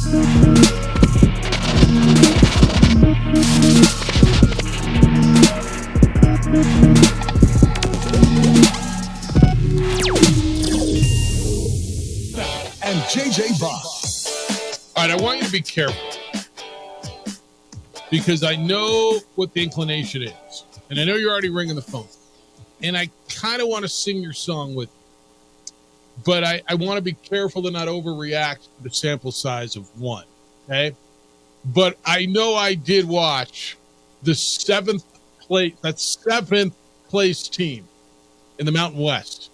And JJ Buck. All right, I want you to be careful because I know what the inclination is, and I know you're already ringing the phone, and I kind of want to sing your song with you, but I want to be careful to not overreact to the sample size of one, okay? But I know I did watch the seventh place team in the Mountain West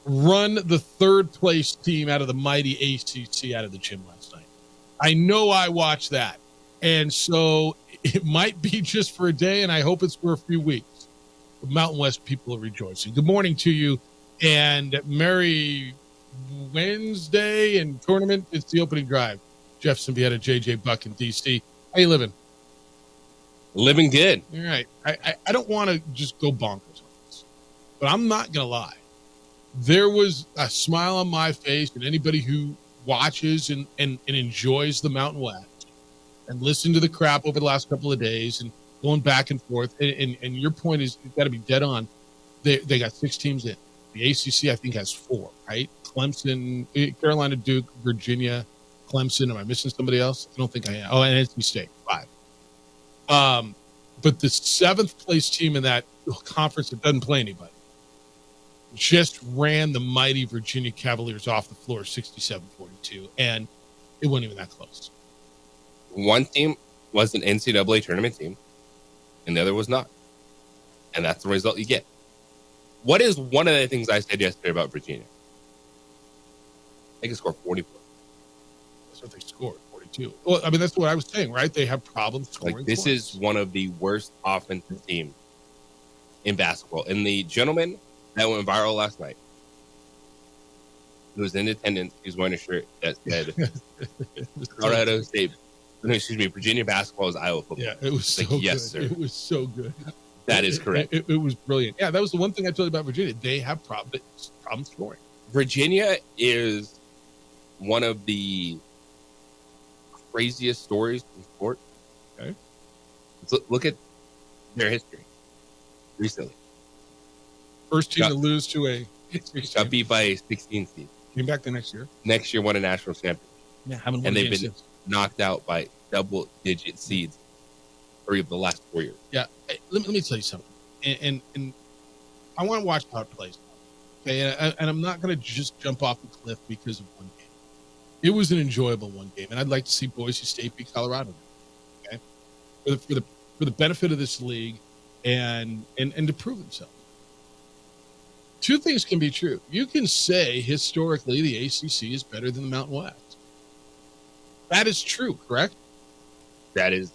run the third place team out of the mighty ACC out of the gym last night. I know I watched that. And so it might be just for a day, and I hope it's for a few weeks. The Mountain West people are rejoicing. Good morning to you, and Merry Wednesday and tournament. It's the opening drive. Jeff Symbieta, JJ Buck in DC. How you living? Living good. All right. I don't want to just go bonkers on this, but I'm not going to lie. There was a smile on my face, and anybody who watches and enjoys the Mountain West and listened to the crap over the last couple of days and going back and forth. And your point is, you've got to be dead on. They got 6 teams in. The ACC, I think, has 4, right? Clemson, Carolina, Duke, Virginia, Clemson. Am I missing somebody else? I don't think I am. Oh, and NC State, 5. But the 7th place team in that conference that doesn't play anybody just ran the mighty Virginia Cavaliers off the floor 67-42, and it wasn't even that close. One team was an NCAA tournament team, and the other was not. And that's the result you get. What is one of the things I said yesterday about Virginia? They can score 44. That's what they scored, 42. Well, I mean, that's what I was saying, right? They have problems scoring. Like, this is one of the worst offensive teams in basketball. And the gentleman that went viral last night, who was in attendance, he was wearing a shirt that said Colorado State, Virginia basketball is Iowa football. Yeah, it was so like, good. yes, sir. It was so good. That is correct. It was brilliant. Yeah, that was the one thing I told you about Virginia. They have problems scoring. Virginia is one of the craziest stories in sport. Okay. Look at their history recently. First team to lose to a got beat by a 16 seed. Came back the next year. Next year won a national championship. Yeah, haven't won and they've been since. knocked out by double-digit seeds 3 of the last 4 years. Yeah, let me tell you something. And I want to watch how it plays. Okay, and I'm not going to just jump off the cliff because of one game. It was an enjoyable one game, and I'd like to see Boise State beat Colorado. Okay, for the benefit of this league, and to prove themselves. 2 things can be true. You can say historically the ACC is better than the Mountain West. That is true, correct? That is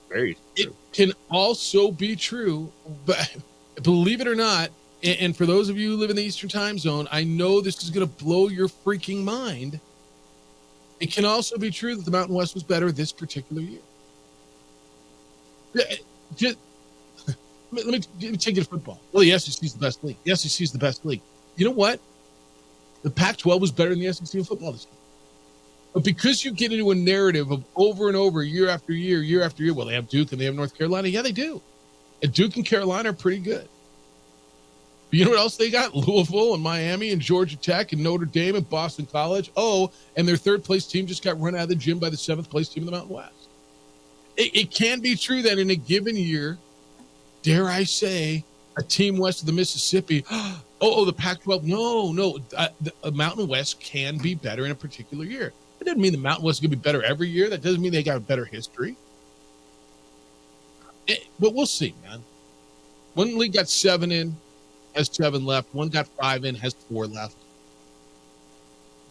very true. It can also be true, but believe it or not, and for those of you who live in the Eastern time zone, I know this is going to blow your freaking mind. It can also be true that the Mountain West was better this particular year. Let me take you to football. Well, the SEC is the best league. The SEC is the best league. You know what? The Pac-12 was better than the SEC in football this year. But because you get into a narrative of over and over, year after year, well, they have Duke and they have North Carolina. Yeah, they do. And Duke and Carolina are pretty good. But you know what else they got? Louisville and Miami and Georgia Tech and Notre Dame and Boston College. Oh, and their 3rd place team just got run out of the gym by the 7th place team in the Mountain West. It can be true that in a given year, dare I say, a team west of the Mississippi, the Pac-12, no, the Mountain West can be better in a particular year. That doesn't mean the Mountain West is going to be better every year. That doesn't mean they got a better history. But we'll see, man. One league got 7 in, has 7 left. One got 5 in, has 4 left.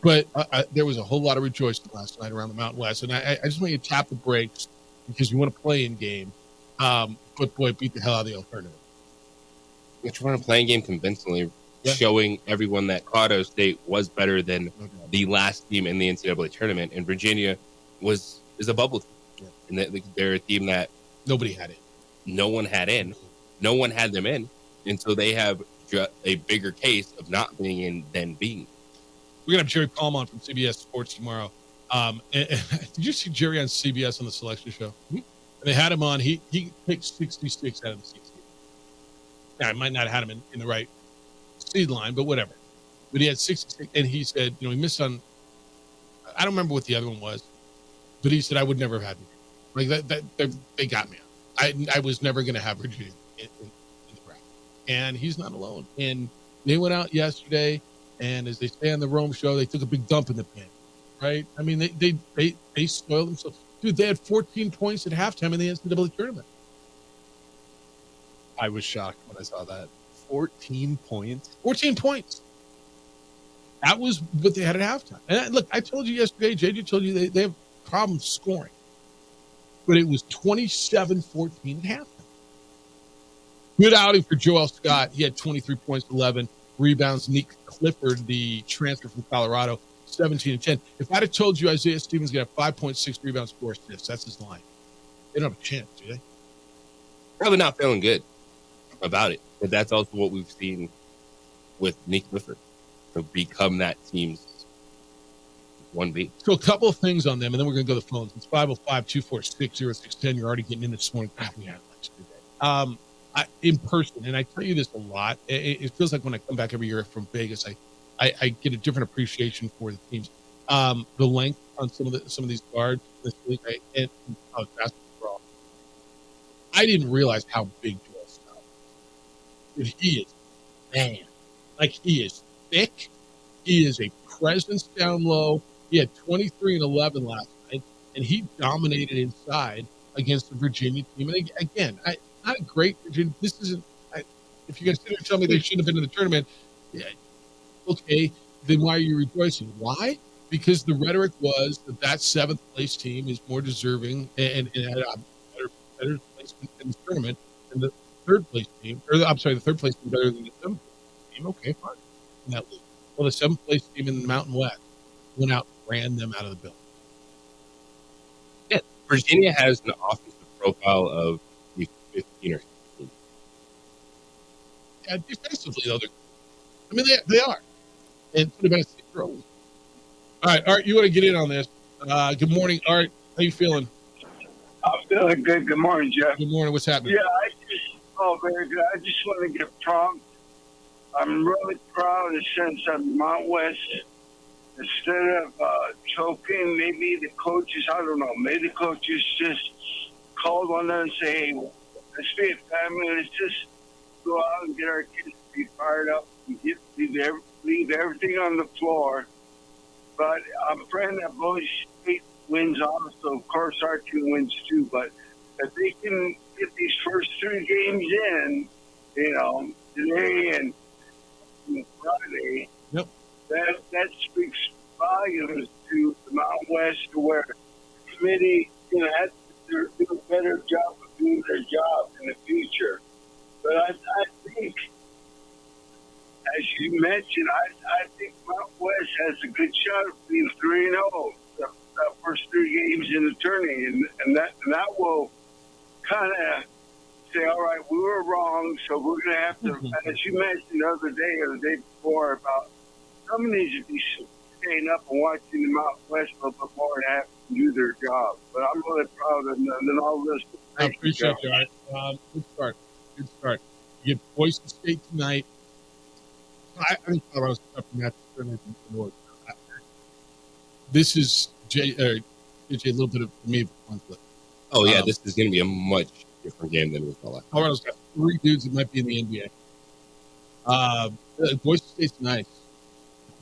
But there was a whole lot of rejoicing last night around the Mountain West. And I just want you to tap the brakes because you want to play in game. But boy, beat the hell out of the alternative. Which run a playing game convincingly, showing everyone that Colorado State was better than the last team in the NCAA tournament, and Virginia is a bubble team. Yeah. And they're a team that nobody had it. No one had in. No one had them in, and so they have a bigger case of not being in than being. We're gonna have Jerry Palm on from CBS Sports tomorrow. Did you see Jerry on CBS on the selection show? Mhm. And they had him on. He picked 66 out of the 60. Now, I might not have had him in the right seed line, but whatever. But he had 66, and he said, he missed on. I don't remember what the other one was, but he said I would never have had me. Like that they got me. I was never going to have Virginia in the draft, and he's not alone. And they went out yesterday, and as they say on the Rome show, they took a big dump in the pan. Right? I mean, they spoiled themselves. Dude, they had 14 points at halftime in the NCAA tournament. I was shocked when I saw that. 14 points. 14 points. That was what they had at halftime. And look, I told you yesterday, JJ told you they have problems scoring. But it was 27-14 at halftime. Good outing for Joel Scott. He had 23 points, 11 rebounds. Nick Clifford, the transfer from Colorado, 17 and 10. If I'd have told you Isaiah Stevens got 5.6 rebounds, 4 assists, that's his line. They don't have a chance, do they? Probably not feeling good about it. But that's also what we've seen with Nick Clifford to become that team's 1B. So a couple of things on them, and then we're going to go to the phones. It's 505-246-0610. You're already getting in this morning. We had lunch today. In person, and I tell you this a lot. It feels like when I come back every year from Vegas, I get a different appreciation for the teams. The length on some of these guards this week, and basketball. I didn't realize how big Joel Scott is. Dude, he is, man, like he is thick. He is a presence down low. He had 23 and 11 last night, and he dominated inside against the Virginia team. And again, not a great Virginia. This isn't. If you're going to sit there and tell me they shouldn't have been in the tournament, yeah, okay, then why are you rejoicing? Why? Because the rhetoric was that seventh place team is more deserving and had a better placement in the tournament than the third place team. The third place team better than the seventh place team. Okay, fine. In that league. Well, the seventh place team in the Mountain West went out and ran them out of the building. Yeah, Virginia has an offensive profile of 15 or 16. Yeah, defensively, though, they are. And put about a 6 early. All right, Art, you want to get in on this. Good morning, Art. How you feeling? I'm feeling good. Good morning, Jeff. Good morning. What's happening? Yeah, very good. I just want to get prompt. I'm really proud in the sense of Mount West. Instead of choking, maybe the coaches, I don't know, maybe the coaches just called on them and say, hey, let's be a family. Let's just go out and get our kids to be fired up and leave everything on the floor. But I'm praying that Boise State wins also. Of course, our team wins too. But if they can get these first 3 games in, today and Friday, yep, that speaks volumes to the Mountain West, to where the committee has to do a better job of doing their job in the future. But I think, as you mentioned, I think Mountain West has a good shot of being 3-0 the first 3 games in the tourney, and that will kind of say, all right, we were wrong, so we're going to have to, as you mentioned the other day or the day before, about somebody needs to be staying up and watching the Mountain West a little bit more and have to do their job. But I'm really proud of them and all this. I appreciate you, Art. Good start. You get Boise State tonight. I think Colorado's a tougher match than the North. This is a little bit of me of a conflict. Oh, yeah, this is going to be a much different game than we thought. Colorado's got 3 dudes that might be in the NBA. Boise State's nice.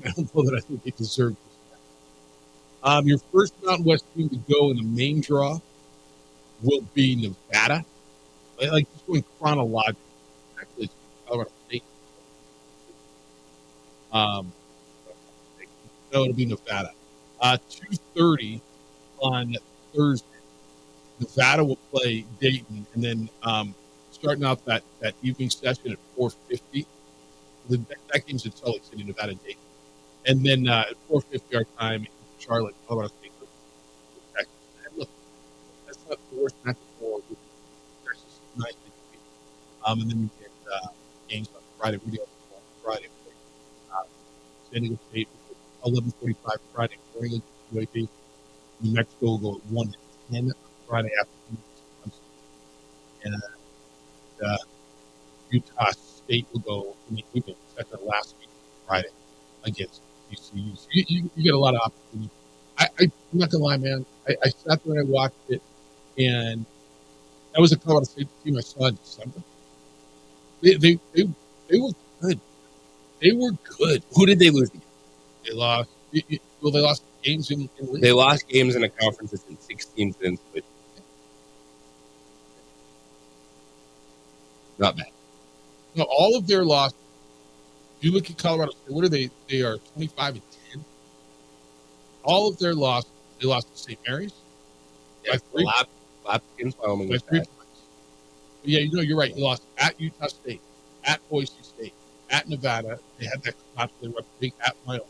I don't know that I think they deserve this. Your first Mountain West team to go in the main draw will be Nevada. Like just going chronologically. Actually, it's Colorado State. No, it'll be Nevada. 2:30 on Thursday. Nevada will play Dayton, and then starting out that evening session at 4:50. That game's in Salt Lake City, Nevada, Dayton, and then at 4:50 our time, Charlotte, Colorado State. And look, that's not the worst match for. There's just nice. And then you get games on Friday. We do on Friday. San Diego State 11:45 Friday. UAB New Mexico will go at 1-10 on Friday afternoon. And Utah State will go in the evening. That's the last week Friday against TCU. So you get a lot of opportunity. I'm not gonna lie, man. I sat there and I watched it, and that was a Colorado State team I saw in December. They were good. They were good. Who did they lose against? They lost. They lost games in league. They lost games in a conference that's in 16 since, but not bad. No, all of their losses. If you look at Colorado State, what are they? They are 25-10. All of their losses, they lost to St. Mary's. Yeah, lap against Wyoming. By 3 points. But yeah, you're right. You lost at Utah State, at Boise State, at Nevada. They had that collapse. They were big at Wyoming.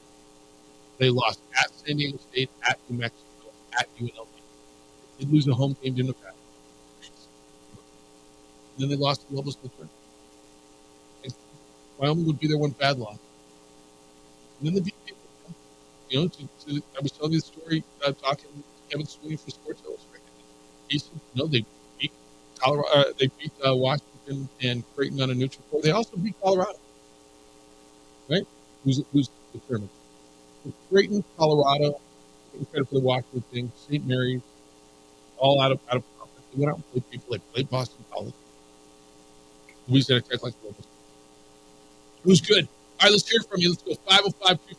They lost at San Diego State, at New Mexico, at UNLV. They lose a home game to Nevada. And then they lost to Lobos Lutheran. Wyoming would be their one bad loss. And then they beat people. I was telling you the story, talking to Kevin Sweeney for Sports Illustrated. He said, they beat Colorado, they beat Washington and Creighton on a neutral court. They also beat Colorado. Right? Who's determined? Creighton, Colorado, credit for the Washington thing, St. Mary's, all out of conference. They went out and played people. They played Boston College. Louisiana Tech like Lobos. It was good. All right, let's hear from you. Let's go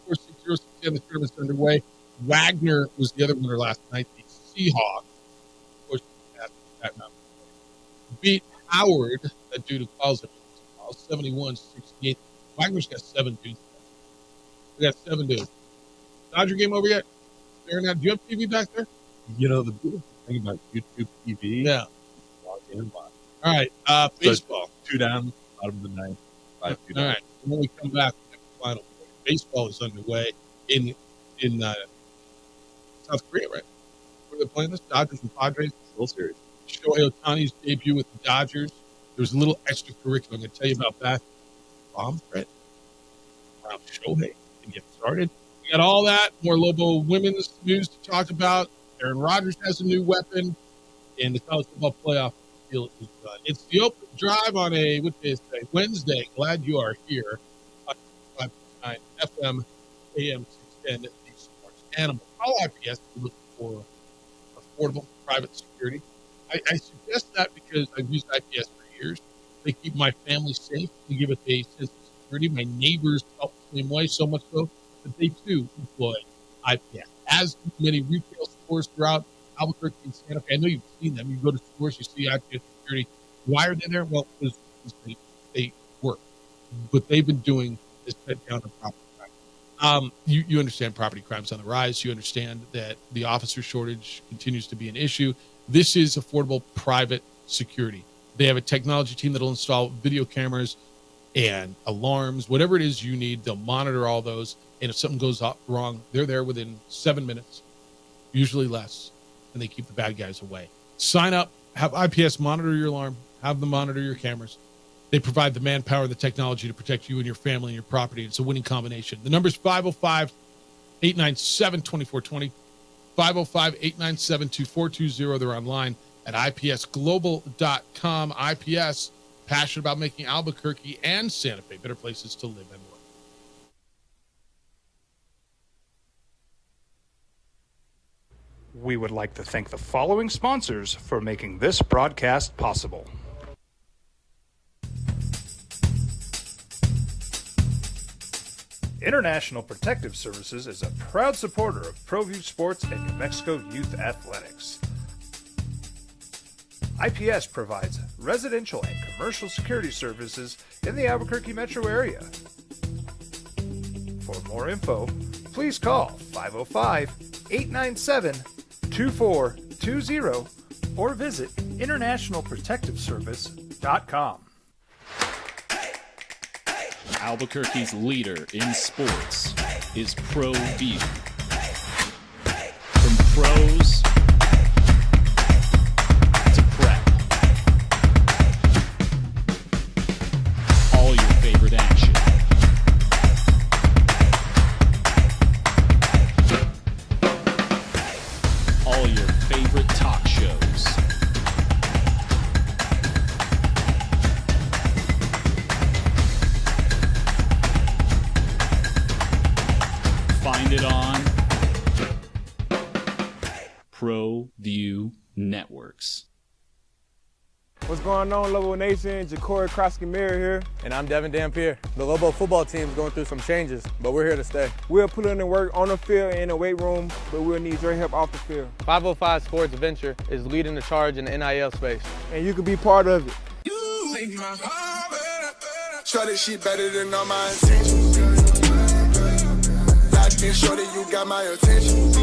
505-246-0610. The tournament's underway. Wagner was the other winner last night. The Seahawks pushed that mountain. Beat Howard, that dude who calls it 71-68. Wagner's got 7 dudes. We got 7 dudes. Dodger game over yet? Staring at. Do you have TV back there? The beautiful thing about YouTube TV. Yeah. Log in and watch. All right. Baseball. 2 down, bottom of the ninth. 5-2 All down. right. And when we come back, we have the final. Baseball is underway in South Korea, right? Where they're playing this? Dodgers and Padres. World Series. Shohei Ohtani's debut with the Dodgers. There was a little extracurricular. I'm going to tell you about that. Bomb threat. Wow, Shohei to get started. We got all that. More Lobo women's news to talk about. Aaron Rodgers has a new weapon. And the college football playoff deal is done. It's the open drive on what day is today? Wednesday. Glad you are here. 5.9 FM, AM 610, the Sports Animal. Call IPS if you're looking for affordable private security. I suggest that because I've used IPS for years. They keep my family safe. They give it a sense of security. My neighbors help the same way, so much so that they too employ IPS. As do many retail stores throughout Albuquerque and Santa Fe. I know you've seen them. You go to stores, you see IPS security. Why are they there? Well, because they work. What they've been doing is cut down on property crime. You understand property crime's on the rise. You understand that the officer shortage continues to be an issue. This is affordable private security. They have a technology team that'll install video cameras and alarms, whatever it is you need. They'll monitor all those. And if something goes wrong, they're there within 7 minutes, usually less, and they keep the bad guys away. Sign up, have IPS monitor your alarm, have them monitor your cameras. They provide the manpower, the technology to protect you and your family and your property. It's a winning combination. The number's 505-897-2420, 505-897-2420. They're online at ipsglobal.com. IPS, passionate about making Albuquerque and Santa Fe better places to live and work. We would like to thank the following sponsors for making this broadcast possible. International Protective Services is a proud supporter of ProView Sports and New Mexico Youth Athletics. IPS provides residential and commercial security services in the Albuquerque metro area. For more info, please call 505-897-2420 or visit internationalprotectiveservice.com. Albuquerque's leader in sports is ProView. From pros to prep, all your favorite action. All your favorite talk shows. Find it on ProView Networks. What's going on, Lobo Nation? Ja'Cory Krosky-Mirror here. And I'm Devin Dampier. The Lobo football team is going through some changes, but we're here to stay. We'll put in the work on the field and in the weight room, but we'll need your help off the field. 505 Sports Venture is leading the charge in the NIL space. And you can be part of it. Shorty, she better than all my intentions. Locked in, shorty, you got my attention.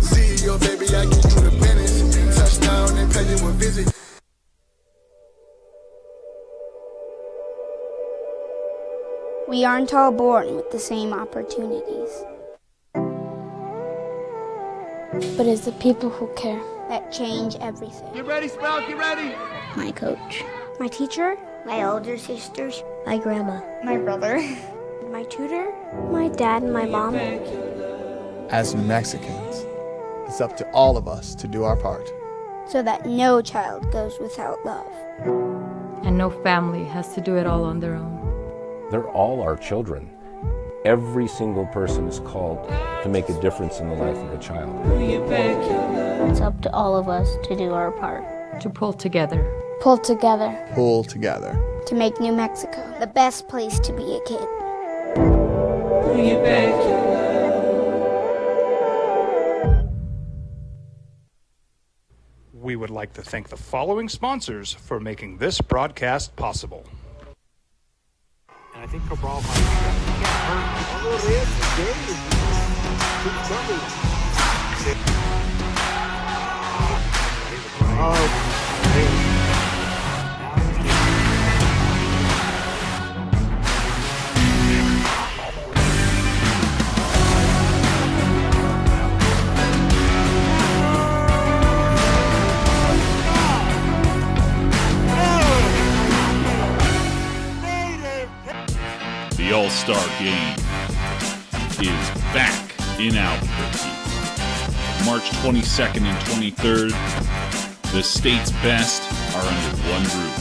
See your baby, I get you the business. Touchdown and pay you a visit. We aren't all born with the same opportunities. But it's the people who care that change everything. Get ready, Sprout, get ready. My coach, my teacher, my older sisters, my grandma, my brother, my tutor, my dad, and my mom. As New Mexicans, it's up to all of us to do our part. So that no child goes without love. And no family has to do it all on their own. They're all our children. Every single person is called to make a difference in the life of a child. It's up to all of us to do our part. To pull together. Pull together. Pull together. To make New Mexico the best place to be a kid. We would like to thank the following sponsors for making this broadcast possible. And I think Cabral might get hurt. Oh, The All-Star Game is back in Albuquerque. March 22nd and 23rd, the state's best are under one roof.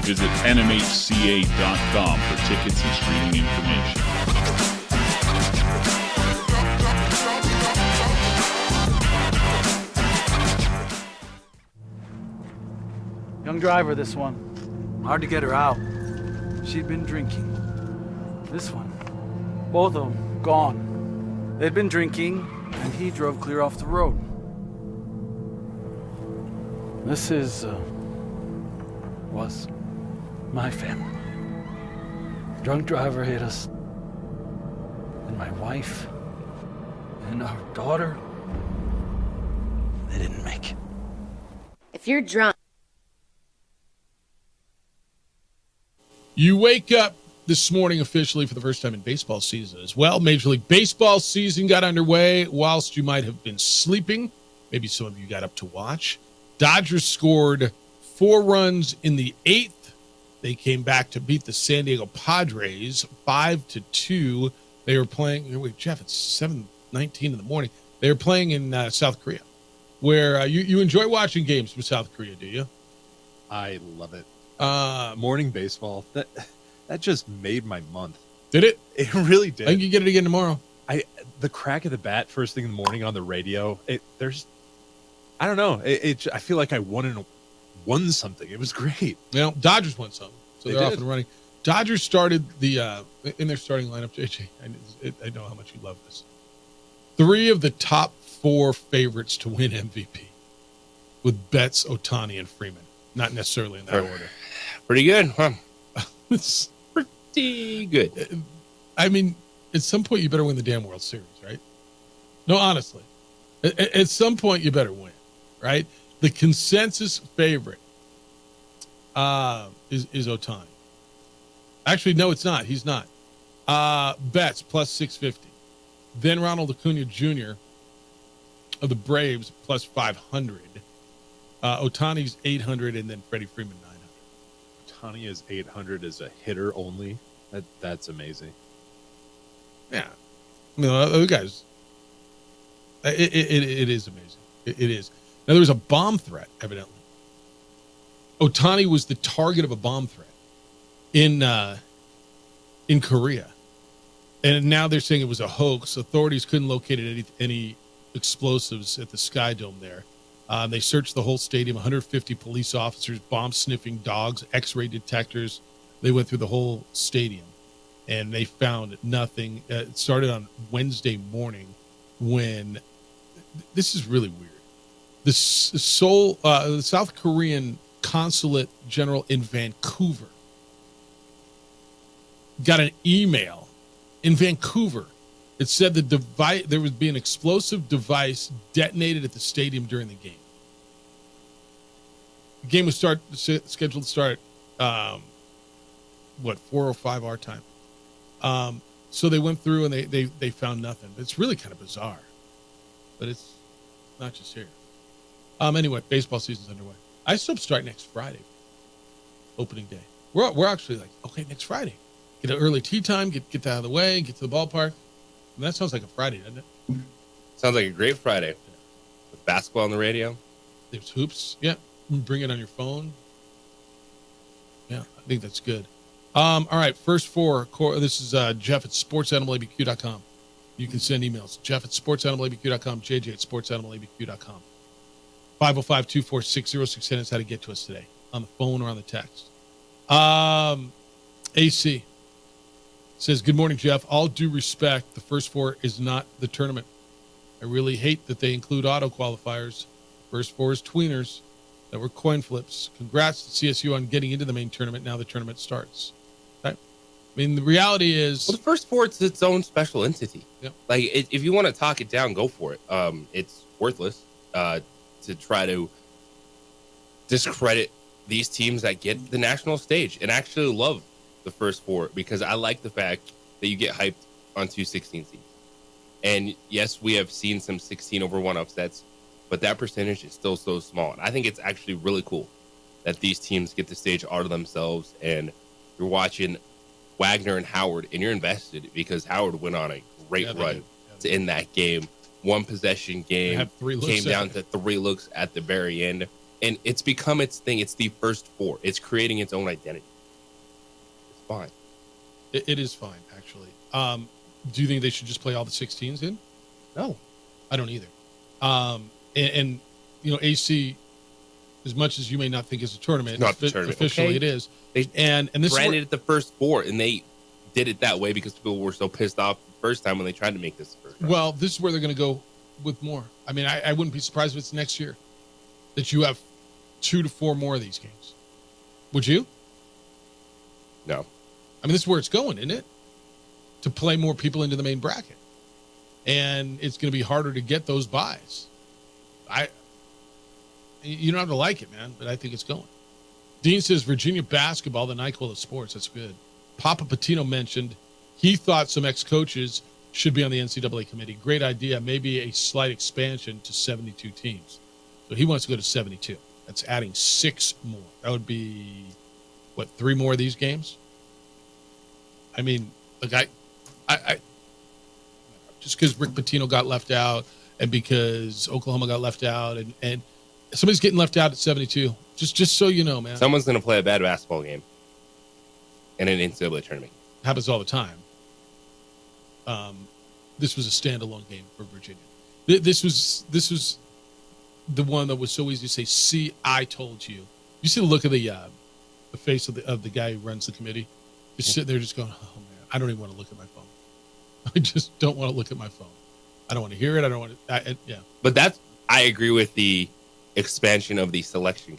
Visit nmhca.com for tickets and streaming information. Young driver, this one. Hard to get her out. She'd been drinking. This one. Both of them gone. They'd been drinking, and he drove clear off the road. This was my family. Drunk driver hit us. And my wife and our daughter, they didn't make it. If you're drunk. You wake up this morning officially for the first time in baseball season as well. Major League Baseball season got underway whilst you might have been sleeping. Maybe some of you got up to watch. Dodgers scored 4 runs in the 8th. They came back to beat the San Diego Padres 5-2. They were playing. Wait, Jeff, it's 7:19 in the morning. They were playing in South Korea, where you enjoy watching games from South Korea, do you? I love it. Morning baseball, that just made my month. Did it? It really did. I think you get it again tomorrow. The crack of the bat first thing in the morning on the radio. I don't know. I feel like I won something. It was great. Well, Dodgers won something, so they're off did. and running. Dodgers started in their starting lineup. JJ, I know how much you love this. 3 of the top 4 favorites to win MVP, with Betts, Ohtani, and Freeman. Not necessarily in that order. Pretty good, huh? It's pretty good. I mean, at some point you better win the damn World Series, right? No, honestly. At some point you better win, right? The consensus favorite is Ohtani. Actually, no, it's not. He's not. Betts plus 650. Then Ronald Acuna Jr. of the Braves plus 500. Ohtani's 800, and then Freddie Freeman 900. Ohtani is 800 as a hitter only. That's amazing. Yeah. I mean, other guys, it is amazing. It is. Now, there was a bomb threat, evidently. Ohtani was the target of a bomb threat in Korea. And now they're saying it was a hoax. Authorities couldn't locate any explosives at the Sky Dome there. They searched the whole stadium, 150 police officers, bomb-sniffing dogs, X-ray detectors. They went through the whole stadium, and they found nothing. It started on Wednesday morning when – this is really weird. The South Korean Consulate General in Vancouver got an email in Vancouver. It said there would be an explosive device detonated at the stadium during the game. The game was scheduled to start, 4:05 our time. So they went through and they found nothing. It's really kind of bizarre, but it's not just here. Anyway, baseball season's underway. I still start next Friday, opening day. We're actually like, okay, next Friday. Get an early tea time, get that out of the way, get to the ballpark. And that sounds like a Friday, doesn't it? Sounds like a great Friday. With basketball on the radio. There's hoops. Yeah. Bring it on your phone. Yeah, I think that's good. All right, first four. This is Jeff at sportsanimалabq.com. You can send emails. Jeff at sportsanimалabq.com, JJ at sportsanimалabq.com. 505-246-0610 is how to get to us today, on the phone or on the text. AC says, good morning, Jeff. All due respect, the first four is not the tournament. I really hate that they include auto qualifiers. First four is tweeners that were coin flips. Congrats to CSU on getting into the main tournament. Now the tournament starts. Okay. I mean, the reality is... Well, the first four, it's its own special entity. Yep. Like, if you want to talk it down, go for it. It's worthless to try to discredit these teams that get the national stage, and actually love the first four, because I like the fact that you get hyped on 2 16 seeds. And yes, we have seen some 16-over-1 upsets, but that percentage is still so small. And I think it's actually really cool that these teams get the stage out of themselves, and you're watching Wagner and Howard, and you're invested because Howard went on a great run to end that game. One possession game, came down to 3 looks at the very end. And it's become its thing. It's the first four. It's creating its own identity. It's fine. It is fine, actually. Do you think they should just play all the 16s in? No, I don't either. And you know, AC, as much as you may not think it's a tournament, it's not the tournament. Officially Okay. It is. And this branded it the first four, and they did it that way because people were so pissed off the first time when they tried to make this first round. Well, this is where they're going to go with more. I mean, I wouldn't be surprised if it's next year that you have 2 to 4 more of these games. Would you? No. I mean, this is where it's going, isn't it? To play more people into the main bracket. And it's going to be harder to get those buys. You don't have to like it, man, but I think it's going. Dean says, Virginia basketball, the NyQuil of sports. That's good. Papa Patino mentioned he thought some ex-coaches should be on the NCAA committee. Great idea. Maybe a slight expansion to 72 teams. So he wants to go to 72. That's adding 6 more. That would be, 3 more of these games? I mean, look, I just because Rick Pitino got left out and because Oklahoma got left out and somebody's getting left out at 72. Just so you know, man. Someone's going to play a bad basketball game in an NCAA tournament. Happens all the time. This was a standalone game for Virginia. This was the one that was so easy to say, see, I told you. You see the look of the face of the guy who runs the committee? Just sitting there just going, oh, man, I don't even want to look at my phone. I just don't want to look at my phone. I don't want to hear it. I don't want to, yeah. But I agree with the expansion of the selection.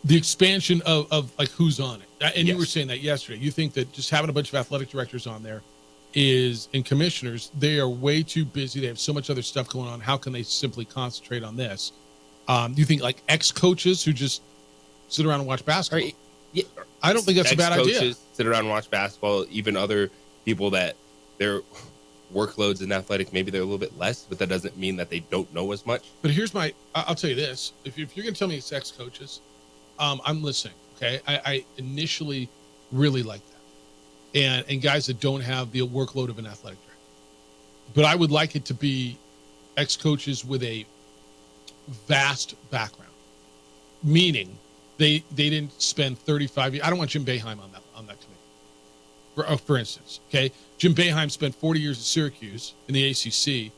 The expansion of like who's on it. And you were saying that yesterday. You think that just having a bunch of athletic directors on there and commissioners, they are way too busy. They have so much other stuff going on. How can they simply concentrate on this? Do you think like ex-coaches who just sit around and watch basketball? I don't think that's a bad idea. Ex-coaches sit around and watch basketball. Even other people that their workloads in athletics, maybe they're a little bit less, but that doesn't mean that they don't know as much. But I'll tell you this. If you're going to tell me it's ex-coaches, I'm listening. Okay. I initially really like that, and guys that don't have the workload of an athletic director. But I would like it to be ex-coaches with a vast background, meaning they didn't spend 35 years. I don't want Jim Boeheim on that committee, for instance. Okay, Jim Boeheim spent 40 years at Syracuse in the ACC,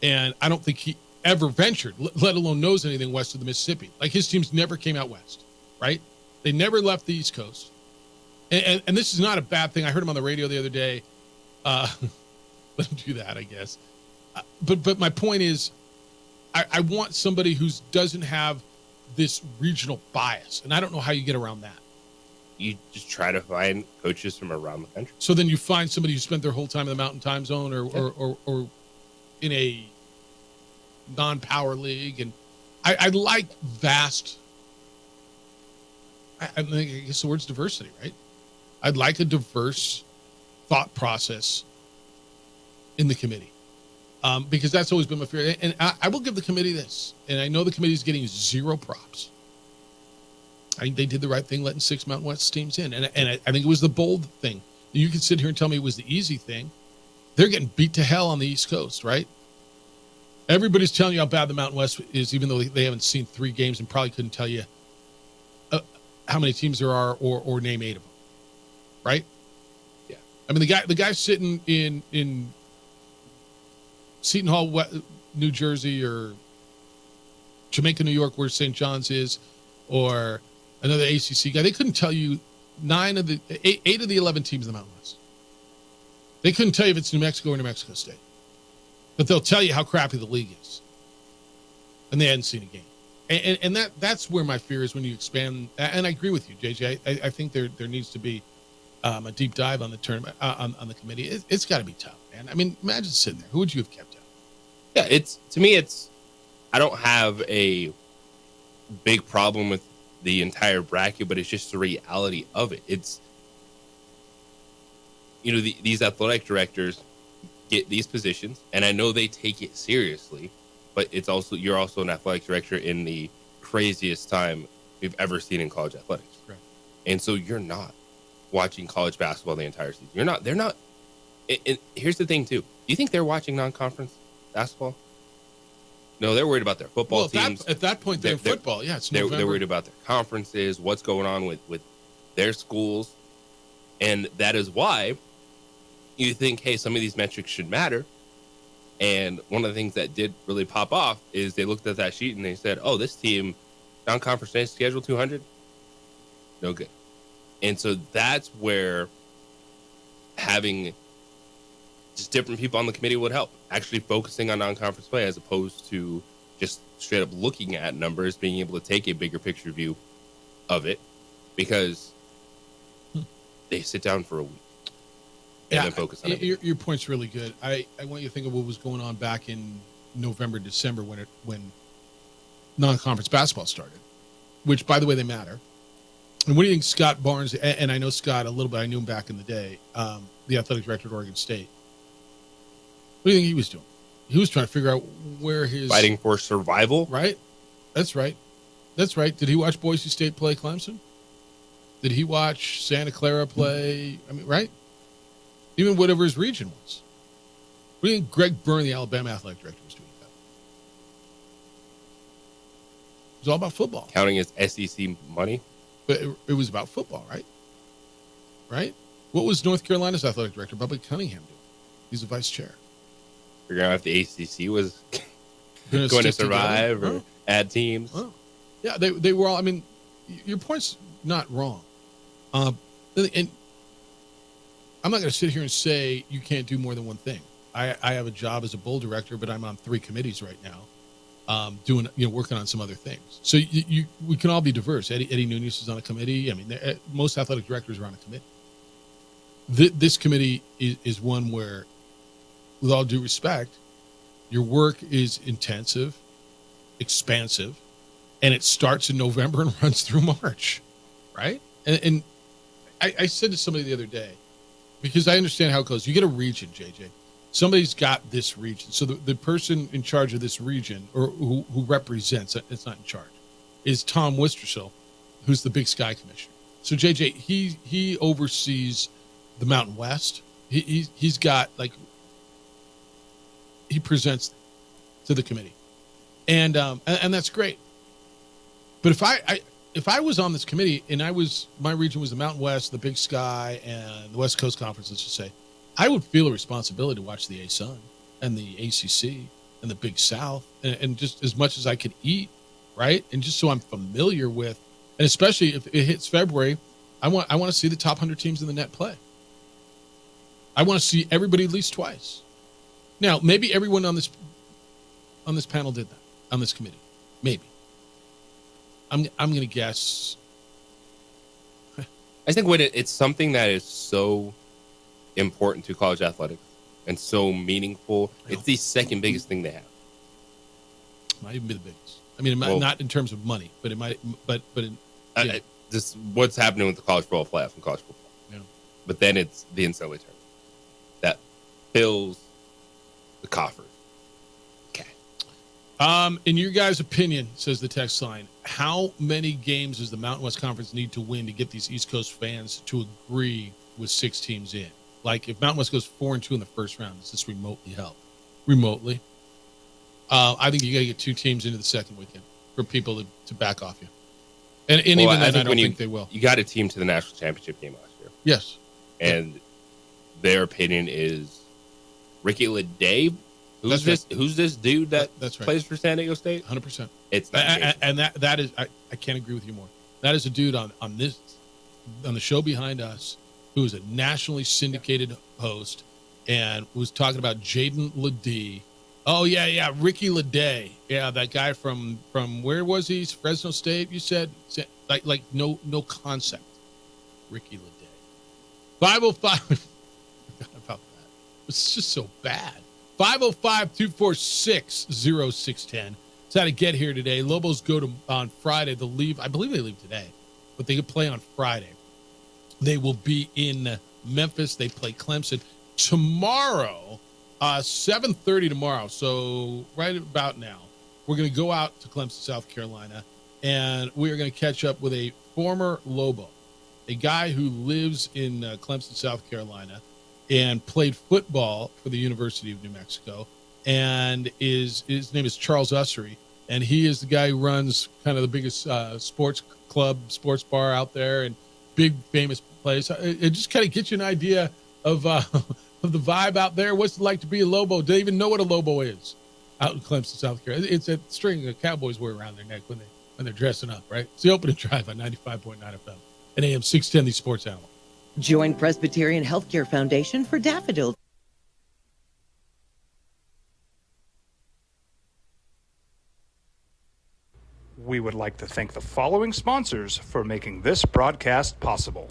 and I don't think he ever ventured, let alone knows anything west of the Mississippi. Like, his teams never came out west, right? They never left the East Coast. And this is not a bad thing. I heard him on the radio the other day. Let him do that, I guess. But my point is, I want somebody who doesn't have this regional bias, and I don't know how you get around that. You just try to find coaches from around the country. So then you find somebody who spent their whole time in the Mountain Time Zone or in a non-power league, and I like vast. I guess the word's diversity, right? I'd like a diverse thought process in the committee, because that's always been my fear. And I will give the committee this, and I know the committee is getting zero props. I think they did the right thing letting 6 Mountain West teams in, and I think it was the bold thing. You can sit here and tell me it was the easy thing. They're getting beat to hell on the East Coast, right? Everybody's telling you how bad the Mountain West is, even though they haven't seen 3 games and probably couldn't tell you how many teams there are or name 8 of them, right? Yeah. I mean, the guy sitting in Seton Hall, New Jersey, or Jamaica, New York, where St. John's is, or another ACC guy, they couldn't tell you 8 of the 11 teams in the Mountain West. They couldn't tell you if it's New Mexico or New Mexico State, but they'll tell you how crappy the league is, and they hadn't seen a game. And that's where my fear is when you expand. And I agree with you, JJ. I think there needs to be a deep dive on the tournament on the committee. It's got to be tough, man. I mean, imagine sitting there. Who would you have kept out? Yeah, to me, I don't have a big problem with the entire bracket, but it's just the reality of it. It's, these athletic directors get these positions, and I know they take it seriously, but you're also an athletic director in the craziest time we've ever seen in college athletics. Right. And so you're not watching college basketball the entire season. They're not. And here's the thing too. Do you think they're watching non-conference basketball? No, they're worried about their football teams. At that point, they're in football. Yeah, it's November. They're worried about their conferences, what's going on with their schools. And that is why you think, hey, some of these metrics should matter. And one of the things that did really pop off is they looked at that sheet and they said, oh, this team, non-conference schedule 200, no good. And so that's where having just different people on the committee would help, actually focusing on non-conference play as opposed to just straight up looking at numbers, being able to take a bigger picture view of it, because they sit down for a week. And then focus on it. Your point's really good. I want you to think of what was going on back in November, December when non-conference basketball started, which, by the way, they matter. And what do you think Scott Barnes, and I know Scott a little bit, I knew him back in the day, the athletic director at Oregon State. What do you think he was doing? He was trying to figure out where his... Fighting for survival? Right. That's right. Did he watch Boise State play Clemson? Did he watch Santa Clara play? I mean, right? Even whatever his region was. What do you think Greg Byrne, the Alabama athletic director, was doing that? It was all about football. Counting his SEC money? But it was about football, right? Right? What was North Carolina's athletic director, Bubba Cunningham, doing? He's the vice chair. Figuring out if the ACC was going to survive or add teams. Oh. Yeah, they were all, I mean, your point's not wrong. And I'm not going to sit here and say you can't do more than one thing. I have a job as a bowl director, but I'm on 3 committees right now, doing, working on some other things. So we can all be diverse. Eddie Nunez is on a committee. I mean, most athletic directors are on a committee. This committee is one where, with all due respect, your work is intensive, expansive, and it starts in November and runs through March, right? And I said to somebody the other day, because I understand how it goes. You get a region, JJ. Somebody's got this region. So the person in charge of this region, or who represents, it's not in charge, is Tom Wistrcill, who's the Big Sky Commissioner. So JJ, he oversees the Mountain West. He's got like, he presents to the committee, and that's great. But if I was on this committee and my region was the Mountain West, the Big Sky, and the West Coast Conference, let's just say, I would feel a responsibility to watch the ASUN and the ACC and the Big South, and just as much as I could eat, right? And just so I'm familiar with, and especially if it hits February, I want to see the top 100 teams in the net play. I want to see everybody at least twice. Now, maybe everyone on this panel did that, on this committee. Maybe. I'm going to guess. I think when it's something that is so important to college athletics and so meaningful, it's the second biggest thing they have. Might even be the biggest. I mean, not in terms of money, but it might. But just what's happening with the college football playoff and college football. Yeah. But then it's the NCAA tournament that fills the coffers. Okay. In your guys' opinion, says the text line, how many games does the Mountain West Conference need to win to get these East Coast fans to agree with 6 teams in? Like, if Mountain West goes 4-2 in the first round, does this remotely help? Remotely. I think you got to get 2 teams into the second weekend for people to back off you. And even then, I don't think they will. You got a team to the national championship game last year. Yes. And their opinion is Ricky Leday. Who's this dude that's plays for San Diego State? 100%. It's not. And that is, I can't agree with you more. That is a dude on the show behind us who is a nationally syndicated host and was talking about Jaden Leday. Oh yeah, Ricky Leday. Yeah, that guy from where was he? Fresno State. You said like no concept. Ricky Leday. 505. Forgot about that. It's just so bad. 505-246-0610. That's how to get here today. Lobos go on Friday. They'll leave. I believe they leave today, but they could play on Friday. They will be in Memphis. They play Clemson tomorrow. 7:30 tomorrow. So right about now, we're going to go out to Clemson, South Carolina, and we are going to catch up with a former Lobo, a guy who lives in Clemson, South Carolina, and played football for the University of New Mexico. And his name is Charles Ussery, and he is the guy who runs kind of the biggest sports bar out there, and big famous place. It just kind of gets you an idea of the vibe out there. What's it like to be a Lobo? Do they even know what a Lobo is out in Clemson, South Carolina? It's a string the Cowboys wear around their neck when they're dressing up, right? It's the opening drive on 95.9 FM and AM 610, the Sports Animal. Join Presbyterian Healthcare Foundation for Daffodil. We would like to thank the following sponsors for making this broadcast possible.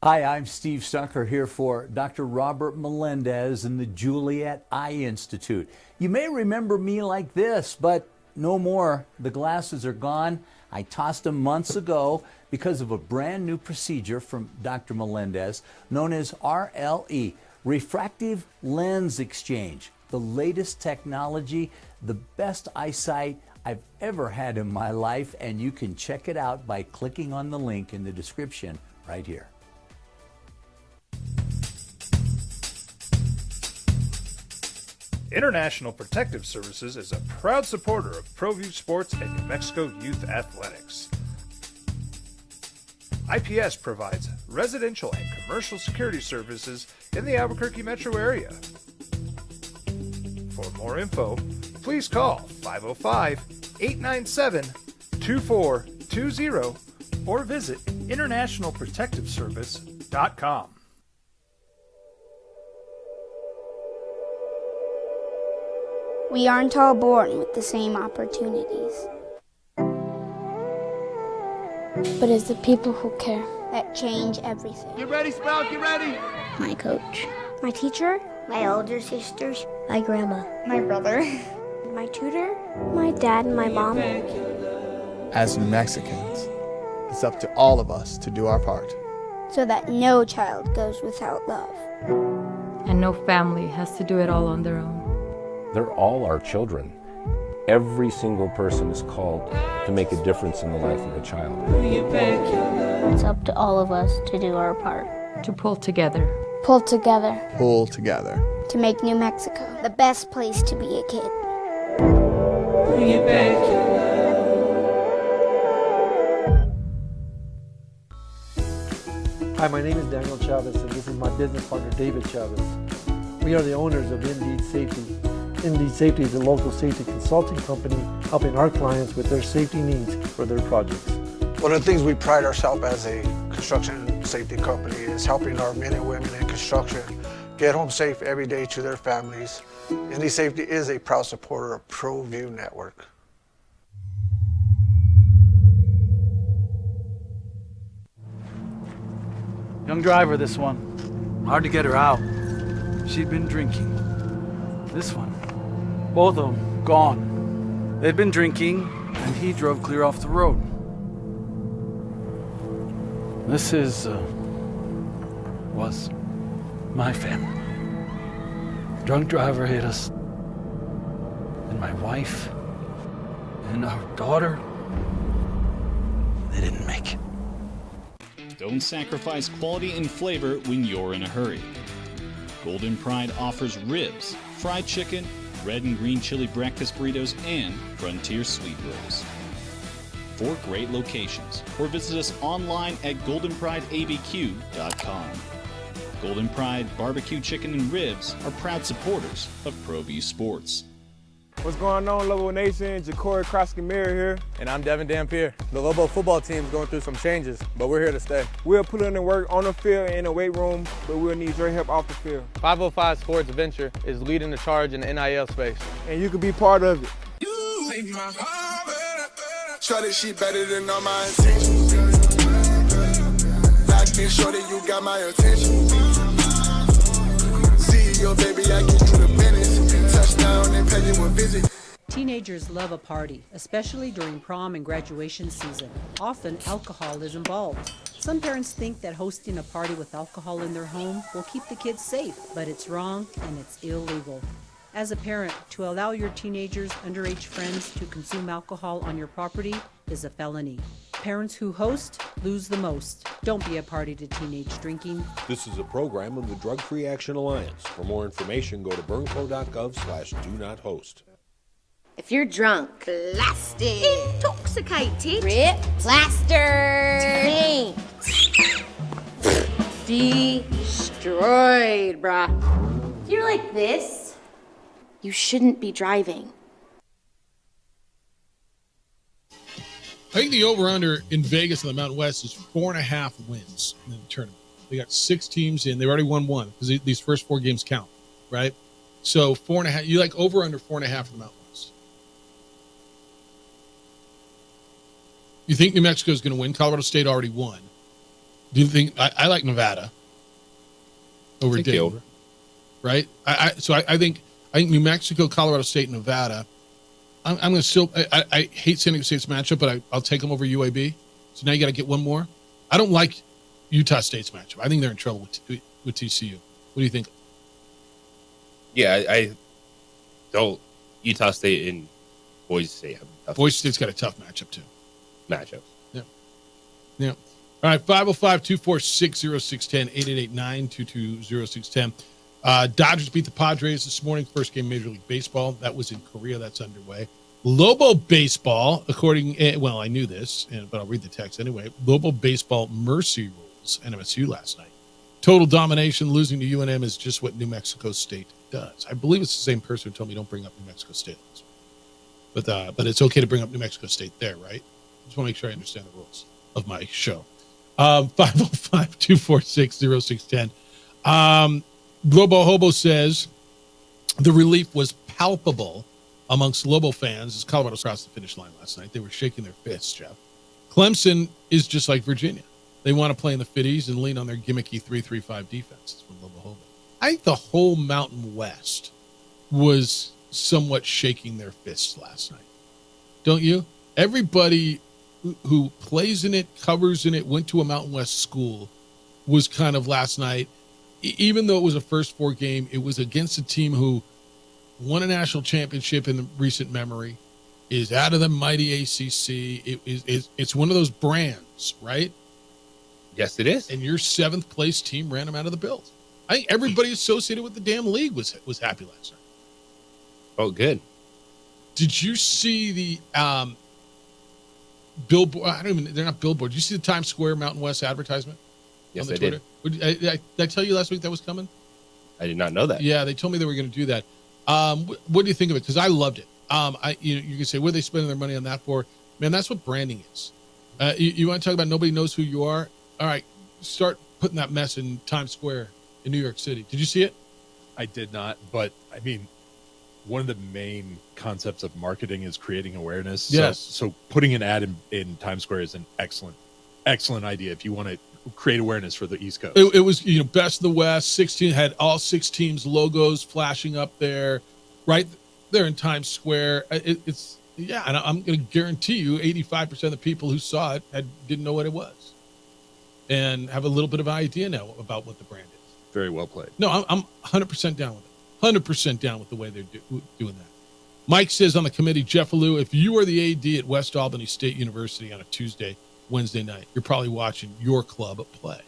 Hi, I'm Steve Stucker here for Dr. Robert Melendez and the Juliet Eye Institute. You may remember me like this, but no more. The glasses are gone. I tossed them months ago because of a brand new procedure from Dr. Melendez known as RLE, Refractive Lens Exchange. The latest technology, the best eyesight I've ever had in my life, and you can check it out by clicking on the link in the description right here. International Protective Services is a proud supporter of ProView Sports and New Mexico Youth Athletics. IPS provides residential and commercial security services in the Albuquerque metro area. For more info, please call 505-897-2420 or visit internationalprotectiveservice.com. We aren't all born with the same opportunities. But it's the people who care that change everything. Get ready, Sprout, get ready! My coach, my teacher, my older sisters, my grandma, my brother, my tutor, my dad, and my mom. As New Mexicans, it's up to all of us to do our part. So that no child goes without love. And no family has to do it all on their own. They're all our children. Every single person is called to make a difference in the life of a child. It's up to all of us to do our part. To pull together. Pull together. Pull together. To make New Mexico the best place to be a kid. Hi, my name is Daniel Chavez, and this is my business partner, David Chavez. We are the owners of Indeed Safety. Indeed Safety is a local safety consulting company helping our clients with their safety needs for their projects. One of the things we pride ourselves as a construction safety company is helping our men and women in construction get home safe every day to their families. Indeed Safety is a proud supporter of ProView Network. Young driver, this one. Hard to get her out. She'd been drinking. This one. Both of them gone. They'd been drinking, and he drove clear off the road. This was my family. Drunk driver hit us. And my wife and our daughter, they didn't make it. Don't sacrifice quality and flavor when you're in a hurry. Golden Pride offers ribs, fried chicken, red and green chili breakfast burritos, and frontier sweet rolls. 4 great locations, or visit us online at goldenprideabq.com. Golden Pride Barbecue Chicken and Ribs are proud supporters of ProView Sports. What's going on, Lobo Nation? Ja'Cory Krosky-Mir here. And I'm Devin Dampier. The Lobo football team is going through some changes, but we're here to stay. We'll put in the work on the field and in the weight room, but we'll need your help off the field. 505 Sports Venture is leading the charge in the NIL space. And you can be part of it. Shorty, she better than all my intentions. Like me, shorty, you got my attention. See your baby, I get you the business. Touchdown and pay you a visit. Teenagers love a party, especially during prom and graduation season. Often, alcohol is involved. Some parents think that hosting a party with alcohol in their home will keep the kids safe, but it's wrong and it's illegal. As a parent, to allow your teenagers' underage friends to consume alcohol on your property is a felony. Parents who host lose the most. Don't be a party to teenage drinking. This is a program of the Drug Free Action Alliance. For more information, go to burnco.gov/do-not-host. If you're drunk, blasted, intoxicated, rip, plastered, taint, destroyed, bruh. If you're like this, you shouldn't be driving. I think the over-under in Vegas in the Mountain West is 4.5 wins in the tournament. They got 6 teams in. They already won 1 because these first 4 games count, right? So 4.5. You like over-under 4.5 for the Mountain West. You think New Mexico is going to win? Colorado State already won. Do you think? I like Nevada over Denver, right? I think New Mexico, Colorado State, Nevada. I'm going to still. I hate San Diego State's matchup, but I'll take them over UAB. So now you got to get one more. I don't like Utah State's matchup. I think they're in trouble with TCU. What do you think? Yeah, I don't. Utah State and Boise State have a tough. Boise State's got a tough matchup too. Matchup. Yeah. All right, 505-246-0610, 888-922-0610. Dodgers beat the Padres this morning. First game Major League Baseball. That was in Korea. That's underway. Lobo Baseball, well, I knew this, but I'll read the text anyway. Lobo Baseball mercy rules NMSU last night. Total domination, losing to UNM is just what New Mexico State does. I believe it's the same person who told me don't bring up New Mexico State last week. But it's okay to bring up New Mexico State there, right? Just want to make sure I understand the rules of my show. 505-246-0610. Lobo Hobo says the relief was palpable amongst Lobo fans as Colorado crossed the finish line last night. They were shaking their fists, Jeff. Clemson is just like Virginia. They want to play in the 50s and lean on their gimmicky 3-3-5 defenses from Lobo Hobo. I think the whole Mountain West was somewhat shaking their fists last night. Don't you? Everybody who plays in it, covers in it, went to a Mountain West school was kind of last night, even though it was a first 4 game, it was against a team who won a national championship in recent memory, is out of the mighty ACC. It's one of those brands, right? Yes, it is. And your 7th place team ran them out of the Bills. I think everybody associated with the damn league was happy last night. Oh, good. Did you see the billboard? They're not billboard. Did you see the Times Square Mountain West advertisement? Yes, on the I Twitter? did. Did I tell you last week that was coming? I did not know that. Yeah, they told me they were going to do that. What do you think of it? Because I loved it. You can say, what are they spending their money on that for? Man, that's what branding is. You want to talk about nobody knows who you are? All right, start putting that mess in Times Square in New York City. Did you see it? I did not, but I mean, one of the main concepts of marketing is creating awareness. Yes. So putting an ad in Times Square is an excellent idea if you want to create awareness for the East Coast. It was, best of the West. 16 had all 6 teams' logos flashing up there, right there in Times Square. And I'm going to guarantee you 85% of the people who saw it didn't know what it was and have a little bit of an idea now about what the brand is. Very well played. No, I'm 100% down with it. 100% down with the way they're doing that. Mike says on the committee, Jeff Alou, if you are the AD at West Albany State University on a Tuesday, Wednesday night, you're probably watching your club play.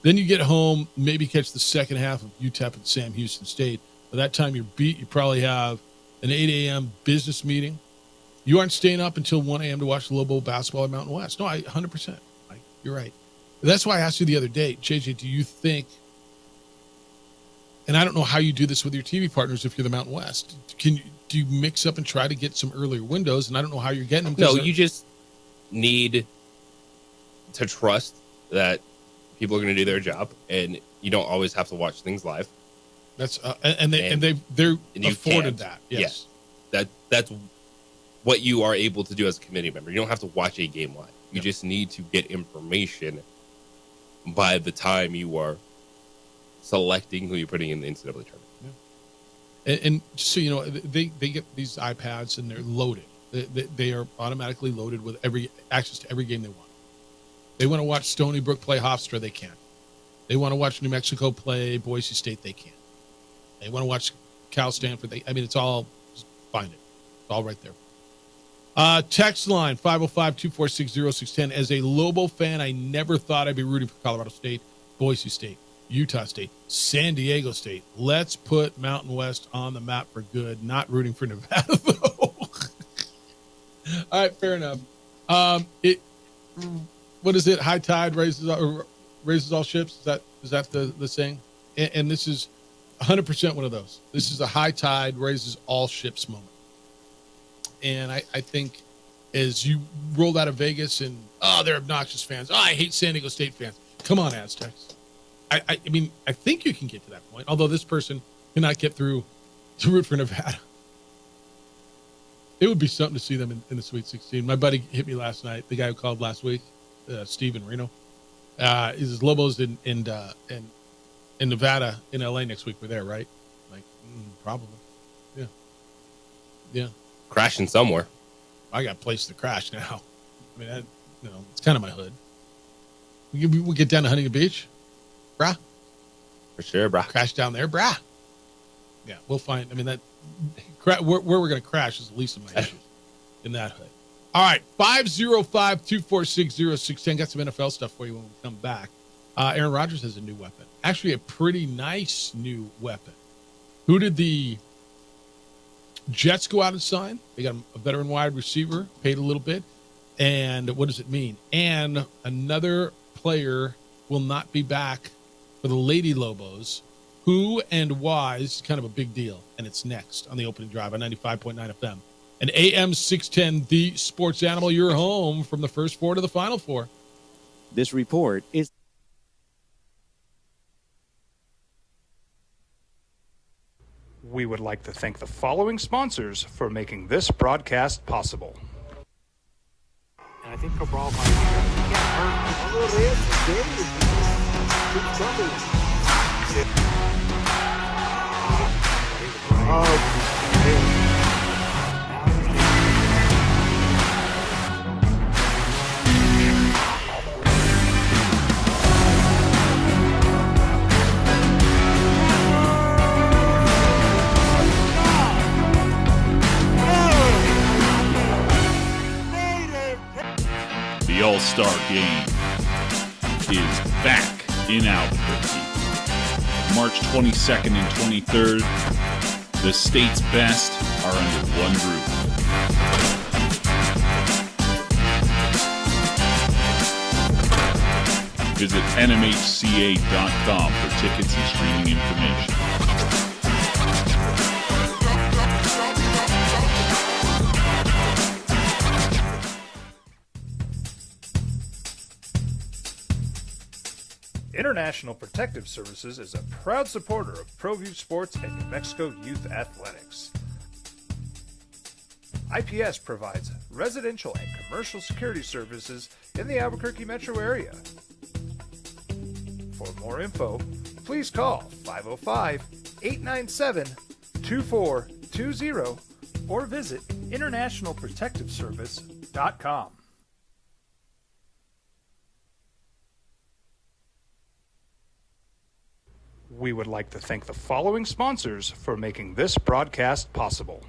Then you get home, maybe catch the second half of UTEP and Sam Houston State. By that time you're beat, you probably have an 8 a.m. business meeting. You aren't staying up until 1 a.m. to watch the Lobo basketball at Mountain West. No, 100%. You're right. That's why I asked you the other day, JJ, do you think, and I don't know how you do this with your TV partners if you're the Mountain West, do you mix up and try to get some earlier windows? And I don't know how you're getting them. No, you just need to trust that people are going to do their job, and you don't always have to watch things live. That's they're afforded that. Yes, that's what you are able to do as a committee member. You don't have to watch a game live. You just need to get information by the time you are selecting who you're putting in the NCAA tournament. And just so you know, they get these iPads and they're loaded. They are automatically loaded with access to every game they want. They want to watch Stony Brook play Hofstra, they can. They want to watch New Mexico play Boise State, they can. They want to watch Cal Stanford, it's all, just find it. It's all right there. Text line 505-246-0610. As a Lobo fan, I never thought I'd be rooting for Colorado State, Boise State, Utah State, San Diego State. Let's put Mountain West on the map for good. Not rooting for Nevada, though. All right, fair enough. What is it? High tide raises all ships. Is that the saying? And this is 100% one of those. This is a high tide raises all ships moment. And I think as you rolled out of Vegas and they're obnoxious fans. I hate San Diego State fans. Come on, Aztecs. I think you can get to that point. Although this person cannot get through to root for Nevada. It would be something to see them in the Sweet 16. My buddy hit me last night. The guy who called last week. Steve in Reno. Is Lobos in Nevada, in LA next week. We're there, right? Probably. Yeah. Crashing somewhere. I got a place to crash now. It's kind of my hood. We get down to Huntington Beach, brah. For sure, brah. Crash down there, brah. Yeah, we'll find. Where we're going to crash is the least of my issues in that hood. All right, 505-246-0610. Got some NFL stuff for you when we come back. Aaron Rodgers has a new weapon. Actually, a pretty nice new weapon. Who did the Jets go out and sign? They got a veteran wide receiver, paid a little bit. And what does it mean? And another player will not be back for the Lady Lobos. Who and why is kind of a big deal. And it's next on the opening drive on 95.9 FM. And AM 610, the sports animal, your home from the first four to the final four. This report is... We would like to thank the following sponsors for making this broadcast possible. And I think Cabral might get hurt. All-Star Game is back in Albuquerque. March 22nd and 23rd, the state's best are under one roof. Visit nmhca.com for tickets and streaming information. International Protective Services is a proud supporter of ProView Sports and New Mexico Youth Athletics. IPS provides residential and commercial security services in the Albuquerque metro area. For more info, please call 505-897-2420 or visit internationalprotectiveservice.com. We would like to thank the following sponsors for making this broadcast possible.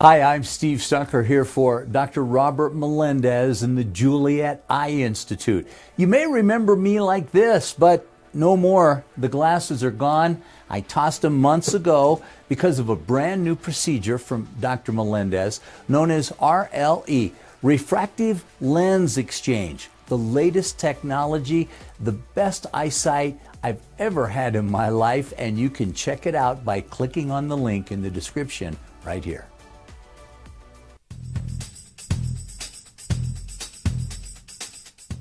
Hi, I'm Steve Stucker here for Dr. Robert Melendez and the Juliet Eye Institute. You may remember me like this, but no more. The glasses are gone. I tossed them months ago because of a brand new procedure from Dr. Melendez known as RLE, Refractive Lens Exchange. The latest technology, the best eyesight I've ever had in my life, and you can check it out by clicking on the link in the description right here.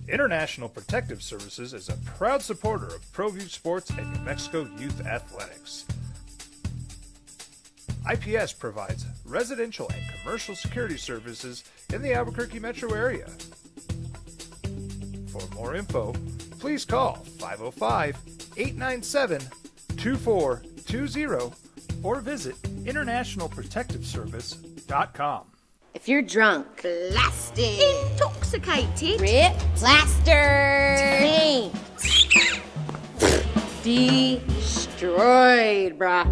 International Protective Services is a proud supporter of ProView Sports and New Mexico Youth Athletics. IPS provides residential and commercial security services in the Albuquerque metro area. For more info, please call 505-897-2420 or visit internationalprotectiveservice.com. If you're drunk, blasted, intoxicated, rip, plastered, destroyed, bruh.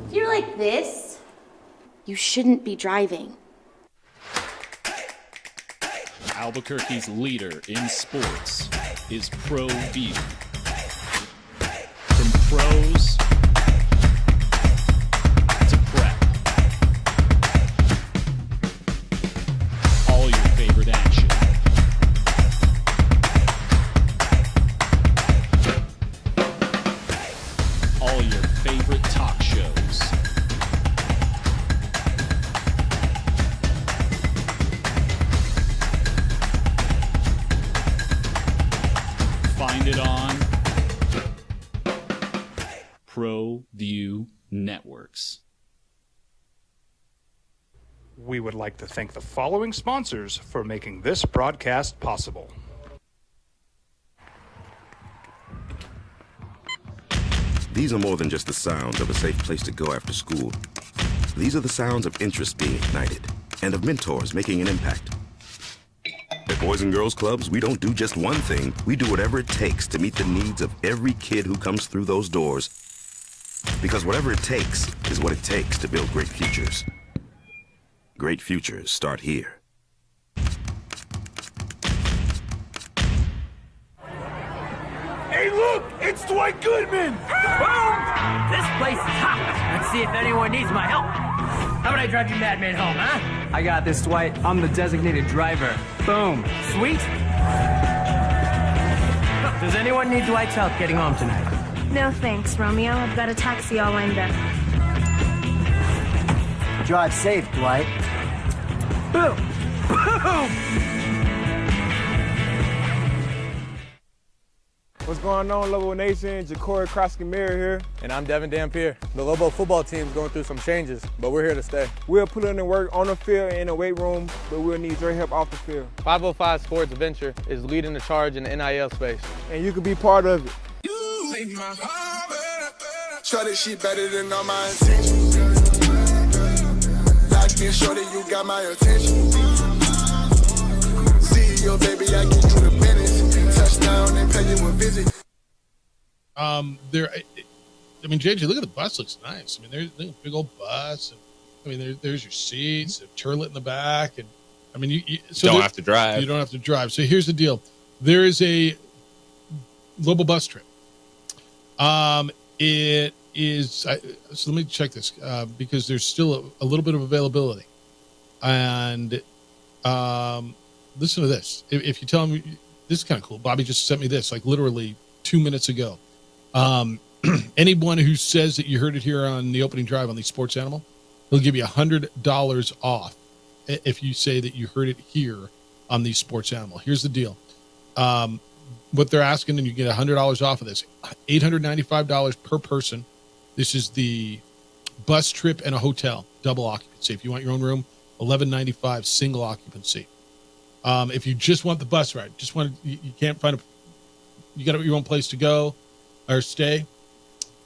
If you're like this, you shouldn't be driving. Albuquerque's leader in sports is ProView. From pros to prep, all your favorite action. All your favorite talk shows. Find it on ProView Networks. We would like to thank the following sponsors for making this broadcast possible. These are more than just the sounds of a safe place to go after school. These are the sounds of interest being ignited and of mentors making an impact. At Boys and Girls Clubs, we don't do just one thing. We do whatever it takes to meet the needs of every kid who comes through those doors. Because whatever it takes is what it takes to build great futures. Great futures start here. Hey, look! It's Dwight Goodman! Boom! This place is hot. Let's see if anyone needs my help. How about I drive you madman home, huh? I got this, Dwight. I'm the designated driver. Boom. Sweet. Does anyone need Dwight's help getting home tonight? No thanks, Romeo. I've got a taxi all lined up. Drive safe, Dwight. Boom! Boom! What's going on, Lobo Nation? Ja'Cory Krosky-Miller here. And I'm Devin Dampier. The Lobo football team's going through some changes, but we're here to stay. We'll put in the work on the field and in the weight room, but we'll need your help off the field. 505 Sports Venture is leading the charge in the NIL space. And you can be part of it. Shorty, she better than all my intentions. Locked in, shorty, you got my attention. CEO, baby, I get you the business. Touchdown and pay you a visit. JJ, look at the bus. Looks nice. I mean, there's a big old bus. And, there's your seats, a turlet in the back, and I mean, you don't have to drive. You don't have to drive. So here's the deal. There is a Lobo bus trip. It is, so let me check this because there's still a little bit of availability. And listen to this. If you tell me, this is kind of cool. Bobby just sent me this like literally 2 minutes ago. Anyone who says that you heard it here on the opening drive on the Sports Animal, he'll give you $100 off if you say that you heard it here on the Sports Animal. Here's the deal. What they're asking, and you get $100 off of this, $895 per person. This is the bus trip and a hotel, double occupancy. If you want your own room, $1195 single occupancy. If you just want the bus ride, you can't find you got your own place to go or stay,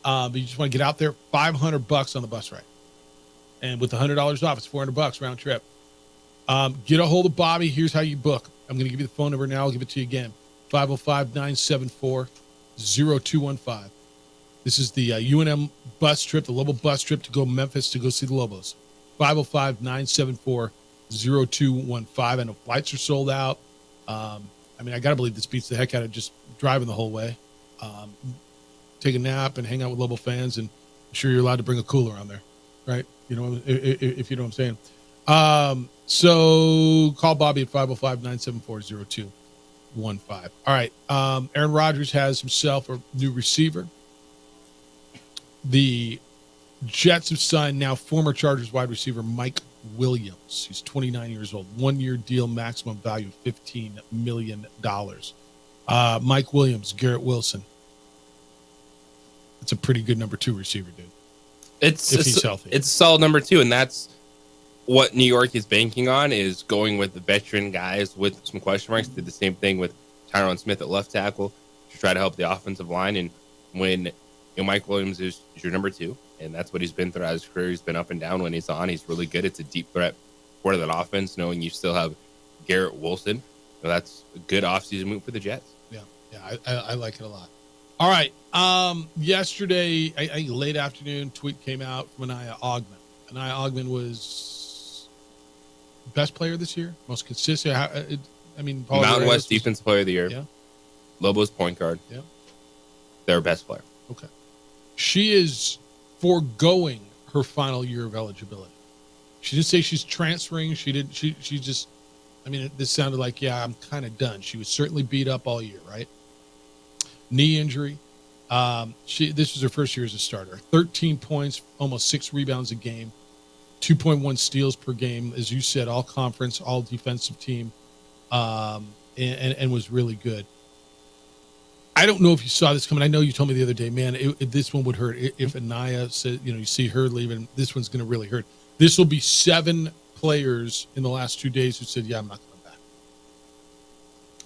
but you just want to get out there, $500 on the bus ride. And with $100 off, it's $400 round trip. Get a hold of Bobby. Here's how you book. I'm going to give you the phone number now. I'll give it to you again. 505-974-0215. This is the UNM bus trip, the Lobo bus trip to go Memphis to go see the Lobos. 505-974-0215. I know flights are sold out. I mean, I got to believe this beats the heck out of just driving the whole way. Take a nap and hang out with Lobo fans, and I'm sure you're allowed to bring a cooler on there, right? You know, if you know what I'm saying. So call Bobby at 505-974-0215. All right. Aaron Rodgers has himself a new receiver. The Jets have signed now former Chargers wide receiver Mike Williams. He's 29 years old. 1-year deal, maximum value of $15 million. Mike Williams, Garrett Wilson. It's a pretty good number 2 receiver, dude. If he's healthy. It's a solid number 2, and that's what New York is banking on, is going with the veteran guys with some question marks. Did the same thing with Tyron Smith at left tackle to try to help the offensive line. And when Mike Williams is your number 2, and that's what he's been throughout his career. He's been up and down when he's on. He's really good. It's a deep threat for that offense, knowing you still have Garrett Wilson. So that's a good offseason move for the Jets. Yeah, I like it a lot. All right. Yesterday, I think late afternoon, tweet came out from Anaya Ogman. Anaya Ogman was best player this year, most consistent. Paul Mountain West Defensive Player of the Year. Yeah. Lobos point guard. Yeah. Their best player. Okay. She is foregoing her final year of eligibility. She didn't say she's transferring. She just, this sounded like, yeah, I'm kind of done. She was certainly beat up all year, right? Knee injury. This was her first year as a starter. 13 points, almost 6 rebounds a game, 2.1 steals per game. As you said, all conference, all defensive team, and was really good. I don't know if you saw this coming. I know you told me the other day, man, this one would hurt. If Anaya said, you see her leaving, this one's going to really hurt. This will be 7 players in the last 2 days who said, yeah, I'm not coming back.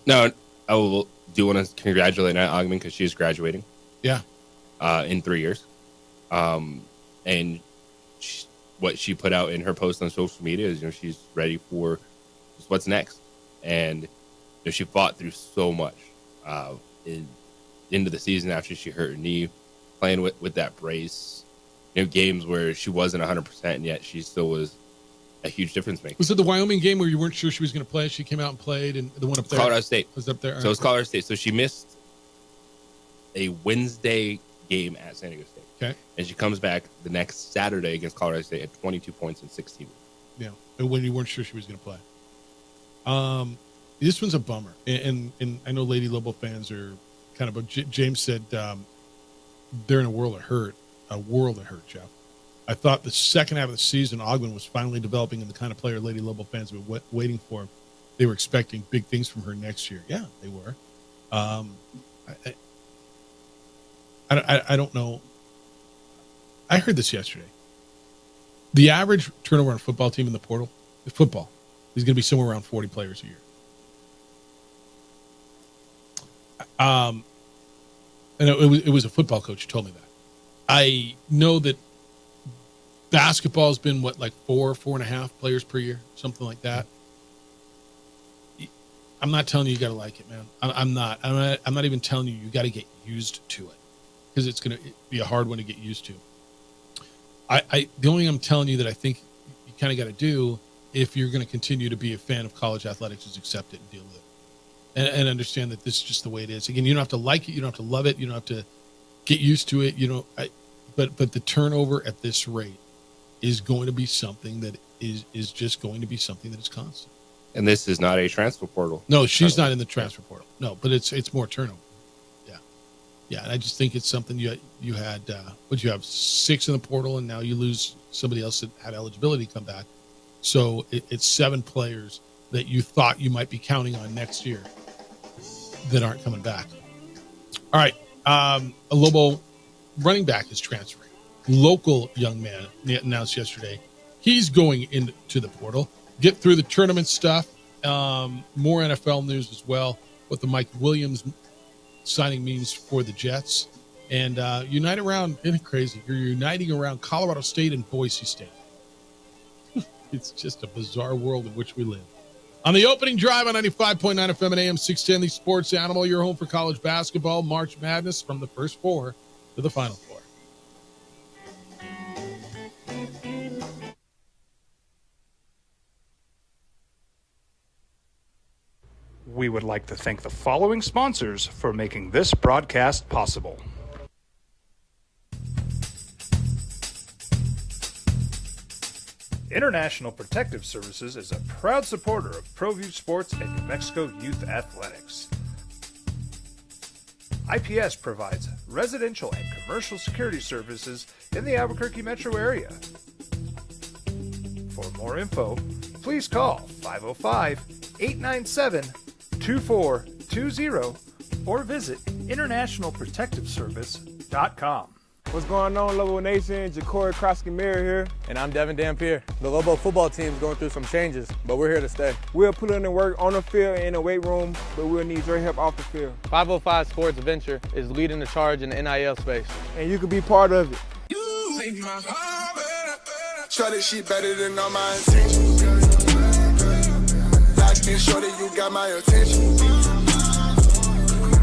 No, I do want to congratulate Anaya Ogman because she's graduating. Yeah. In 3 years. And what she put out in her post on social media is, she's ready for what's next. And she fought through so much into the season after she hurt her knee, playing with that brace, games where she wasn't 100%, and yet she still was a huge difference maker. Was it the Wyoming game where you weren't sure she was going to play? She came out and played, and the one up there? Colorado State. Was up there? So it was Colorado State. So she missed a Wednesday game at San Diego State. Okay. And she comes back the next Saturday against Colorado State at 22 points in 16 minutes. Yeah, when you weren't sure she was going to play. This one's a bummer. And I know Lady Lobo fans are kind of, James said they're in a world of hurt, Jeff. I thought the second half of the season, Ogman was finally developing into the kind of player Lady Lobo fans have been waiting for. They were expecting big things from her next year. Yeah, they were. I don't know. I heard this yesterday. The average turnover on a football team in the portal, is going to be somewhere around 40 players a year. And it was a football coach who told me that. I know that basketball has been 4.5 players per year, something like that. I'm not telling you got to like it, man. I'm not even telling you got to get used to it, because it's going to be a hard one to get used to. The only thing I'm telling you that I think you kind of got to do if you're going to continue to be a fan of college athletics, is accept it and deal with it, and understand that this is just the way it is. Again, you don't have to like it, you don't have to love it, you don't have to get used to it. But the turnover at this rate is going to be something that is just going to be something that is constant. And this is not a transfer portal. No, she's not in the transfer portal. No, but it's more turnover. Yeah, and I just think it's something you had. What you have 6 in the portal, and now you lose somebody else that had eligibility come back. So it's 7 players that you thought you might be counting on next year that aren't coming back. All right, a Lobo running back is transferring. Local young man announced yesterday he's going into the portal. Get through the tournament stuff. More NFL news as well. What the Mike Williams signing means for the Jets, and unite around. Isn't it crazy? You're uniting around Colorado State and Boise State. It's just a bizarre world in which we live. On the opening drive on 95.9 FM and AM 610, the Sports Animal, your home for college basketball, March Madness from the first 4 to the final 4. We would like to thank the following sponsors for making this broadcast possible. International Protective Services is a proud supporter of ProView Sports and New Mexico Youth Athletics. IPS provides residential and commercial security services in the Albuquerque metro area. For more info, please call 505-897-2420 or visit internationalprotectiveservice.com. What's going on, Lobo Nation? Ja'Cory Krosky-Miller here. And I'm Devin Dampier. The Lobo football team is going through some changes, but we're here to stay. We'll put in the work on the field and in the weight room, but we'll need your help off the field. 505 Sports Venture is leading the charge in the NIL space. And you can be part of it. Shorty, she better than all my intentions. Locked in, shorty, you got my attention.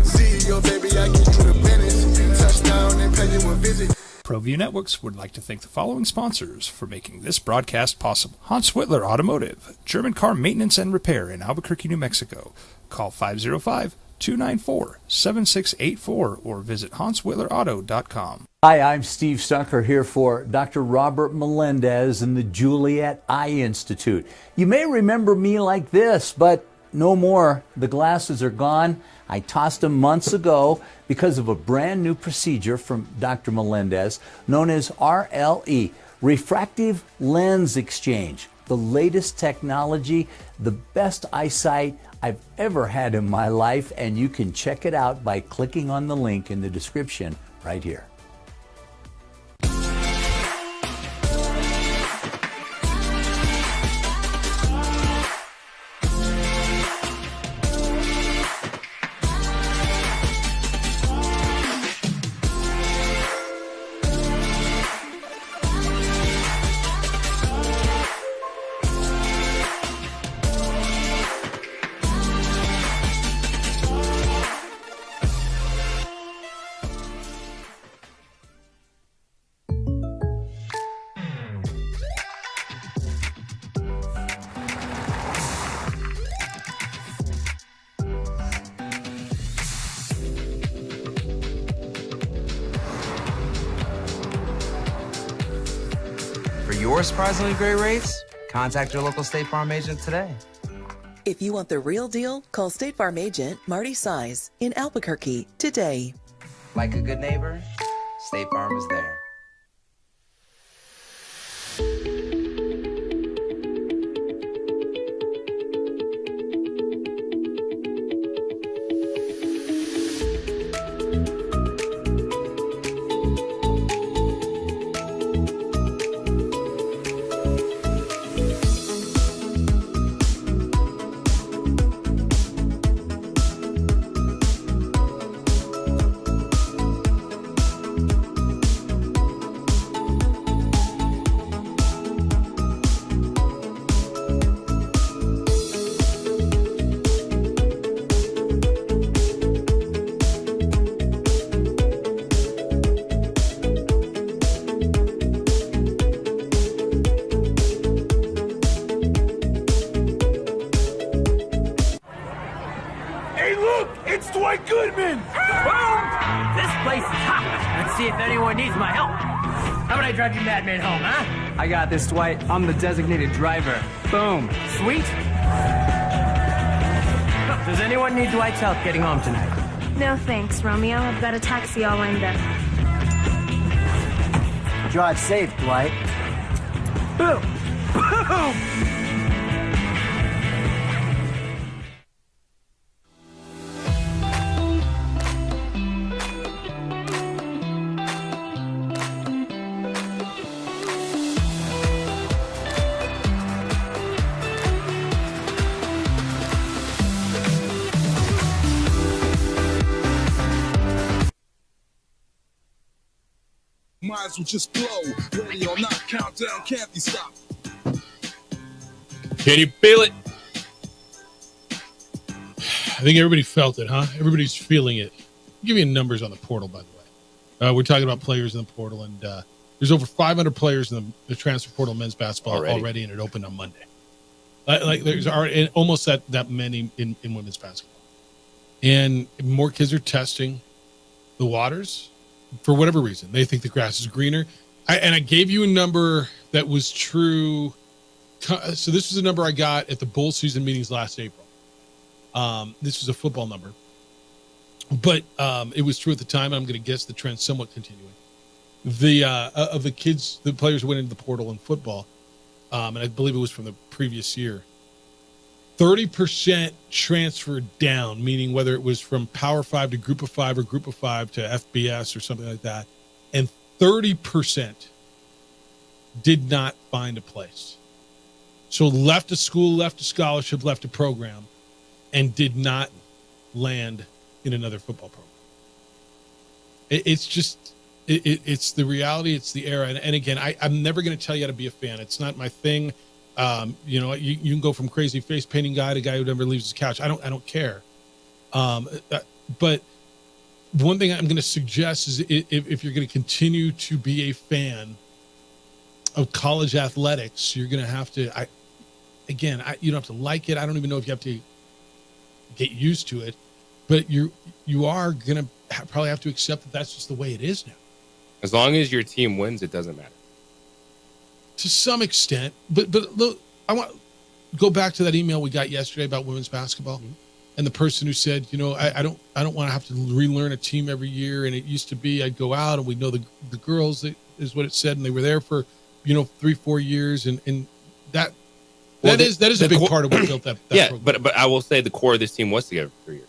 See your baby, I get you the business. Touchdown and pay you a visit. ProView Networks would like to thank the following sponsors for making this broadcast possible. Hans Whitler Automotive, German car maintenance and repair in Albuquerque, New Mexico. Call 505-294-7684 or visit hanswhitlerauto.com. Hi, I'm Steve Stucker here for Dr. Robert Melendez and the Juliet Eye Institute. You may remember me like this, but no more. The glasses are gone. I tossed them months ago because of a brand new procedure from Dr. Melendez known as RLE, Refractive Lens Exchange. The latest technology, the best eyesight I've ever had in my life, and you can check it out by clicking on the link in the description right here. For your surprisingly great rates, contact your local State Farm agent today. If you want the real deal, call State Farm agent Marty Size in Albuquerque today. Like a good neighbor, State Farm is there. is hot. Let's see if anyone needs my help. How about I drive you madman home, huh? I got this, Dwight. I'm the designated driver. Boom. Sweet. Does anyone need Dwight's help getting home tonight? No thanks, Romeo. I've got a taxi all lined up. Drive safe, Dwight. Boom. Boom. Might as well just blow. Ready or not, countdown can't be stopped. Can you feel it? I think everybody felt it, huh? Everybody's feeling it. I'll give you numbers on the portal, by the way. We're talking about players in the portal, and there's over 500 players in the transfer portal men's basketball already, and it opened on Monday. Like there's already almost that many in women's basketball, and more kids are testing the waters. For whatever reason, they think the grass is greener. I gave you a number that was true. So this was a number I got at the bowl season meetings last April. This was a football number, but it was true at the time. I'm going to guess the trend somewhat continuing. Of the kids, the players who went into the portal in football, and I believe it was from the previous year, 30% transferred down, meaning whether it was from Power 5 to Group of 5 or Group of 5 to FBS or something like that, and 30% did not find a place. So left a school, left a scholarship, left a program, and did not land in another football program. It's just, it's the reality, it's the era. And again, I'm never going to tell you how to be a fan. It's not my thing. You can go from crazy face painting guy to guy who never leaves his couch. I don't care. But one thing I'm going to suggest is if you're going to continue to be a fan of college athletics, you're going to have to, you don't have to like it. I don't even know if you have to get used to it, but you are going to probably have to accept that that's just the way it is now. As long as your team wins, it doesn't matter. To some extent, but look, I want to go back to that email we got yesterday about women's basketball, and the person who said, I don't want to have to relearn a team every year, and it used to be I'd go out and we'd know the girls is what it said, and they were there for 3-4 years, and that is a big part of what built that yeah, program. but I will say the core of this team was together for 3 years.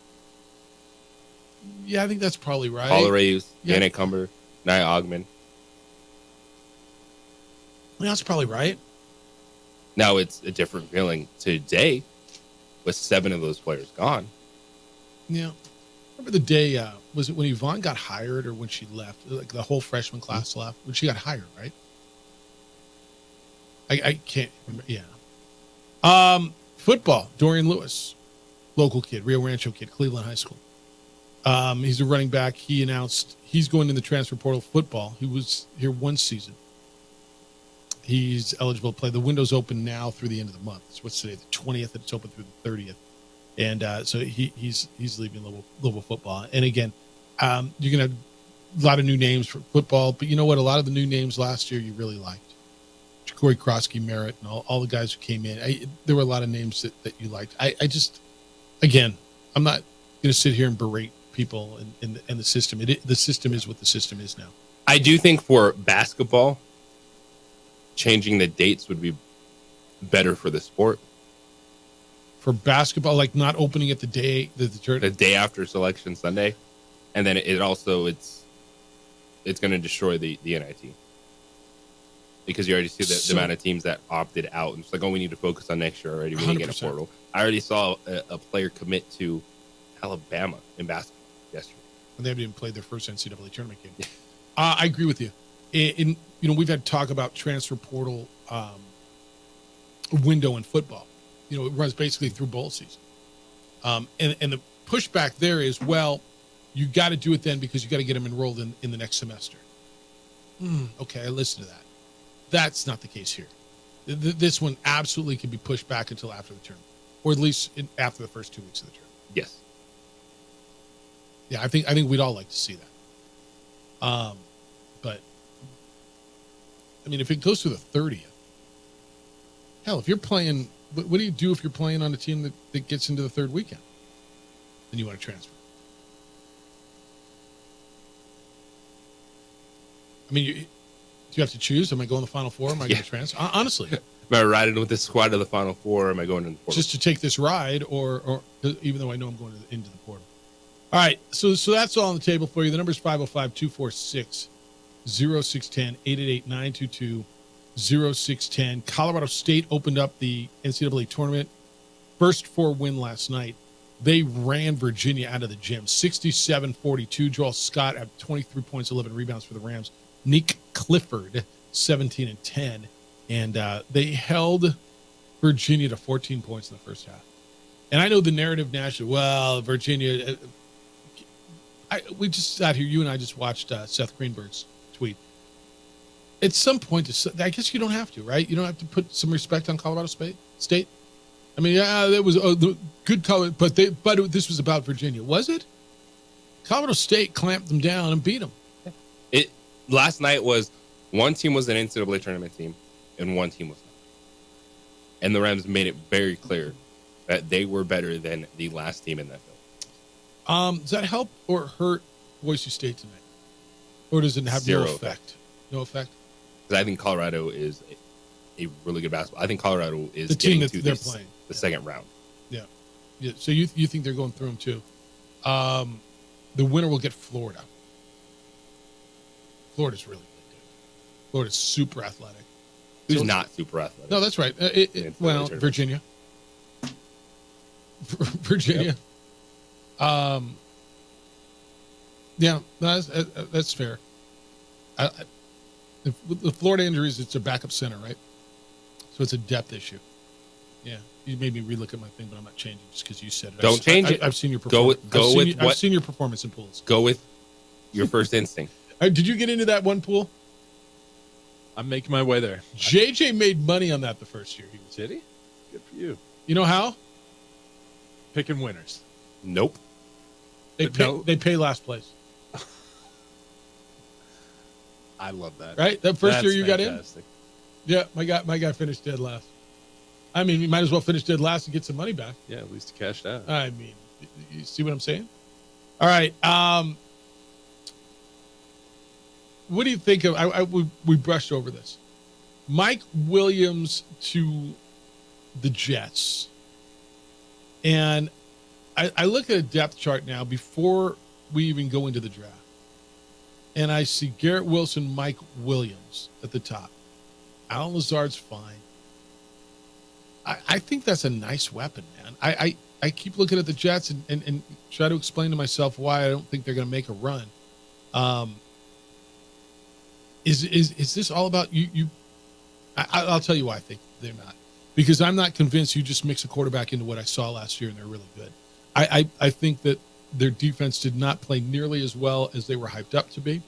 Yeah, I think that's probably right. Paula Reyes, Yeah. Janet Cumber, Nia Ogman. Yeah, that's probably right. Now it's a different feeling today with 7 of those players gone. Yeah. Remember the day, was it when Yvonne got hired or when she left? Like the whole freshman class left when she got hired, right? I can't remember. Yeah. Football, Dorian Lewis, local kid, Rio Rancho kid, Cleveland High School. He's a running back. He announced he's going in the transfer portal football. He was here one season. He's eligible to play. The window's open now through the end of the month. So what's today, the 20th, and it's open through the 30th. And so he's leaving Louisville football. And again, you're going to have a lot of new names for football, but you know what? A lot of the new names last year you really liked. Corey Krosky, Merritt, and all the guys who came in. There were a lot of names that you liked. I just, again, I'm not going to sit here and berate people and the system. The system is what the system is now. I do think for basketball, changing the dates would be better for the sport. For basketball, like not opening it the day the day after Selection Sunday, and then it's going to destroy the NIT because you already see the amount of teams that opted out, and it's like, oh, we need to focus on next year already. We need to get a portal. I already saw a player commit to Alabama in basketball yesterday, and they haven't even played their first NCAA tournament game. I agree with you. We've had talk about transfer portal window in football. It runs basically through bowl season. And the pushback there is, well, you got to do it then because you got to get them enrolled in the next semester. Okay, I listen to that. That's not the case here. This one absolutely can be pushed back until after the term, or at least after the first 2 weeks of the term. Yes. Yeah, I think we'd all like to see that. But I mean, if it goes to the 30th, hell, if you're playing, what do you do if you're playing on a team that gets into the third weekend and you want to transfer? I mean, do you have to choose? Am I going to the Final Four? Am I going to transfer? Honestly. Am I riding with this squad to the Final Four, or am I going to the portal? Just to take this ride, or even though I know I'm going into the portal. All right, so that's all on the table for you. The number is 505-246-0610, 888-922-0610. Colorado State opened up the NCAA tournament. First 4 win last night. They ran Virginia out of the gym, 67-42. Joel Scott had 23 points, 11 rebounds for the Rams. Nick Clifford, 17 and 10. And they held Virginia to 14 points in the first half. And I know the narrative nationally, well, Virginia, we just sat here, you and I just watched Seth Greenberg's tweet. At some point, I guess you don't have to, right? You don't have to put some respect on Colorado State. I mean, yeah, there was the good color, but this was about Virginia. Was it? Colorado State clamped them down and beat them. Last night was one team was an NCAA tournament team and one team was not. And the Rams made it very clear that they were better than the last team in that field. Does that help or hurt Boise State tonight? Or does it have Zero no effect? No effect? Because I think Colorado is a really good basketball. I think Colorado is the team that getting they're to playing. the second round. Yeah. So you think they're going through them too? The winner will get Florida. Florida's really good. Florida's super athletic. Who's not super athletic? No, that's right. Well, Virginia. Virginia. Yep. Yeah, that's fair. The Florida injuries, it's a backup center, right? So it's a depth issue. Yeah, you made me relook at my thing, but I'm not changing just because you said it. Don't change it. I've seen your performance. I've seen your performance in pools. Go with your first instinct. Did you get into that one pool? I'm making my way there. JJ made money on that the first year. Did he? Good for you. You know how? Picking winners. Nope. They pay last place. I love that. Right? That first year you fantastic. got in? Yeah, my guy finished dead last. I mean, you might as well finish dead last and get some money back. Yeah, at least he cashed out. I mean, you see what I'm saying? All right. What do you think of? We brushed over this. Mike Williams to the Jets. And I look at a depth chart now before we even go into the draft. And I see Garrett Wilson, Mike Williams at the top. Alan Lazard's fine. I think that's a nice weapon, man. I keep looking at the Jets and try to explain to myself why I don't think they're going to make a run. Is this all about you? I'll tell you why I think they're not. Because I'm not convinced you just mix a quarterback into what I saw last year and they're really good. I think that their defense did not play nearly as well as they were hyped up to be.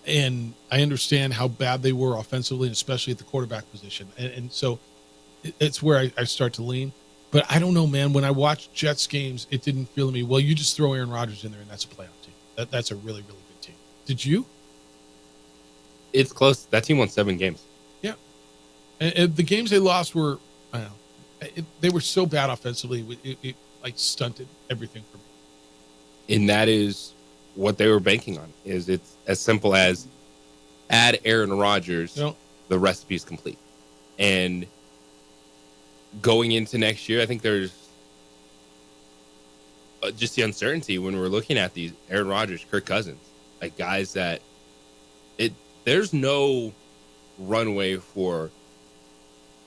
And I understand how bad they were offensively, and especially at the quarterback position. And so it's where I start to lean. But I don't know, man. When I watched Jets games, it didn't feel to me, well, you just throw Aaron Rodgers in there and that's a playoff team. That's a really, really good team. Did you? It's close. That team won 7 games. Yeah. And the games they lost were, I don't know, they were so bad offensively. It like stunted everything for me. And that is what they were banking on. Is it's as simple as add Aaron Rodgers, the recipe's complete. And going into next year, I think there's just the uncertainty when we're looking at these Aaron Rodgers, Kirk Cousins, like guys that there's no runway for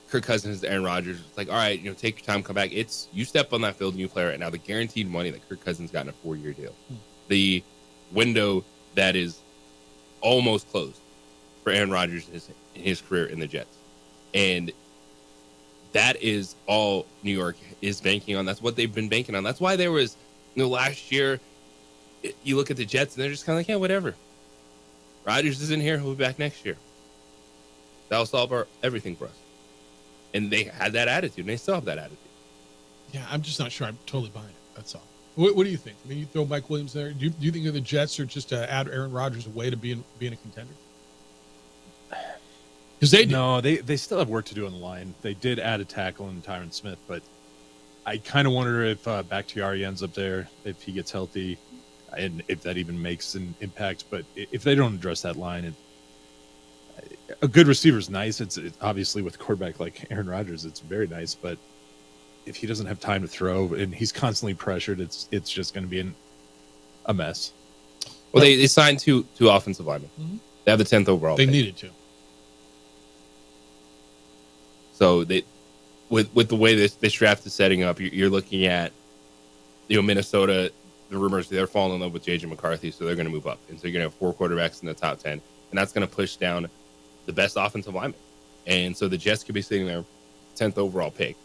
Kirk Cousins, Aaron Rodgers. It's like, all right, take your time, come back. It's you step on that field and you play right now. The guaranteed money that Kirk Cousins got in a 4-year deal, the window that is almost closed for Aaron Rodgers in his career in the Jets, and that is all New York is banking on. That's what they've been banking on. That's why there was, last year, you look at the Jets and they're just kind of like, yeah, whatever. Rodgers isn't here. He'll be back next year. That'll solve everything for us. And they had that attitude, and they still have that attitude. Yeah, I'm just not sure I'm totally buying it. That's all. What do you think? I mean, you throw Mike Williams there. Do you think the Jets are just to add Aaron Rodgers away to being a contender? Because they still have work to do on the line. They did add a tackle in Tyron Smith, but I kind of wonder if Bakhtiari ends up there, if he gets healthy, and if that even makes an impact. But if they don't address that line, a good receiver is nice. It's obviously with a quarterback like Aaron Rodgers, it's very nice. But if he doesn't have time to throw and he's constantly pressured, it's just going to be a mess. Well, they signed two offensive linemen. Mm-hmm. They have the 10th overall. They pick. needed to. So with the way this draft is setting up, you're looking at, Minnesota. The rumors they're falling in love with J.J. McCarthy, so they're going to move up, and so you're going to have 4 quarterbacks in the top 10, and that's going to push down the best offensive lineman. And so the Jets could be sitting there, 10th overall pick,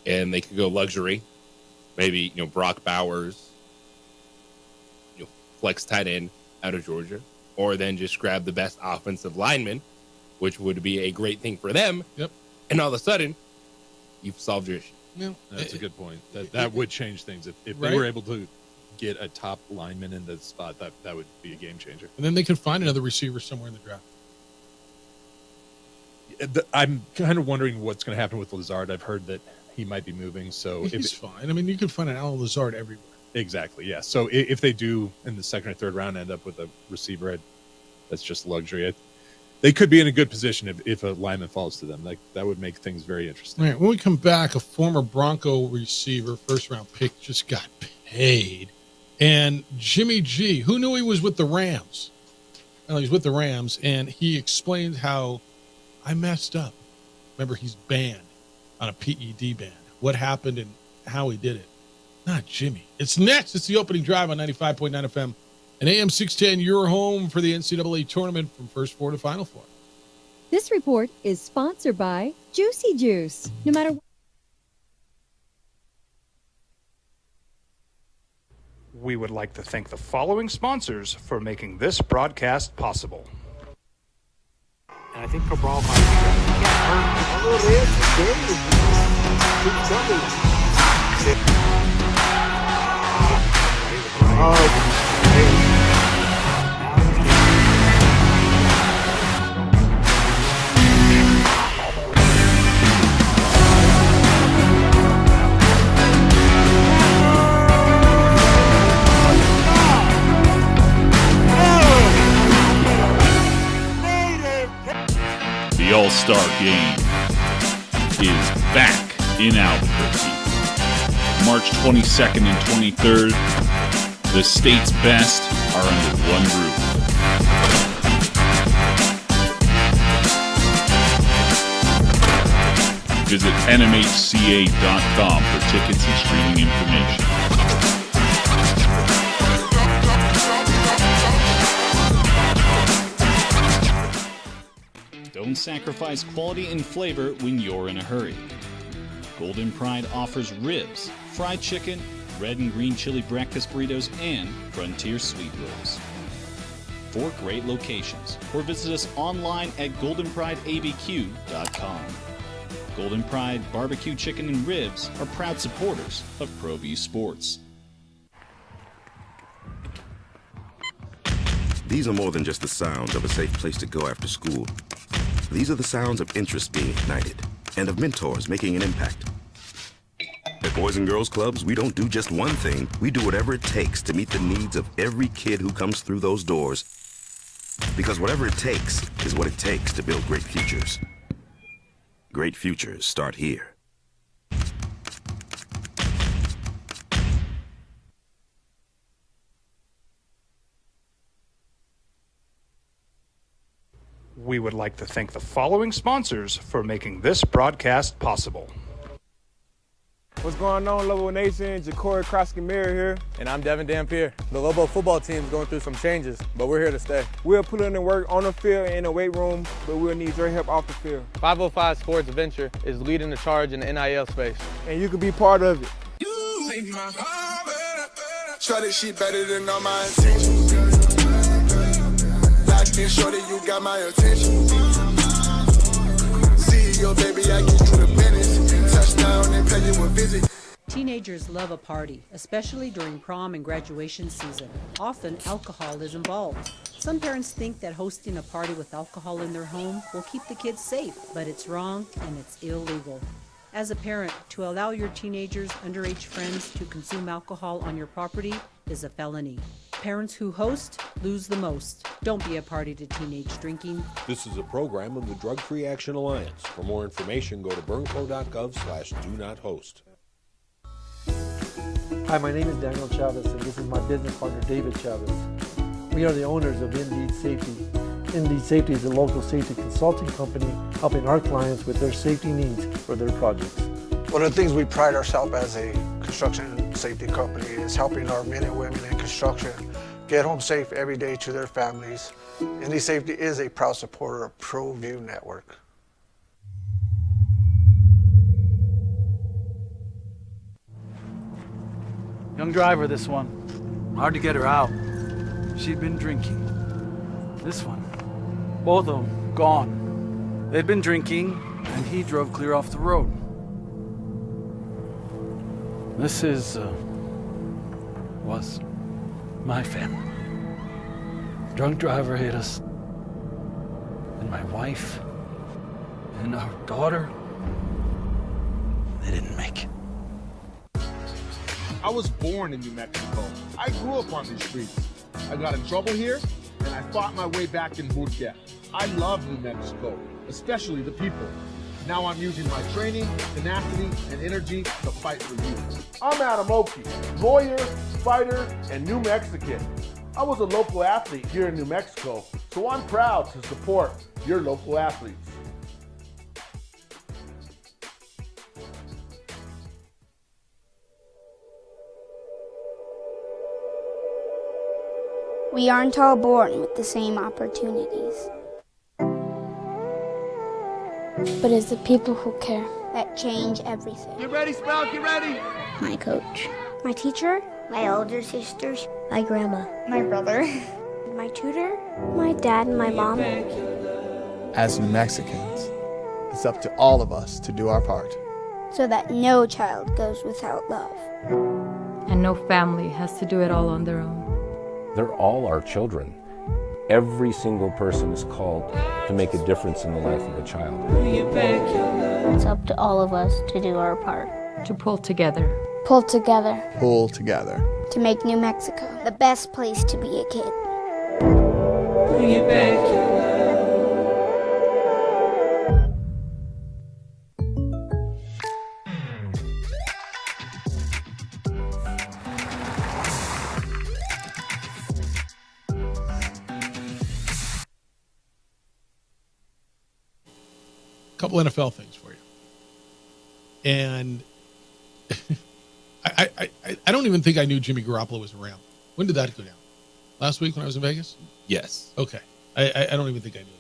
and they could go luxury, maybe Brock Bowers, flex tight end out of Georgia, or then just grab the best offensive lineman, which would be a great thing for them. Yep. And all of a sudden, you've solved your issue. Yeah, that's a good point. That would change things if right? they were able to get a top lineman in the spot. That would be a game changer. And then they could find another receiver somewhere in the draft. I'm kind of wondering what's going to happen with Lazard. I've heard that he might be moving. So he's fine. I mean, you could find an Alan Lazard everywhere. Exactly. Yeah. So if they do in the second or third round end up with a receiver, that's just luxury. They could be in a good position if a lineman falls to them. That would make things very interesting. All right. When we come back, a former Bronco receiver, first-round pick, just got paid. And Jimmy G, who knew he was with the Rams? Well, he's with the Rams, and he explained how I messed up. Remember, he's banned on a PED ban. What happened and how he did it. Not Jimmy. It's next. It's the opening drive on 95.9 FM. And AM 610, your home for the NCAA tournament from First Four to Final Four. This report is sponsored by Juicy Juice. No matter what. We would like to thank the following sponsors for making this broadcast possible. And I think Cabral might get hurt a little bit. The All-Star Game is back in Albuquerque. March 22nd and 23rd, the state's best are under one roof. Visit nmhca.com for tickets and streaming information. Don't sacrifice quality and flavor when you're in a hurry. Golden Pride offers ribs, fried chicken, red and green chili breakfast burritos, and frontier sweet rolls. 4 great locations, or visit us online at goldenprideabq.com. Golden Pride Barbecue Chicken and Ribs are proud supporters of ProView Sports. These are more than just the sounds of a safe place to go after school. These are the sounds of interest being ignited and of mentors making an impact. At Boys and Girls Clubs, we don't do just one thing. We do whatever it takes to meet the needs of every kid who comes through those doors. Because whatever it takes is what it takes to build great futures. Great futures start here. We would like to thank the following sponsors for making this broadcast possible. What's going on, Lobo Nation? Ja'Cory Krosky-Miller here. And I'm Devin Dampier. The Lobo football team is going through some changes, but we're here to stay. We'll put in the work on the field and in the weight room, but we'll need your help off the field. 505 Sports Venture is leading the charge in the NIL space. And you can be part of it. Try this shit better than all my intentions. Locked in shorty, you got my attention. CEO, baby, I get you the business. Touchdown and pay you a visit. Teenage Teenagers love a party, especially during prom and graduation season. Often, alcohol is involved. Some parents think that hosting a party with alcohol in their home will keep the kids safe, but it's wrong and it's illegal. As a parent, to allow your teenagers' underage friends to consume alcohol on your property is a felony. Parents who host lose the most. Don't be a party to teenage drinking. This is a program of the Drug Free Action Alliance. For more information, go to burnco.gov/do-not-host. Hi, my name is Daniel Chavez, and this is my business partner, David Chavez. We are the owners of Indeed Safety. Indeed Safety is a local safety consulting company helping our clients with their safety needs for their projects. One of the things we pride ourselves as a construction safety company is helping our men and women in construction get home safe every day to their families. Indeed Safety is a proud supporter of ProView Network. Young driver, this one. Hard to get her out. She'd been drinking. This one. Both of them gone. They'd been drinking, and he drove clear off the road. This was my family. Drunk driver hit us. And my wife and our daughter, they didn't make it. I was born in New Mexico. I grew up on these streets. I got in trouble here, and I fought my way back in Murcia. I love New Mexico, especially the people. Now I'm using my training, tenacity, and energy to fight for you. I'm Adam Oki, lawyer, fighter, and New Mexican. I was a local athlete here in New Mexico, so I'm proud to support your local athletes. We aren't all born with the same opportunities. But it's the people who care that change everything. Get ready, Sprout, get ready! My coach, my teacher, my older sisters, my grandma, my brother, my tutor, my dad, and my mom. As New Mexicans, it's up to all of us to do our part. So that no child goes without love. And no family has to do it all on their own. They're all our children. Every single person is called to make a difference in the life of a child. It's up to all of us to do our part. To pull together. Pull together. Pull together. To make New Mexico the best place to be a kid. Couple NFL things for you. And I don't even think I knew Jimmy Garoppolo was around. When did that go down? Last week when I was in Vegas? Yes. Okay. I don't even think I knew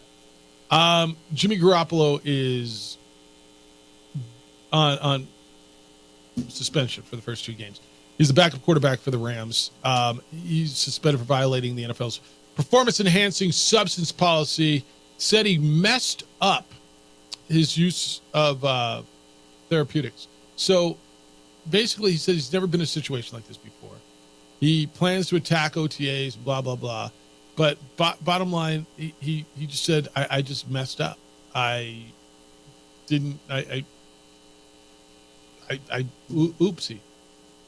that. Jimmy Garoppolo is on suspension for the first 2 games. He's the backup quarterback for the Rams. He's suspended for violating the NFL's performance-enhancing substance policy. Said he messed up his use of therapeutics. So basically, he said he's never been in a situation like this before. He plans to attack OTAs, blah, blah, blah. But bottom line, he just said, I just messed up. Oopsie.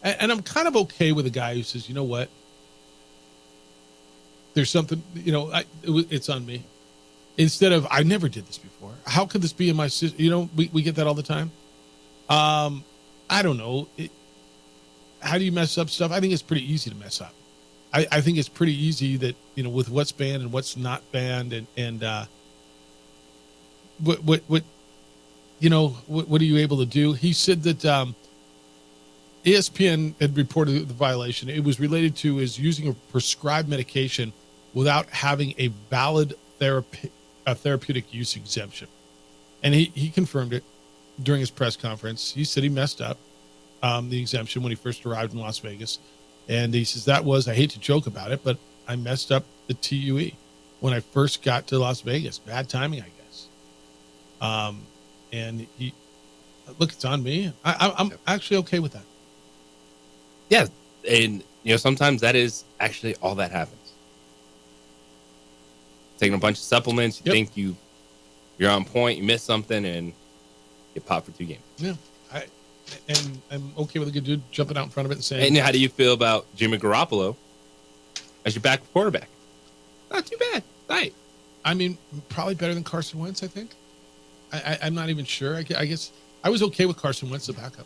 And I'm kind of okay with a guy who says, you know what? There's something, it's on me. Instead of, I never did this before. How could this be in my system? We get that all the time. I don't know. How do you mess up stuff? I think it's pretty easy to mess up. I think it's pretty easy that, with what's banned and what's not banned and what are you able to do? He said that ESPN had reported the violation. It was related to his using a prescribed medication without having a valid therapeutic use exemption. And he confirmed it during his press conference. He said he messed up the exemption when he first arrived in Las Vegas. And he says, I hate to joke about it, but I messed up the TUE when I first got to Las Vegas. Bad timing, I guess. And it's on me. I'm actually okay with that. Yeah, and sometimes that is actually all that happens. Taking a bunch of supplements, you think you're on point, you miss something, and you pop for 2 games. Yeah, I'm okay with a good dude jumping out in front of it and saying. And how do you feel about Jimmy Garoppolo as your backup quarterback? Not too bad. Right. I mean, probably better than Carson Wentz, I think. I'm not even sure. I guess I was okay with Carson Wentz as a backup.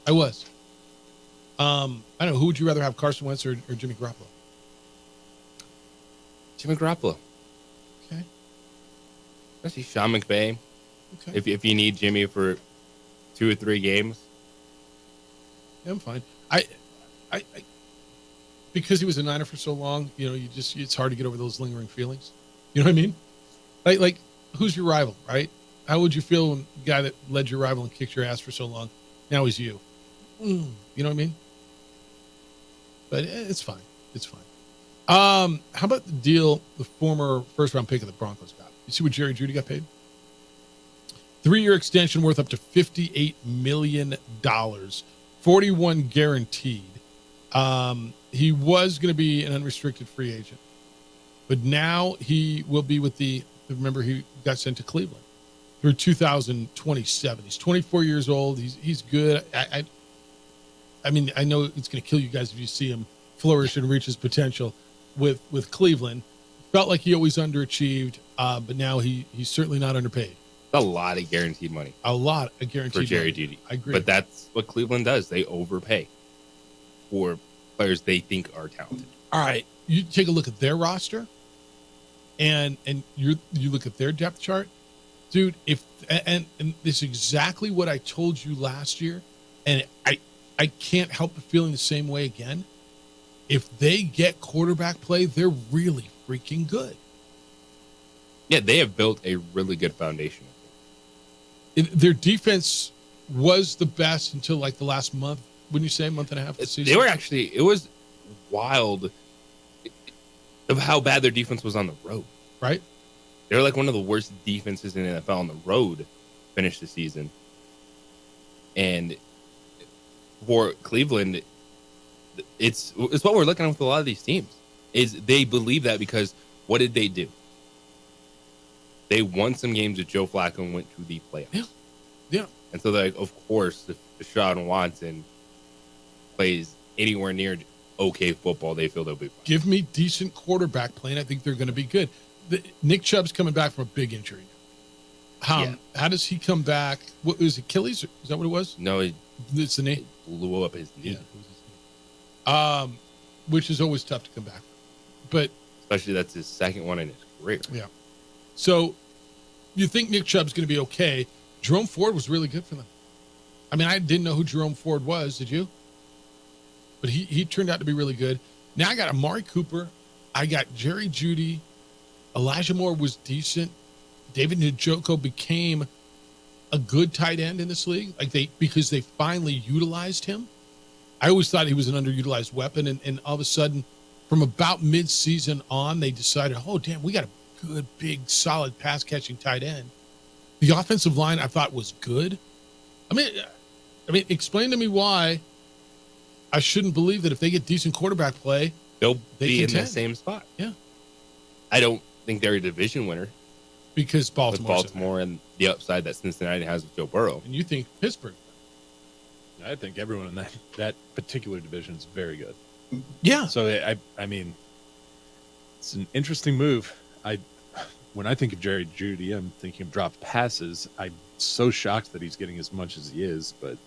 I was. I don't know. Who would you rather have, Carson Wentz or Jimmy Garoppolo? Jimmy Garoppolo. Okay. Especially Sean McVay. Okay. If you need Jimmy for 2 or 3 games. Yeah, I'm fine. I because he was a Niner for so long, it's hard to get over those lingering feelings. You know what I mean? Like who's your rival, right? How would you feel when the guy that led your rival and kicked your ass for so long, now he's you? You know what I mean? But it's fine. It's fine. How about the deal the former first-round pick of the Broncos got? You see what Jerry Jeudy got paid? 3-year extension worth up to $58 million, 41 guaranteed. He was going to be an unrestricted free agent, but now he will be with remember he got sent to Cleveland through 2027. He's 24 years old. He's good. I mean, I know it's going to kill you guys if you see him flourish and reach his potential with Cleveland. Felt like he always underachieved, but now he's certainly not underpaid. A lot of guaranteed money. A lot of guaranteed for Jerry money. Jeudy. I agree. But that's what Cleveland does. They overpay for players they think are talented. All right, you take a look at their roster, and you look at their depth chart, dude. And this is exactly what I told you last year, and I can't help but feeling the same way again. If they get quarterback play, they're really freaking good. Yeah, they have built a really good foundation. Their defense was the best until like the last month. Wouldn't you say month and a half of the season? They were actually, it was wild of how bad their defense was on the road. Right. They were like one of the worst defenses in the NFL on the road finished the season. And for Cleveland, it's what we're looking at with a lot of these teams is they believe that because what did they do? They won some games with Joe Flacco and went to the playoffs. Yeah. And so they're like, of course, if Deshaun Watson plays anywhere near okay football, they feel they'll be fine. Give me decent quarterback play, and I think they're going to be good. Nick Chubb's coming back from a big injury. How does he come back? What was Achilles? Is that what it was? No, it's the knee. Blew up his knee. Yeah. Which is always tough to come back from. But especially that's his second one in his career. Yeah. So you think Nick Chubb's going to be okay. Jerome Ford was really good for them. I mean, I didn't know who Jerome Ford was. Did you? But he turned out to be really good. Now I got Amari Cooper. I got Jerry Jeudy. Elijah Moore was decent. David Njoku became a good tight end in this league, because they finally utilized him. I always thought he was an underutilized weapon, and all of a sudden, from about mid-season on, they decided, oh, damn, we got a good, big, solid pass-catching tight end. The offensive line, I thought, was good. I mean, explain to me why I shouldn't believe that if they get decent quarterback play, they'll be in the same spot. Yeah. I don't think they're a division winner. Because Baltimore and the upside that Cincinnati has with Joe Burrow. And you think Pittsburgh? I think everyone in that particular division is very good. Yeah. So I mean, it's an interesting move. When I think of Jerry Jeudy, I'm thinking of drop passes. I'm so shocked that he's getting as much as he is, but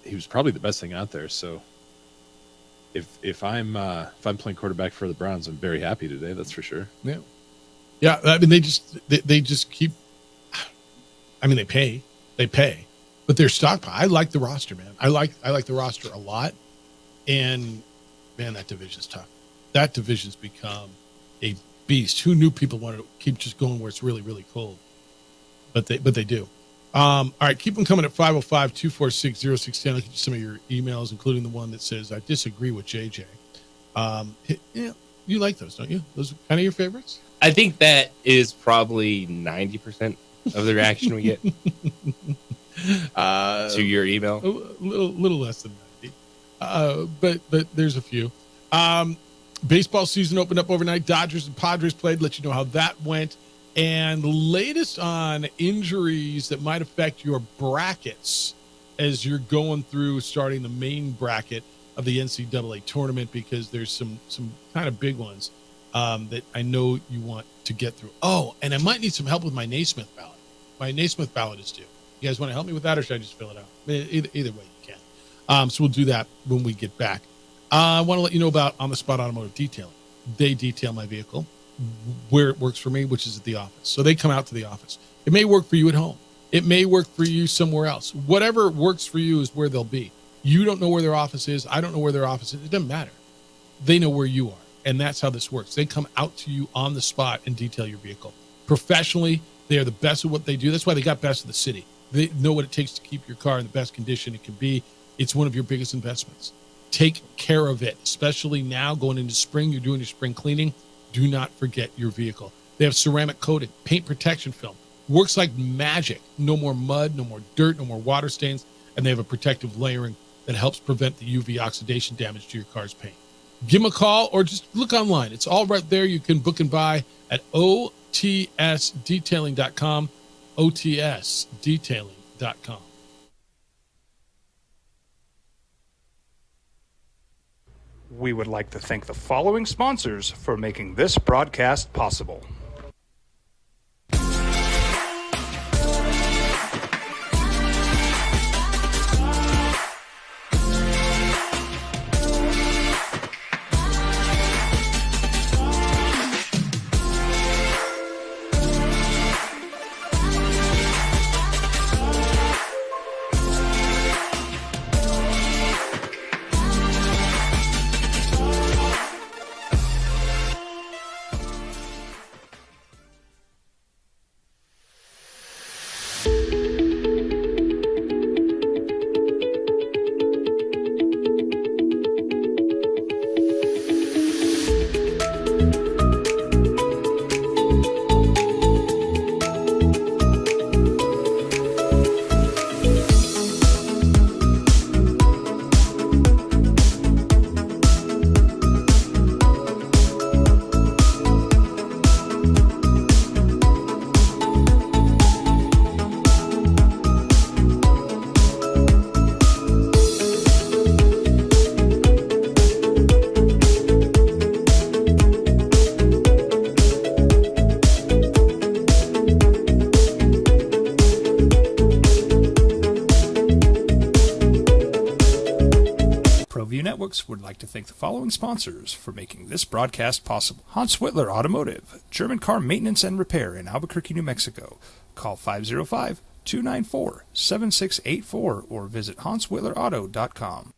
he was probably the best thing out there. So if I'm playing quarterback for the Browns, I'm very happy today. That's for sure. Yeah. Yeah, I mean, they just keep. I mean, they pay, but their stockpile. I like the roster, man. I like the roster a lot, and man, that division's tough. That division's become a beast. Who knew people wanted to keep just going where it's really, really cold? But they do. All right, keep them coming at 505-246-0610. I'll get you some of your emails, including the one that says I disagree with JJ. Yeah, you like those, don't you? Those are kind of your favorites. I think that is probably 90% of the reaction we get to your email. A little less than 90. but there's a few. Baseball season opened up overnight. Dodgers and Padres played. Let you know how that went. And the latest on injuries that might affect your brackets as you're going through starting the main bracket of the NCAA tournament, because there's some kind of big ones that I know you want to get through. Oh, and I might need some help with my Naismith ballot. My Naismith ballot is due. You guys want to help me with that, or should I just fill it out? Either way you can. So we'll do that when we get back. I want to let you know about On the Spot Automotive Detailing. They detail my vehicle where it works for me, which is at the office. So they come out to the office. It may work for you at home. It may work for you somewhere else. Whatever works for you is where they'll be. You don't know where their office is. I don't know where their office is. It doesn't matter. They know where you are. And that's how this works. They come out to you on the spot and detail your vehicle. Professionally, they are the best at what they do. That's why they got best of the city. They know what it takes to keep your car in the best condition it can be. It's one of your biggest investments. Take care of it, especially now going into spring. You're doing your spring cleaning. Do not forget your vehicle. They have ceramic coating, paint protection film. Works like magic. No more mud, no more dirt, no more water stains. And they have a protective layering that helps prevent the UV oxidation damage to your car's paint. Give them a call or just look online. It's all right there. You can book and buy at otsdetailing.com, otsdetailing.com. We would like to thank the following sponsors for making this broadcast possible. Would like to thank the following sponsors for making this broadcast possible. Hans Whitler Automotive, German car maintenance and repair in Albuquerque, New Mexico. Call 505-294-7684 or visit hanswhitlerauto.com.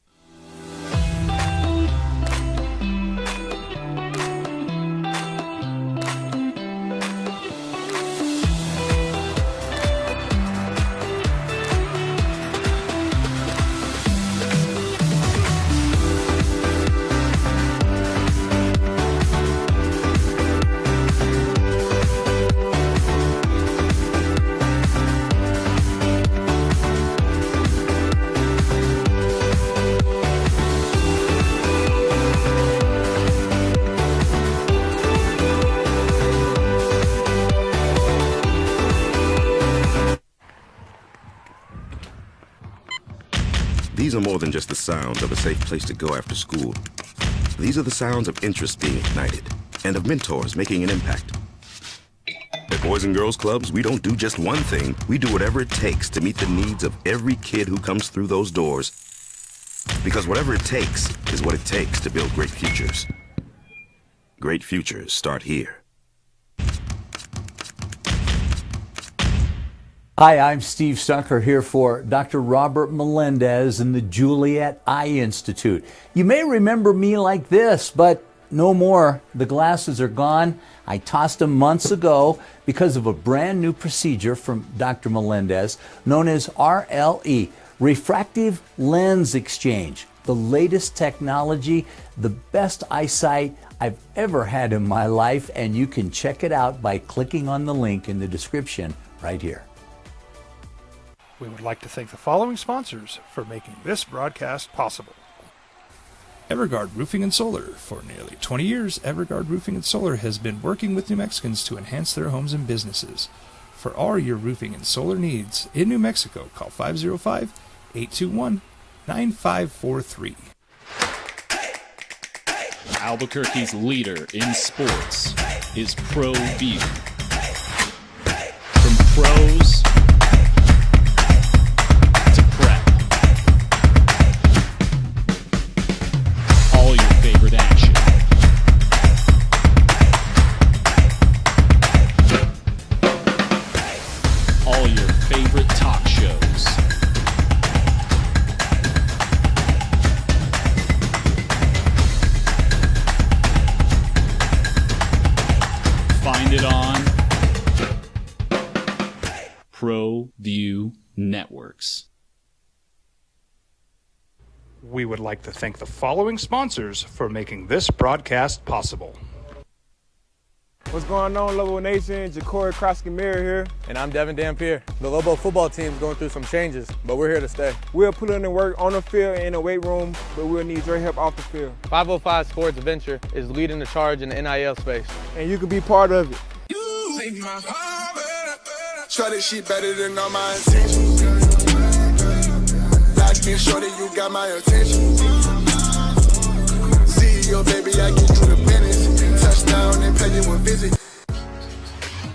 These are more than just the sounds of a safe place to go after school. These are the sounds of interest being ignited and of mentors making an impact. At Boys and Girls Clubs, we don't do just one thing. We do whatever it takes to meet the needs of every kid who comes through those doors. Because whatever it takes is what it takes to build great futures. Great futures start here. Hi, I'm Steve Stucker here for Dr. Robert Melendez and the Juliet Eye Institute. You may remember me like this, but no more. The glasses are gone. I tossed them months ago because of a brand new procedure from Dr. Melendez known as RLE, Refractive Lens Exchange. The latest technology, the best eyesight I've ever had in my life, and you can check it out by clicking on the link in the description right here. We would like to thank the following sponsors for making this broadcast possible. Everguard Roofing and Solar. For nearly 20 years, Everguard Roofing and Solar has been working with New Mexicans to enhance their homes and businesses. For all your roofing and solar needs in New Mexico, call 505-821-9543. Albuquerque's leader in sports is ProView. From pros to prep, all your favorite action. All your favorite talk shows. Find it on ProView Networks. We would like to thank the following sponsors for making this broadcast possible. What's going on, Lobo Nation? Ja'Cory Krosky-Mirror here. And I'm Devin Dampier. The Lobo football team is going through some changes, but we're here to stay. We'll put in the work on the field and in the weight room, but we'll need your help off the field. 505 Sports Adventure is leading the charge in the NIL space. And you can be part of it. Try this shit better than all my intentions. Like me, shorty, you got my attention. See your baby, I get you the business. Touchdown and pay you a visit.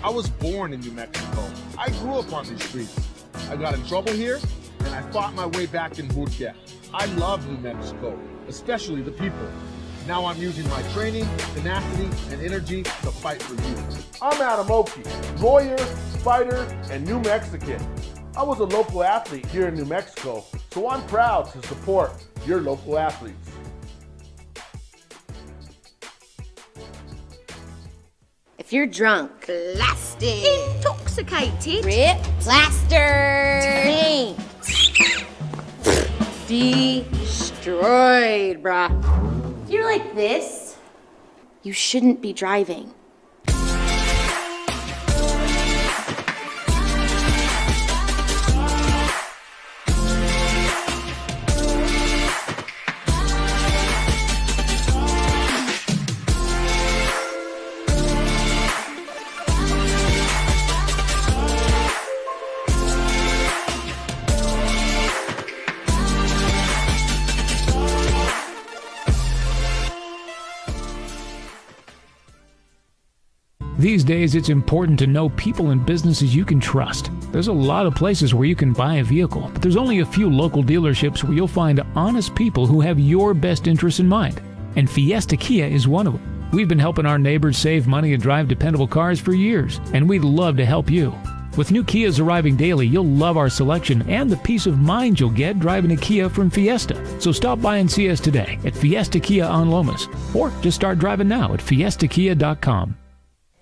I was born in New Mexico. I grew up on these streets. I got in trouble here, and I fought my way back in boot camp. I love New Mexico, especially the people. Now I'm using my training, tenacity, and energy to fight for you. I'm Adam Oki, lawyer, fighter, and New Mexican. I was a local athlete here in New Mexico, so I'm proud to support your local athletes. If you're drunk, blasted, intoxicated, rip, plastered, destroyed, bruh. If you're like this, you shouldn't be driving. These days, it's important to know people and businesses you can trust. There's a lot of places where you can buy a vehicle, but there's only a few local dealerships where you'll find honest people who have your best interests in mind. And Fiesta Kia is one of them. We've been helping our neighbors save money and drive dependable cars for years, and we'd love to help you. With new Kias arriving daily, you'll love our selection and the peace of mind you'll get driving a Kia from Fiesta. So stop by and see us today at Fiesta Kia on Lomas, or just start driving now at fiestakia.com.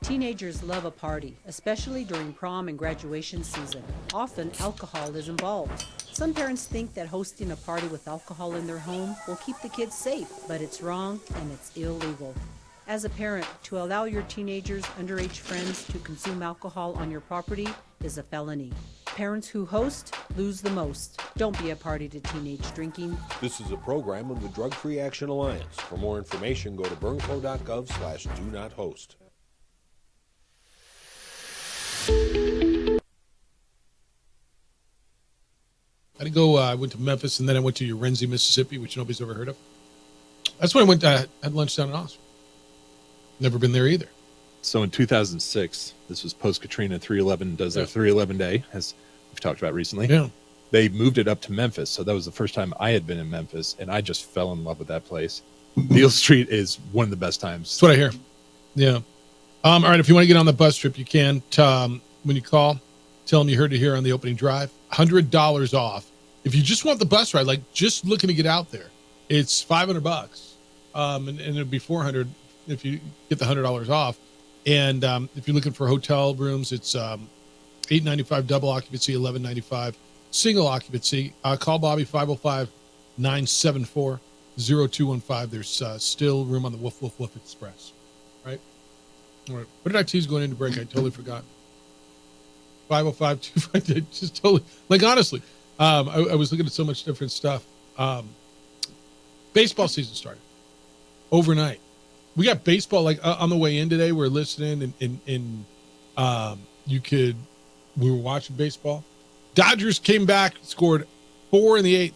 Teenagers love a party, especially during prom and graduation season. Often, alcohol is involved. Some parents think that hosting a party with alcohol in their home will keep the kids safe, but it's wrong and it's illegal. As a parent, to allow your teenagers' underage friends to consume alcohol on your property is a felony. Parents who host lose the most. Don't be a party to teenage drinking. This is a program of the Drug Free Action Alliance. For more information, go to burnco.gov/do-not-host. I went to Memphis, and then I went to Urenzi, Mississippi, which nobody's ever heard of. That's when I went had lunch down in Austin. Never been there either. So in 2006, this was post-Katrina, 311 does their 311 day, as we've talked about recently. Yeah. They moved it up to Memphis, so that was the first time I had been in Memphis, and I just fell in love with that place. Beale Street is one of the best times. That's what I hear. Yeah. All right, if you want to get on the bus trip, you can. When you call, tell them you heard it here on the opening drive. $100 off. If you just want the bus ride, like just looking to get out there, it's $500. And it'll be $400 if you get the $100 off. And if you're looking for hotel rooms, it's $895 double occupancy, $1195 single occupancy. Call Bobby 505-974-0215. There's still room on the Woof Woof Woof Express. Right? All right. What did I tease going into break? I totally forgot. 505-258. Just totally, like, honestly, I was looking at so much different stuff. Baseball season started overnight. We got baseball like on the way in today. We're listening and we were watching baseball. Dodgers came back, scored 4 in the 8th,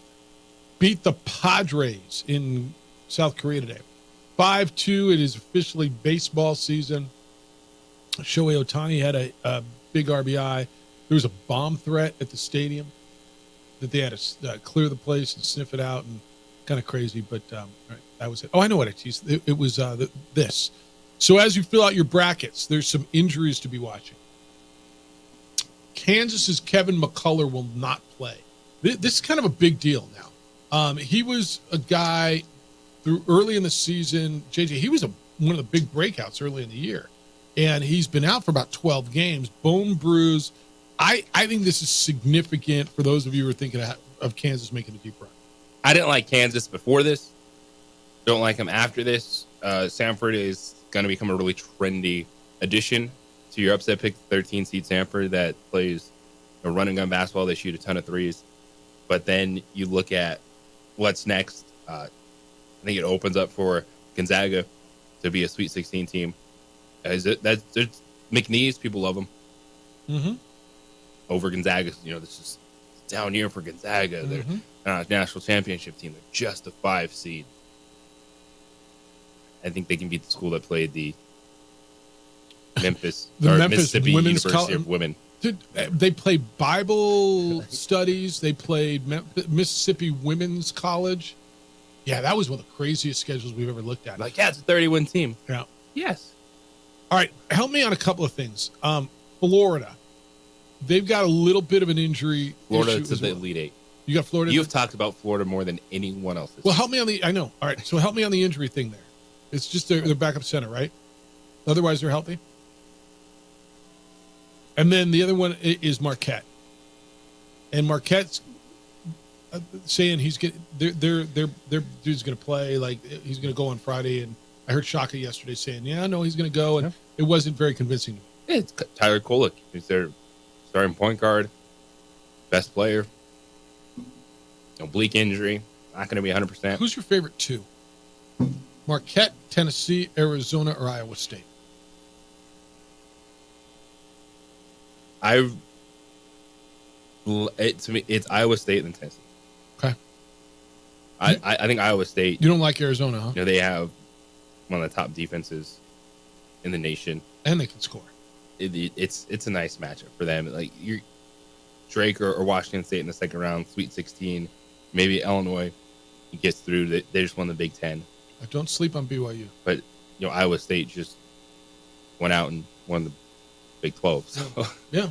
beat the Padres in South Korea today. 5-2. It is officially baseball season. Shohei Ohtani had a big RBI. There was a bomb threat at the stadium that they had to clear the place and sniff it out, and kind of crazy, but right, that was it. Oh, I know what it is. It was this. So as you fill out your brackets, there's some injuries to be watching. Kansas's Kevin McCullough will not play. This is kind of a big deal now. He was a guy through early in the season. JJ, he was one of the big breakouts early in the year, and he's been out for about 12 games. Bone bruise. I think this is significant for those of you who are thinking of Kansas making a deep run. I didn't like Kansas before this. Don't like him after this. Samford is going to become a really trendy addition to your upset pick, 13 seed Samford that plays a run and gun basketball. They shoot a ton of threes. But then you look at what's next. I think it opens up for Gonzaga to be a Sweet 16 team. McNeese, people love him. Mm-hmm. Over Gonzaga, this is down year for Gonzaga. They're not a national championship team. They're just a 5 seed. I think they can beat the school that played the Memphis Mississippi University of Women. They played Bible studies. They played Mississippi Women's College. Yeah, that was one of the craziest schedules we've ever looked at. It's a 30-win team. Yeah. Yes. All right, help me on a couple of things. Florida. They've got a little bit of an injury. Florida to the Elite Eight. You got Florida? You've talked about Florida more than anyone else. Well, help me on I know. All right, so help me on the injury thing there. It's just their backup center, right? Otherwise, they're healthy. And then the other one is Marquette. And Marquette's saying their dude's going to play, like he's going to go on Friday. And I heard Shaka yesterday saying, yeah, no, he's going to go. And it wasn't very convincing to me. It's Tyler Kolek. He's their starting point guard, best player. Oblique injury, not going to be 100%. Who's your favorite two? Marquette, Tennessee, Arizona, or Iowa State? To me, it's Iowa State and Tennessee. Okay. I think Iowa State. You don't like Arizona, huh? They have one of the top defenses in the nation, and they can score. It's a nice matchup for them. Like you're Drake or Washington State in the second round, Sweet 16, maybe Illinois gets through. They just won the Big Ten. Don't sleep on BYU. But Iowa State just went out and won the Big 12. So yeah.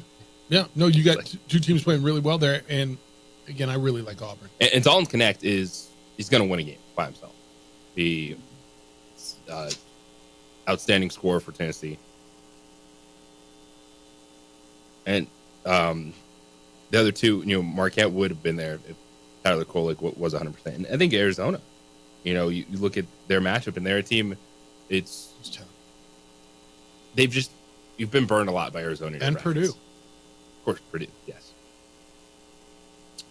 No, you got two teams playing really well there, and again, I really like Auburn. And Dalton Knecht he's going to win a game by himself. The outstanding scorer for Tennessee. And the other two, Marquette would have been there if Tyler Kolek was 100%. And I think Arizona, you look at their matchup and their team, you've been burned a lot by Arizona. And Purdue. Of course, Purdue, yes.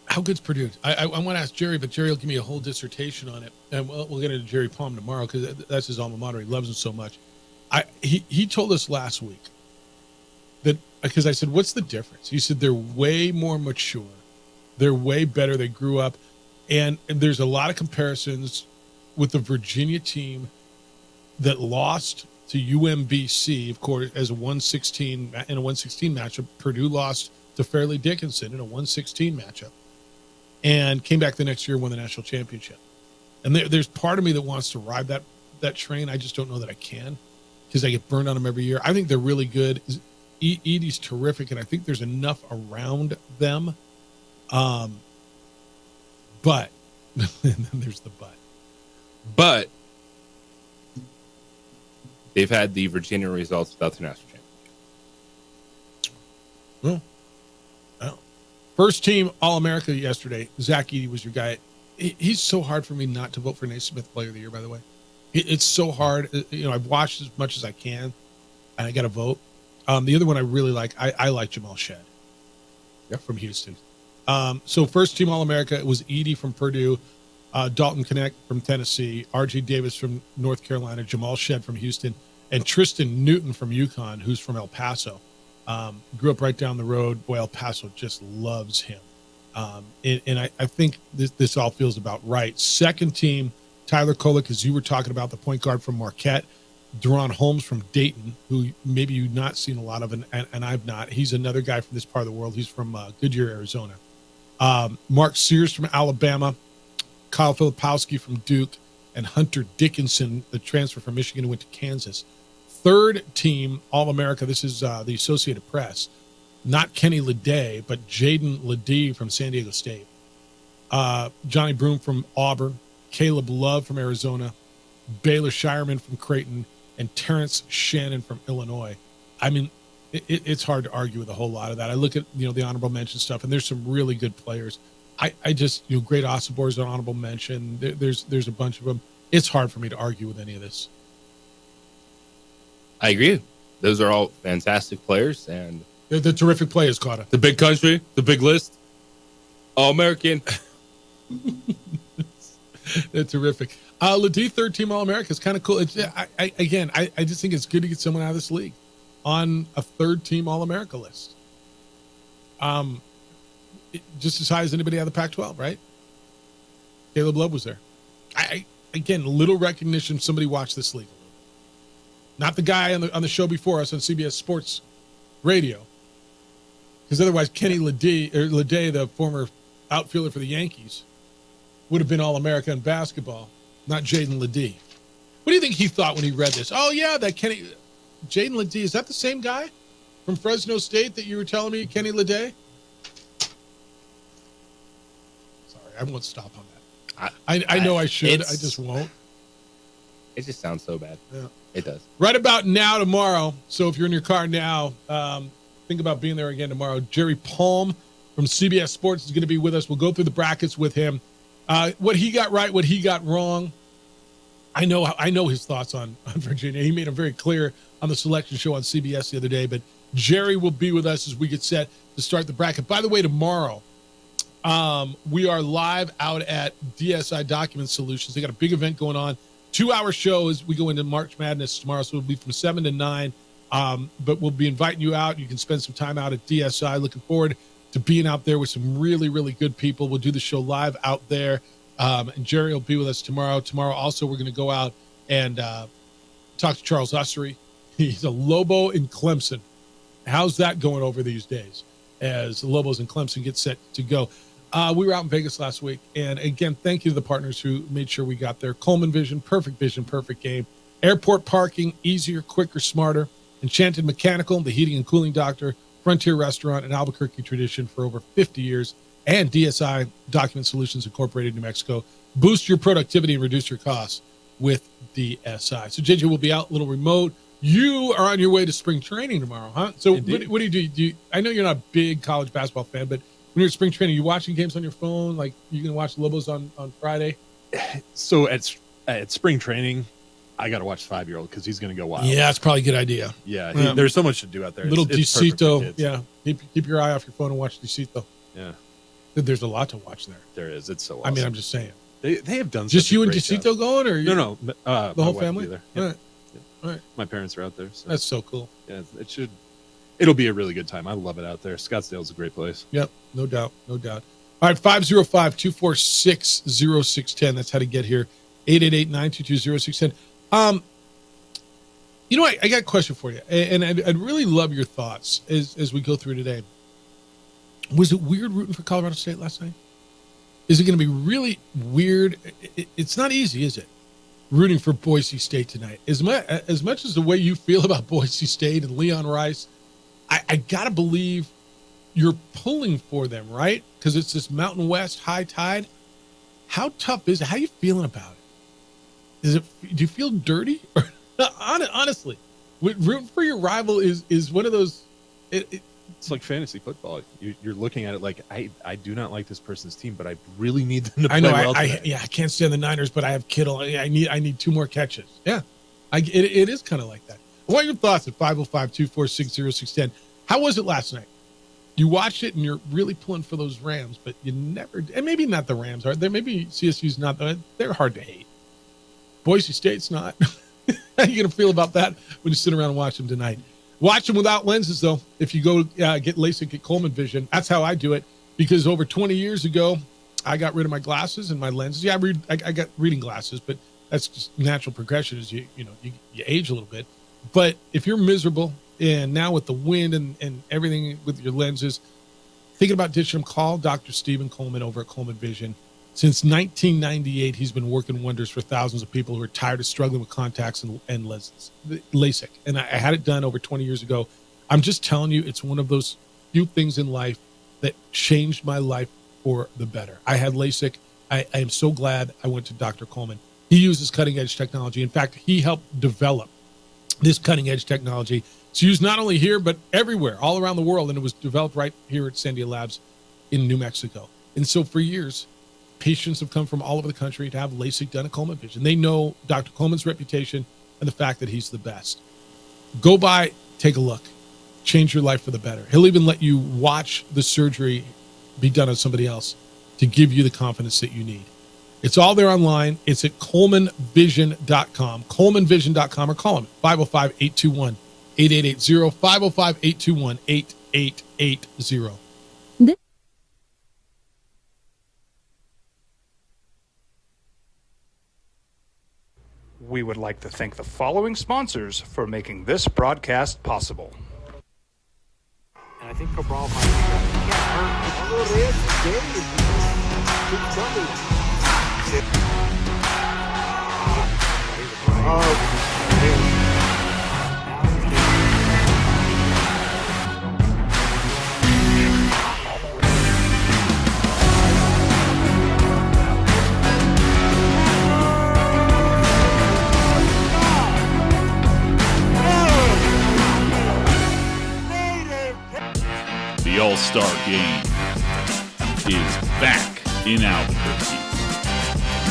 How good's Purdue? I want to ask Jerry, but Jerry will give me a whole dissertation on it. And we'll get into Jerry Palm tomorrow because that's his alma mater. He loves it so much. He told us last week that, because I said, what's the difference? He said, they're way more mature. They're way better. They grew up. And there's a lot of comparisons with the Virginia team that lost to UMBC, of course, as a 116 in a 116 matchup. Purdue lost to Fairleigh Dickinson in a 116 matchup and came back the next year and won the national championship. And there's part of me that wants to ride that train. I just don't know that I can because I get burned on them every year. I think they're really good. Edie's terrific, and I think there's enough around them. But and then there's the but. But they've had the Virginia results without the national championship. Well, first team All-America yesterday. Zach Edey was your guy. He's so hard for me not to vote for Naismith Player of the Year, by the way. It's so hard. I've watched as much as I can, and I got to vote. The other one I really like, I like Jamal Shead from Houston. So first team All-America, it was Edey from Purdue. Dalton Connect from Tennessee, R.J. Davis from North Carolina, Jamal Shed from Houston, and Tristan Newton from UConn, who's from El Paso. Grew up right down the road. Boy, El Paso just loves him. And I think this all feels about right. Second team, Tyler Kolek, as you were talking about, the point guard from Marquette. Deron Holmes from Dayton, who maybe you've not seen a lot of, and I've not. He's another guy from this part of the world. He's from Goodyear, Arizona. Mark Sears from Alabama. Kyle Filipowski from Duke, and Hunter Dickinson, the transfer from Michigan who went to Kansas. Third team, All-America, this is the Associated Press. Not Kenny Leday, but Jaden Ledee from San Diego State. Johnny Broom from Auburn, Caleb Love from Arizona, Baylor Shireman from Creighton, and Terrence Shannon from Illinois. I mean, it's hard to argue with a whole lot of that. I look at, the honorable mention stuff, and there's some really good players. I just, Great Osobor is an honorable mention. There's a bunch of them. It's hard for me to argue with any of this. I agree. Those are all fantastic players, and they're terrific players, Carter. The big country, the big list, all American. They're terrific. Ledee, third team All-America is kind of cool. It's, I just think it's good to get someone out of this league on a third team All-America list. Just as high as anybody out of the Pac-12, right? Caleb Love was there. Again, little recognition. Somebody watched this league. Not the guy on the show before us on CBS Sports Radio, because otherwise Kenny Leday, the former outfielder for the Yankees, would have been All-America in basketball. Not Jaden Ledee. What do you think he thought when he read this? Oh yeah, that Jaden Ledee, is that the same guy from Fresno State that you were telling me, Kenny Leday? I won't stop on that. I know I should. I just won't. It just sounds so bad. Yeah. It does. Right about now tomorrow. So if you're in your car now, think about being there again tomorrow. Jerry Palm from CBS Sports is going to be with us. We'll go through the brackets with him. What he got right, what he got wrong. I know his thoughts on Virginia. He made them very clear on the selection show on CBS the other day. But Jerry will be with us as we get set to start the bracket. By the way, tomorrow, we are live out at DSI Document Solutions. They got a big event going on. 2-hour show as we go into March Madness tomorrow. So it'll be from 7 to 9. But we'll be inviting you out. You can spend some time out at DSI. Looking forward to being out there with some really, really good people. We'll do the show live out there. And Jerry will be with us tomorrow. Tomorrow also we're going to go out and talk to Charles Ussery. He's a Lobo in Clemson. How's that going over these days as the Lobos in Clemson get set to go? We were out in Vegas last week. And again, thank you to the partners who made sure we got there. Coleman Vision, perfect game. Airport parking, easier, quicker, smarter. Enchanted Mechanical, the heating and cooling doctor. Frontier Restaurant, an Albuquerque tradition for over 50 years. And DSI Document Solutions Incorporated, New Mexico. Boost your productivity and reduce your costs with DSI. So JJ will be out a little remote. You are on your way to spring training tomorrow, huh? So what do you do? I know you're not a big college basketball fan, but when you're at spring training, you watching games on your phone? Like, you can watch Lobos on Friday? So at spring training, I got to watch 5-year-old because he's going to go wild. Yeah, it's probably a good idea. Yeah, there's so much to do out there. Little it's Dicito. Yeah, keep your eye off your phone and watch Dicito. Yeah. There's a lot to watch there. There is. It's so awesome. I mean, I'm just saying. They have done just you and Dicito job. Going, or no, the whole family? There. Yep. All right. Yep. All right. My parents are out there. So. That's so cool. Yeah, it'll be a really good time. I love it out there. Scottsdale's a great place. Yep, no doubt. All right, 505-246-0610. That's how to get here. 888-922-0610. I got a question for you, and I'd really love your thoughts as we go through today. Was it weird rooting for Colorado State last night? Is it going to be really weird? It's not easy, is it? Rooting for Boise State tonight. As much as the way you feel about Boise State and Leon Rice, I got to believe you're pulling for them, right? Because it's this Mountain West high tide. How tough is it? How are you feeling about it? Do you feel dirty? Honestly, rooting for your rival is one of those. It's like fantasy football. You're looking at it like, I do not like this person's team, but I really need them to play well today. I can't stand the Niners, but I have Kittle. I need 2 more catches. Yeah, it is kind of like that. I want your thoughts at 505-246-0610. How was it last night? You watch it and you're really pulling for those Rams, but you never, and maybe not the Rams are. There maybe CSU's not, they're hard to hate. Boise State's not. How are you going to feel about that when you sit around and watch them tonight? Watch them without lenses, though. If you go get LASIK at Coleman Vision, that's how I do it. Because over 20 years ago, I got rid of my glasses and my lenses. Yeah, I got reading glasses, but that's just natural progression as you age a little bit. But if you're miserable, and now with the wind and everything with your lenses, thinking about ditching them, call Dr. Stephen Coleman over at Coleman Vision. Since 1998, he's been working wonders for thousands of people who are tired of struggling with contacts and lenses, LASIK. And I had it done over 20 years ago. I'm just telling you, it's one of those few things in life that changed my life for the better. I had LASIK. I am so glad I went to Dr. Coleman. He uses cutting edge technology. In fact, he helped develop this cutting edge technology. It's used not only here, but everywhere, all around the world. And it was developed right here at Sandia Labs in New Mexico. And so for years, patients have come from all over the country to have LASIK done at Coleman Vision. They know Dr. Coleman's reputation and the fact that he's the best. Go by, take a look, change your life for the better. He'll even let you watch the surgery be done on somebody else to give you the confidence that you need. It's all there online. It's at ColemanVision.com, ColemanVision.com, or call him at 505-821-8880, 505-821-8880. We would like to thank the following sponsors for making this broadcast possible. And I think Cabral might get The All-Star Game is back in Albuquerque.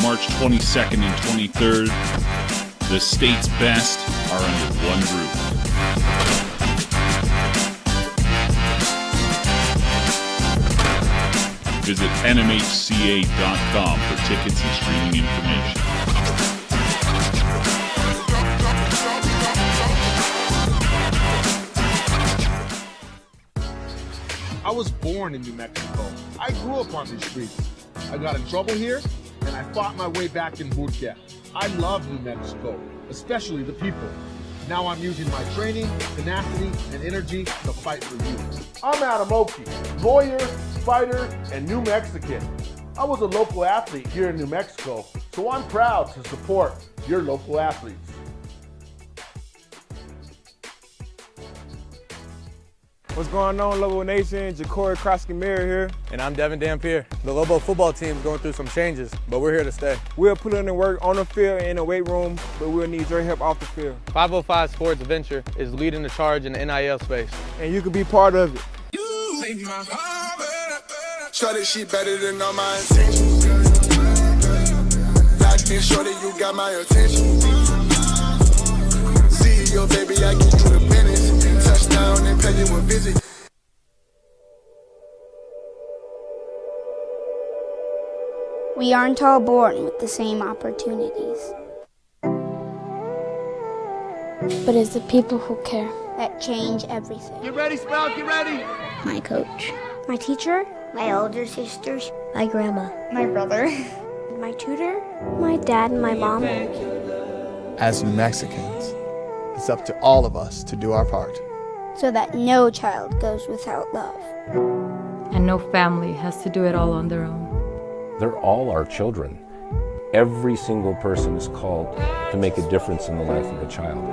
March 22nd and 23rd, the state's best are under one roof. Visit nmhca.com for tickets and streaming information. I was born in New Mexico. I grew up on these streets. I got in trouble here, and I fought my way back in boot camp. I love New Mexico, especially the people. Now I'm using my training, tenacity, and energy to fight for you. I'm Adam Oki, lawyer, fighter, and New Mexican. I was a local athlete here in New Mexico, so I'm proud to support your local athletes. What's going on, Lobo Nation? Ja'Cory Krosky-Miller here. And I'm Devin Dampier. The Lobo football team is going through some changes, but we're here to stay. We'll put in the work on the field and in the weight room, but we'll need your help off the field. 505 Sports Venture is leading the charge in the NIL space. And you can be part of it. Shorty, she better than all my intentions. Locked in, shorty, you got my attention. See your baby, I get you the business. Touchdown and pay you a visit. We aren't all born with the same opportunities. But it's the people who care that change everything. Get ready, Spout, get ready. My coach, my teacher, my older sisters, my grandma, my brother, my tutor, my dad, and my mom. As New Mexicans, it's up to all of us to do our part, so that no child goes without love. And no family has to do it all on their own. They're all our children. Every single person is called to make a difference in the life of a child.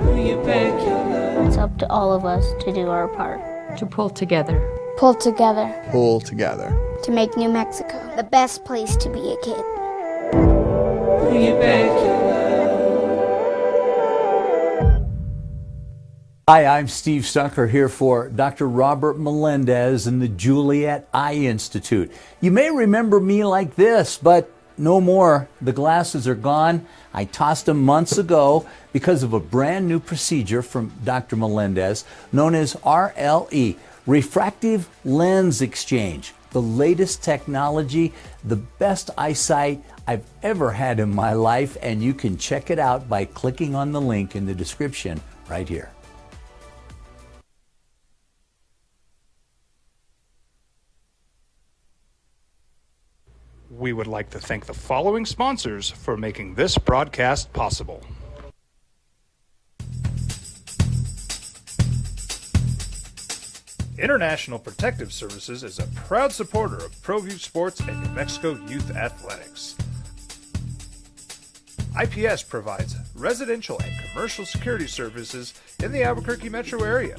It's up to all of us to do our part. To pull together. Pull together. Pull together. To make New Mexico the best place to be a kid. Hi, I'm Steve Stucker here for Dr. Robert Melendez and the Juliet Eye Institute. You may remember me like this, but no more. The glasses are gone. I tossed them months ago because of a brand new procedure from Dr. Melendez known as RLE, Refractive Lens Exchange, the latest technology, the best eyesight I've ever had in my life, and you can check it out by clicking on the link in the description right here. We would like to thank the following sponsors for making this broadcast possible. International Protective Services is a proud supporter of ProView Sports and New Mexico Youth Athletics. IPS provides residential and commercial security services in the Albuquerque metro area.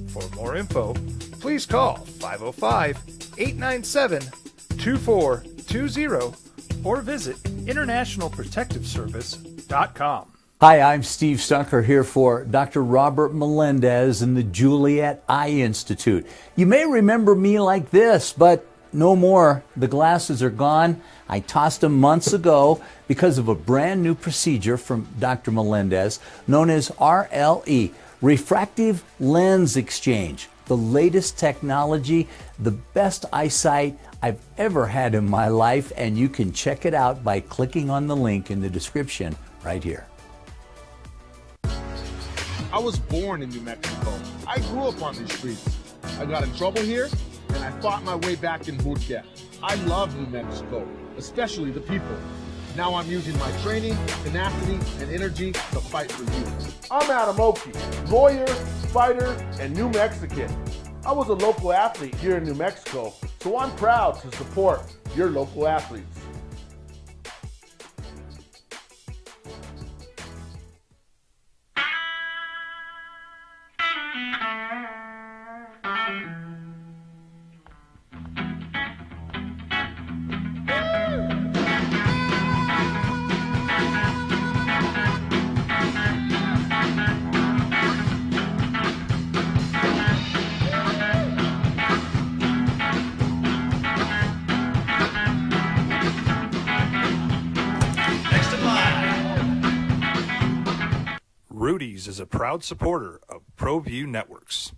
For more info, please call 505-897-2420 or visit internationalprotectiveservice.com. Hi, I'm Steve Stunker here for Dr. Robert Melendez and the Juliet Eye Institute. You may remember me like this, but no more. The glasses are gone. I tossed them months ago because of a brand new procedure from Dr. Melendez known as RLE, Refractive Lens Exchange, the latest technology, the best eyesight I've ever had in my life, and you can check it out by clicking on the link in the description right here. I was born in New Mexico. I grew up on these streets. I got in trouble here, and I fought my way back in Burquerque. I love New Mexico, especially the people. Now I'm using my training, tenacity, and energy to fight for you. I'm Adam Oki, lawyer, fighter, and New Mexican. I was a local athlete here in New Mexico, so I'm proud to support your local athletes. Rudy's is a proud supporter of ProView Networks.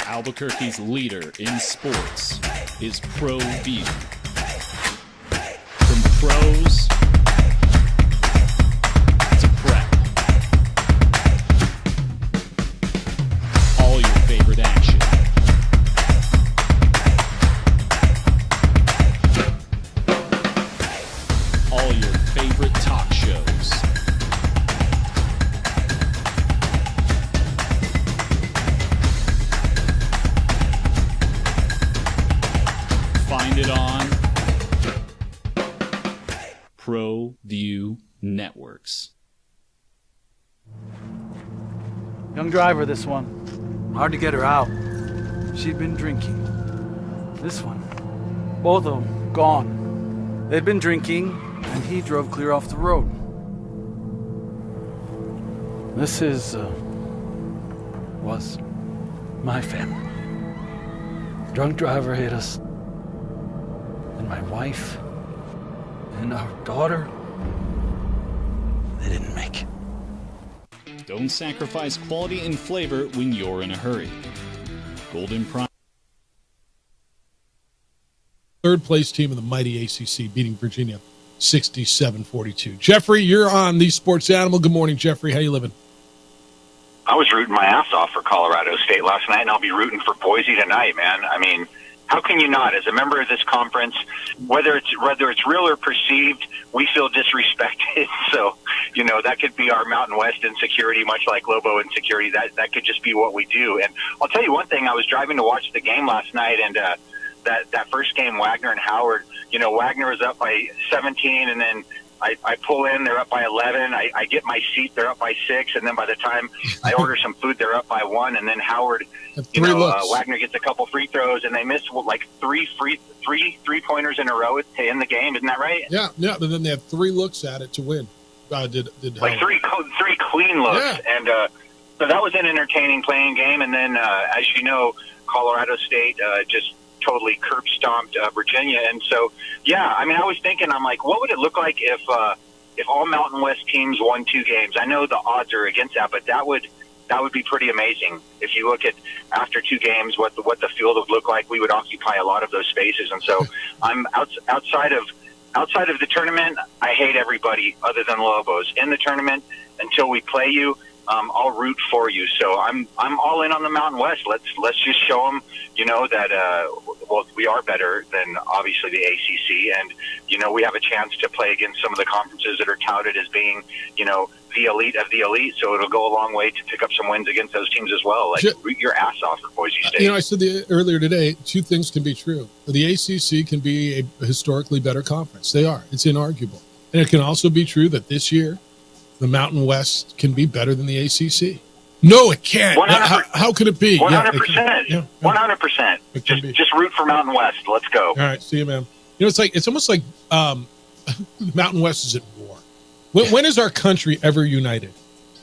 Albuquerque's leader in sports is ProView. From pros to prep. All your favorite action. All your favorite talk shows. Find it on ProView Networks. Young driver, this one. Hard to get her out. She'd been drinking. This one. Both of them gone. They'd been drinking, and he drove clear off the road. This was my family. Drunk driver hit us. And my wife and our daughter, they didn't make it. Don't sacrifice quality and flavor when you're in a hurry. Golden Prime. Third place team in the mighty ACC beating Virginia 67-42. Jeffrey, you're on the Sports Animal. Good morning, Jeffrey. How you living? I was rooting my ass off for Colorado State last night, and I'll be rooting for Boise tonight, man. I mean, how can you not? As a member of this conference, whether it's real or perceived, we feel disrespected. So, you know, that could be our Mountain West insecurity, much like Lobo insecurity. That could just be what we do. And I'll tell you one thing. I was driving to watch the game last night, and that first game, Wagner and Howard, you know, Wagner was up by 17, and then I pull in, they're up by 11. I get my seat, they're up by 6, and then by the time I order some food, they're up by 1. And then Howard, Wagner gets a couple free throws, and they miss like three pointers in a row to end the game. Isn't that right? Yeah. And then they had 3 looks at it to win. Did like three clean looks, yeah. And so that was an entertaining playing game. And then, as you know, Colorado State just totally curb stomped Virginia. And so, yeah, I mean, I was thinking, I'm like, what would it look like if all Mountain West teams won 2 games? I know the odds are against that, but that would That would be pretty amazing. If you look at after 2 games, what the field would look like, we would occupy a lot of those spaces. And so I'm outside of the tournament. I hate everybody other than Lobos. In the tournament, until we play you, I'll root for you. So I'm all in on the Mountain West. Let's just show them, that we are better than obviously the ACC, and we have a chance to play against some of the conferences that are touted as being, the elite of the elite. So it'll go a long way to pick up some wins against those teams as well. Like, root your ass off for Boise State. I said earlier today, 2 things can be true. The ACC can be a historically better conference. They are. It's inarguable. And it can also be true that this year, the Mountain West can be better than the ACC. No, it can't. How could it be? 100%. 100%. Just root for Mountain West. Let's go. All right. See you, man. It's almost like Mountain West is at war. When is our country ever united?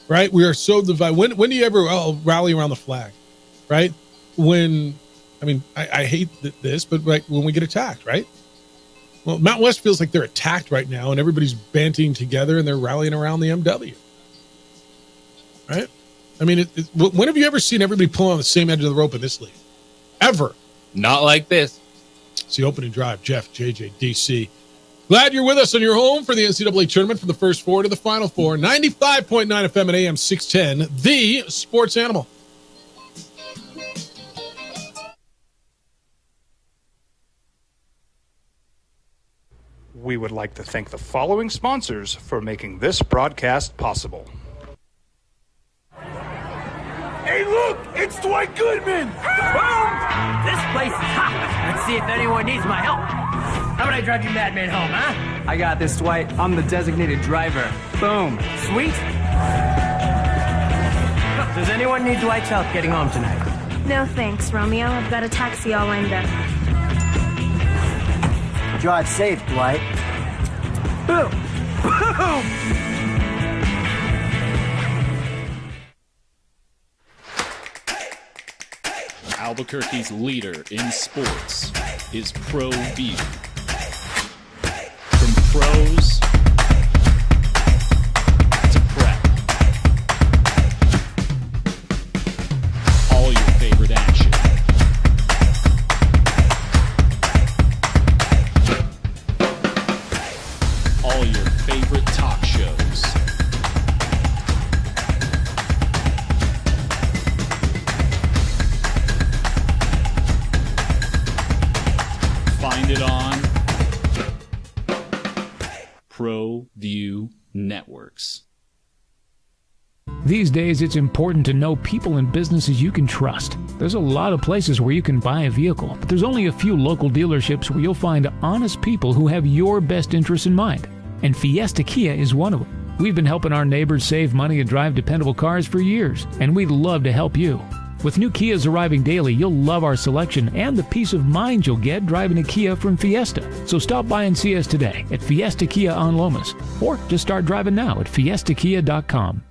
Right? We are so divided. When do you ever rally around the flag? Right? I hate this, but when we get attacked, right? Well, Mountain West feels like they're attacked right now, and everybody's banding together and they're rallying around the MW. Right? When have you ever seen everybody pull on the same edge of the rope in this league? Ever? Not like this. It's the opening drive. Jeff, JJ, DC. Glad you're with us on your home for the NCAA tournament from the first 4 to the final 4. 95.9 FM and AM 610, the sports animal. We would like to thank the following sponsors for making this broadcast possible. Hey, look! It's Dwight Goodman! This place is hot. Let's see if anyone needs my help. How about I drive you madman home, huh? I got this, Dwight. I'm the designated driver. Boom. Sweet. Does anyone need Dwight's help getting home tonight? No thanks, Romeo. I've got a taxi all lined up. Drive safe, Dwight. Boom. Boom. Albuquerque's leader in sports is Pro View. From pros to prep, all your favorite action. All your favorite talk shows. Find it on Pro View Networks. These days, it's important to know people and businesses you can trust. There's a lot of places where you can buy a vehicle, but there's only a few local dealerships where you'll find honest people who have your best interests in mind. And Fiesta Kia is one of them. We've been helping our neighbors save money and drive dependable cars for years, and we'd love to help you. With new Kias arriving daily, you'll love our selection and the peace of mind you'll get driving a Kia from Fiesta. So stop by and see us today at Fiesta Kia on Lomas, or just start driving now at fiestakia.com.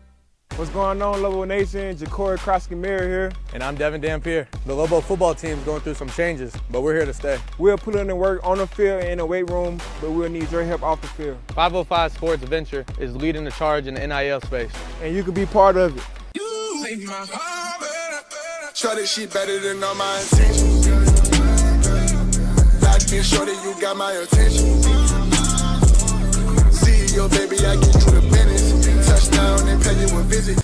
What's going on, Lobo Nation? Ja'Cory Krosky-Miller here. And I'm Devin Dampier. The Lobo football team's going through some changes, but we're here to stay. We'll put in the work on the field and in the weight room, but we'll need your help off the field. 505 Sports Venture is leading the charge in the NIL space. And you can be part of it. Shorty, she better than all my intentions. Like me, shorty, you got my attention. CEO, baby, I get you the business. Touchdown and pay you a visit.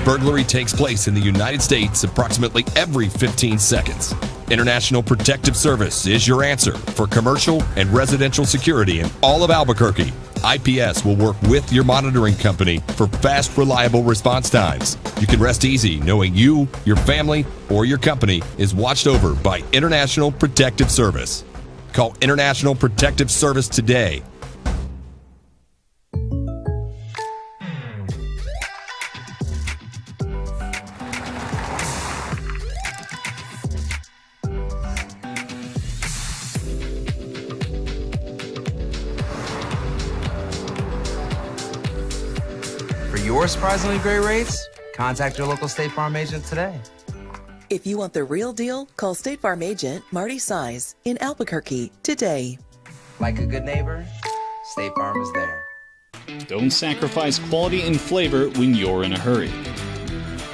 burglary takes place in the United States approximately every 15 seconds. International Protective Service is your answer for commercial and residential security in all of Albuquerque. IPS will work with your monitoring company for fast, reliable response times. You can rest easy knowing you, your family, or your company is watched over by International Protective Service. Call International Protective Service today. For your surprisingly great rates, contact your local State Farm agent today. If you want the real deal, call State Farm agent Marty Size in Albuquerque today. Like a good neighbor, State Farm is there. Don't sacrifice quality and flavor when you're in a hurry.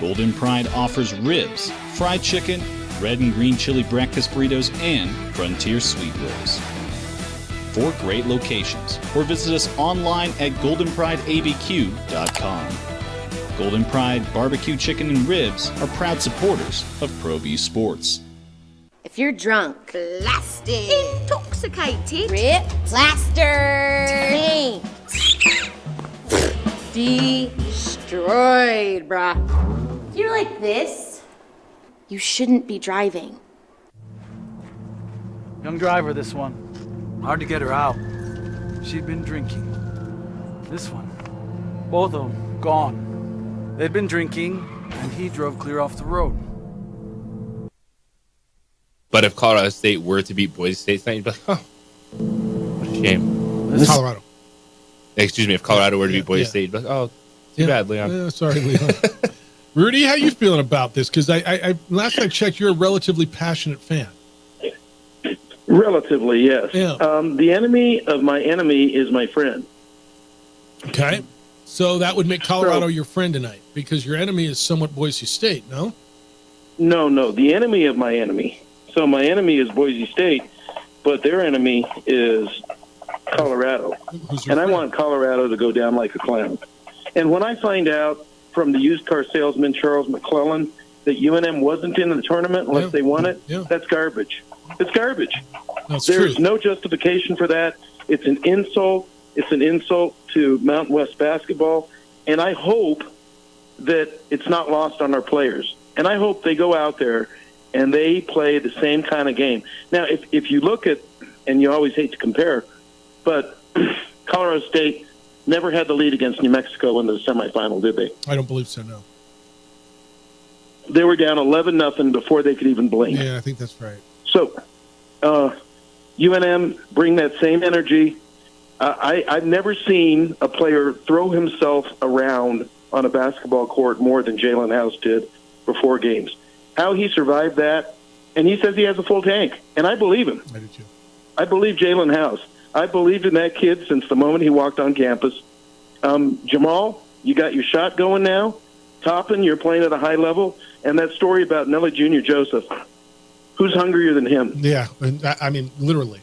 Golden Pride offers ribs, fried chicken, red and green chili breakfast burritos, and Frontier sweet rolls. 4 great locations, or visit us online at goldenprideabq.com. Golden Pride Barbecue Chicken and Ribs are proud supporters of ProView Sports. If you're drunk, blasted, intoxicated, ripped, plastered, destroyed, bruh. If you're like this, you shouldn't be driving. Young driver, this one. Hard to get her out. She'd been drinking. This one. Both of them gone. They'd been drinking, and he drove clear off the road. But if Colorado State were to beat Boise State tonight, you'd be like, oh, what a shame. This Colorado. Excuse me, if Colorado were to beat Boise State, you'd be like, oh, too bad, Leon. Sorry, Leon. Rudy, how you feeling about this? Because I last I checked, you're a relatively passionate fan. Relatively, yes. Yeah. The enemy of my enemy is my friend. Okay. So that would make Colorado your friend tonight, because your enemy is somewhat Boise State, no? No. The enemy of my enemy. So my enemy is Boise State, but their enemy is Colorado. And I want Colorado to go down like a clown. And when I find out from the used car salesman, Charles McClellan, that UNM wasn't in the tournament unless they won it, that's garbage. It's garbage. There's no justification for that. It's an insult. It's an insult to Mountain West basketball. And I hope that it's not lost on our players. And I hope they go out there and they play the same kind of game. Now, if you look at, and you always hate to compare, but Colorado State never had the lead against New Mexico in the semifinal, did they? I don't believe so, no. They were down 11-0 before they could even blink. Yeah, I think that's right. So, UNM, bring that same energy. I've never seen a player throw himself around on a basketball court more than Jalen House did for 4 games. How he survived that, and he says he has a full tank, and I believe him. I do too. I believe Jalen House. I believed in that kid since the moment he walked on campus. Jamal, you got your shot going now. Toppin, you're playing at a high level. And that story about Nelly Jr. Joseph, who's hungrier than him? Yeah, I mean, literally.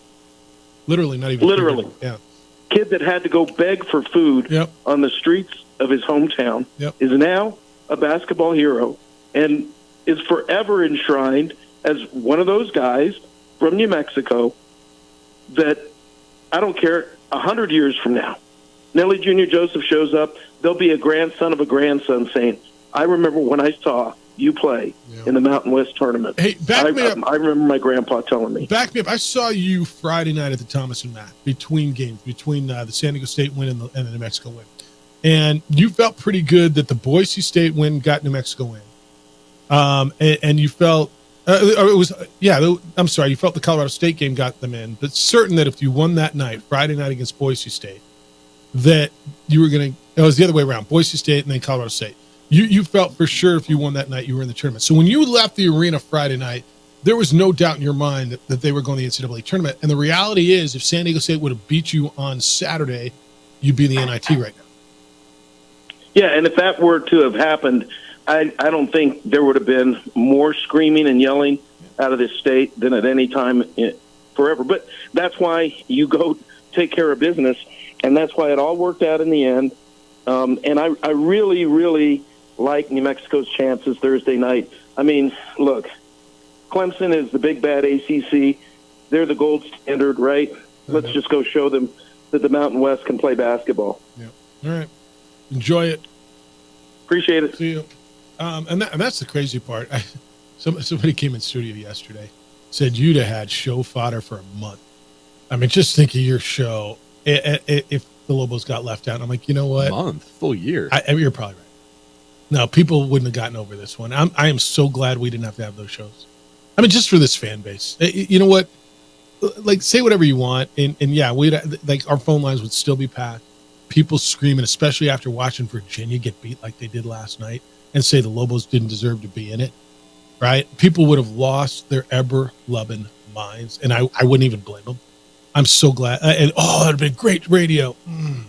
Literally, not even. Literally. Yeah. Kid that had to go beg for food on the streets of his hometown is now a basketball hero and is forever enshrined as one of those guys from New Mexico that, I don't care, 100 years from now, Nelly Jr. Joseph shows up, there'll be a grandson of a grandson saying, I remember when I saw you play in the Mountain West tournament. Hey, back me up. I remember my grandpa telling me. Back me up. I saw you Friday night at the Thomas and Mack between games, between the San Diego State win and the New Mexico win. And you felt pretty good that the Boise State win got New Mexico in. And you felt I'm sorry, you felt the Colorado State game got them in, but certain that if you won that night, Friday night against Boise State, that you were going to, it was the other way around, Boise State and then Colorado State. You felt for sure if you won that night, you were in the tournament. So when you left the arena Friday night, there was no doubt in your mind that they were going to the NCAA tournament. And the reality is, if San Diego State would have beat you on Saturday, you'd be in the NIT right now. Yeah, and if that were to have happened, I don't think there would have been more screaming and yelling out of this state than at any time forever. But that's why you go take care of business, and that's why it all worked out in the end. And I really, really like New Mexico's chances Thursday night. I mean, look, Clemson is the big bad ACC. They're the gold standard, right? Let's just go show them that the Mountain West can play basketball. Yeah. All right. Enjoy it. Appreciate it. See you. And that's the crazy part. Somebody came in studio yesterday, said you'd have had show fodder for a month. I mean, just think of your show if the Lobos got left out. I'm like, you know what? Full year. You're probably right. No, people wouldn't have gotten over this one. I am so glad we didn't have to have those shows. I mean, just for this fan base. You know what? Like, say whatever you want, and yeah, like our phone lines would still be packed. People screaming, especially after watching Virginia get beat like they did last night, and say the Lobos didn't deserve to be in it, right? People would have lost their ever-loving minds, and I wouldn't even blame them. I'm so glad. And it'd been great radio. Can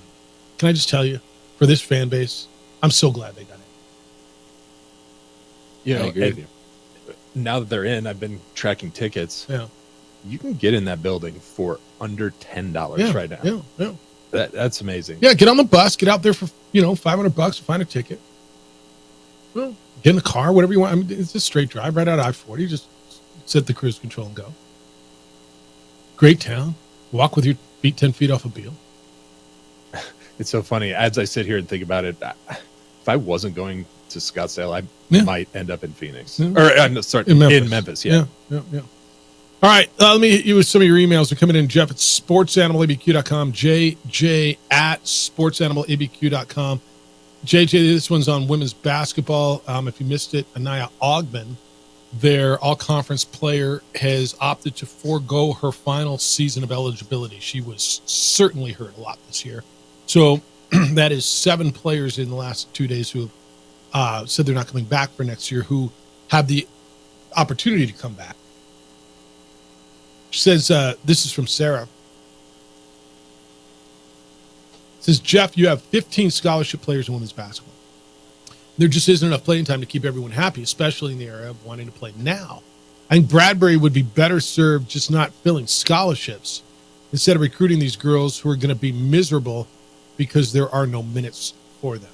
I just tell you, for this fan base, I'm so glad they got in. You know, I agree with you. Now that they're in, I've been tracking tickets. Yeah. You can get in that building for under $10 right now. Yeah. That's amazing. Yeah, get on the bus, get out there for $500, find a ticket. Well, get in the car, whatever you want. I mean, it's a straight drive right out I-40. Just set the cruise control and go. Great town. Walk with your feet 10 feet off a Beale. It's so funny. As I sit here and think about it, if I wasn't going to Scottsdale, I might end up in Phoenix. Yeah. Or in Memphis. Yeah. All right, let me hit you with some of your emails. They're coming in, Jeff, at sportsanimалabq.com, JJ at sportsanimалabq.com. JJ, this one's on women's basketball. If you missed it, Anaya Ogman, their all-conference player, has opted to forego her final season of eligibility. She was certainly hurt a lot this year. So that is 7 players in the last 2 days who have said they're not coming back for next year, who have the opportunity to come back. She says, this is from Sarah. It says, Jeff, you have 15 scholarship players in women's basketball. There just isn't enough playing time to keep everyone happy, especially in the era of wanting to play now. I think Bradbury would be better served just not filling scholarships instead of recruiting these girls who are going to be miserable because there are no minutes for them.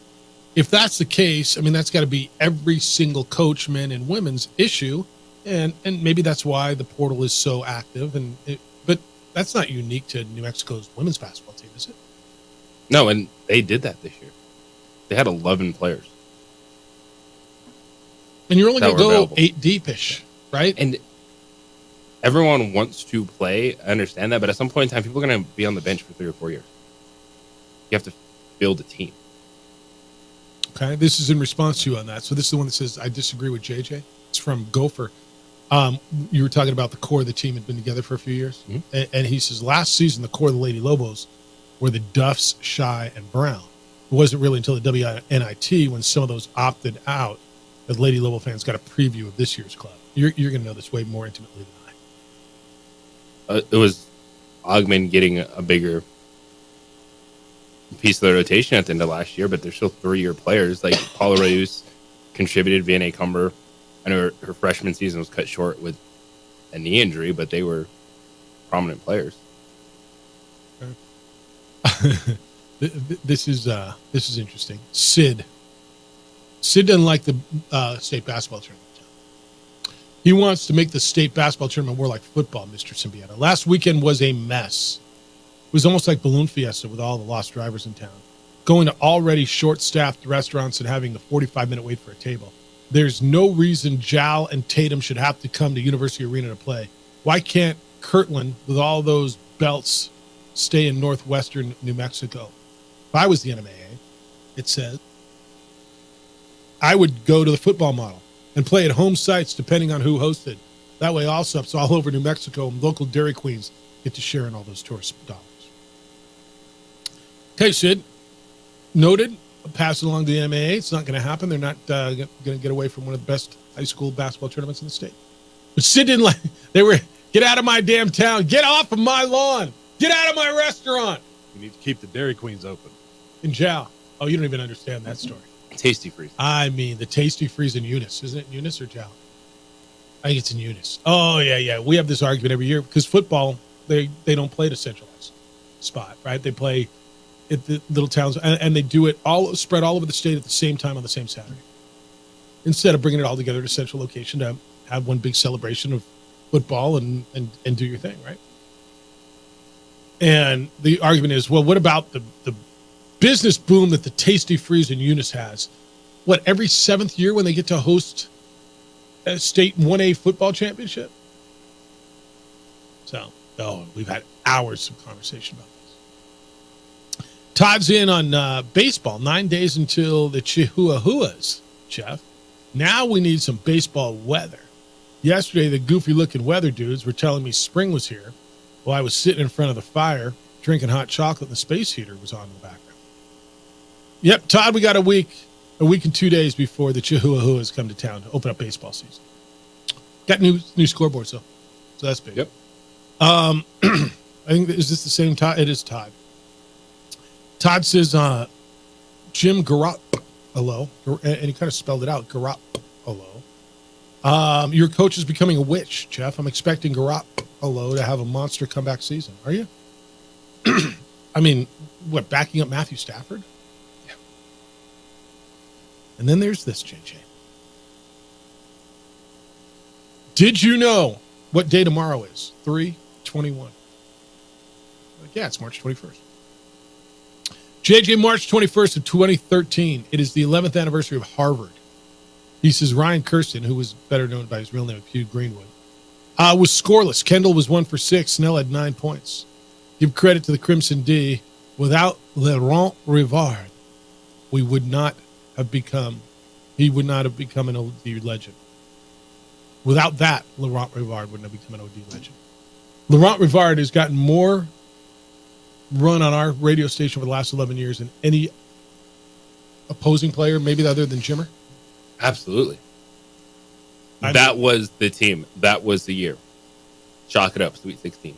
If that's the case, I mean, that's got to be every single coach, men and women's issue. And maybe that's why the portal is so active. But that's not unique to New Mexico's women's basketball team, is it? No, and they did that this year. They had 11 players. And you're only going to go 8 deep-ish, right? And everyone wants to play. I understand that. But at some point in time, people are going to be on the bench for 3 or 4 years. You have to build a team. Okay, this is in response to you on that. So this is the one that says, I disagree with JJ. It's from Gopher. You were talking about the core of the team had been together for a few years. Mm-hmm. And he says, last season, the core of the Lady Lobos were the Duffs, Shy, and Brown. It wasn't really until the WNIT when some of those opted out that Lady Lobo fans got a preview of this year's club. You're going to know this way more intimately than I. It was Ogman getting a bigger piece of the rotation at the end of last year, but they're still 3-year players. Like Paula Reus contributed, Vianney Cumber. I know her freshman season was cut short with a knee injury, but they were prominent players. Okay. This is interesting. Sid doesn't like the state basketball tournament. He wants to make the state basketball tournament more like football, Mr. Symbieta. Last weekend was a mess. It was almost like Balloon Fiesta with all the lost drivers in town. Going to already short-staffed restaurants and having the 45-minute wait for a table. There's no reason Jal and Tatum should have to come to University Arena to play. Why can't Kirtland, with all those belts, stay in northwestern New Mexico? If I was the NMAA, it says, I would go to the football model and play at home sites depending on who hosted. That way all subs all over New Mexico and local Dairy Queens get to share in all those tourist dollars. Okay, Sid. Noted. Pass it along to the NMAA. It's not going to happen. They're not going to get away from one of the best high school basketball tournaments in the state. But Sid didn't like, they were, get out of my damn town. Get off of my lawn. Get out of my restaurant. You need to keep the Dairy Queens open. In Jal. Oh, you don't even understand that story. Tasty Freeze. I mean, the Tasty Freeze in Eunice. Isn't it Eunice or Jal? I think it's in Eunice. Oh, yeah. We have this argument every year because football, they don't play at a centralized spot, right? They play at the little towns, and they do it all spread all over the state at the same time on the same Saturday. instead of bringing it all together at a central location to have one big celebration of football and do your thing, right? And the argument is, well, what about the business boom that the Tasty Freeze in Eunice has? What, every 7th year when they get to host a state 1A football championship? So, we've had hours of conversation about this. Todd's in on baseball. 9 days until the Chihuahuas, Jeff. Now we need some baseball weather. Yesterday, the goofy-looking weather dudes were telling me spring was here while I was sitting in front of the fire drinking hot chocolate and the space heater was on in the background. Yep, Todd, we got a week and 2 days before the Chihuahuas come to town to open up baseball season. Got new scoreboards, though. So that's big. Yep. I think, is this the same Todd? It is Todd. Todd says, Jim Garoppolo, and he kind of spelled it out, Garoppolo. Your coach is becoming a witch, Jeff. I'm expecting Garoppolo to have a monster comeback season. Are you? I mean, what, backing up Matthew Stafford? Yeah. And then there's this, JJ. Did you know what day tomorrow is? 3/21. Yeah, it's March 21st. JJ, March 21st of 2013. It is the 11th anniversary of Harvard. He says Ryan Kirsten, who was better known by his real name of Hugh Greenwood, was scoreless. Kendall was 1 for 6. Snell had 9 points. Give credit to the Crimson D. Without Laurent Rivard, he would not have become an OD legend. Without that, Laurent Rivard wouldn't have become an OD legend. Laurent Rivard has gotten more run on our radio station over the last 11 years than any opposing player, maybe other than Jimmer. Absolutely. That was the team. That was the year. Chalk it up, Sweet 16.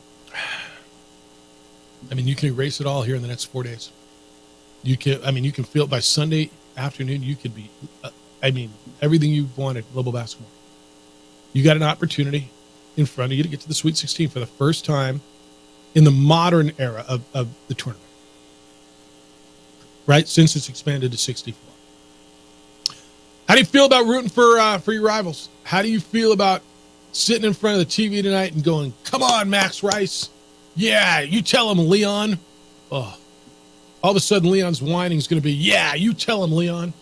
I mean, you can erase it all here in the next 4 days. You can feel it by Sunday afternoon. You could be, everything you wanted, Lobo basketball. You got an opportunity in front of you to get to the Sweet 16 for the first time in the modern era of the tournament. Right? Since it's expanded to 64. How do you feel about rooting for your rivals? How do you feel about sitting in front of the TV tonight and going, come on, Max Rice. Yeah, you tell him, Leon. Oh, all of a sudden, Leon's whining is going to be, yeah, you tell him, Leon.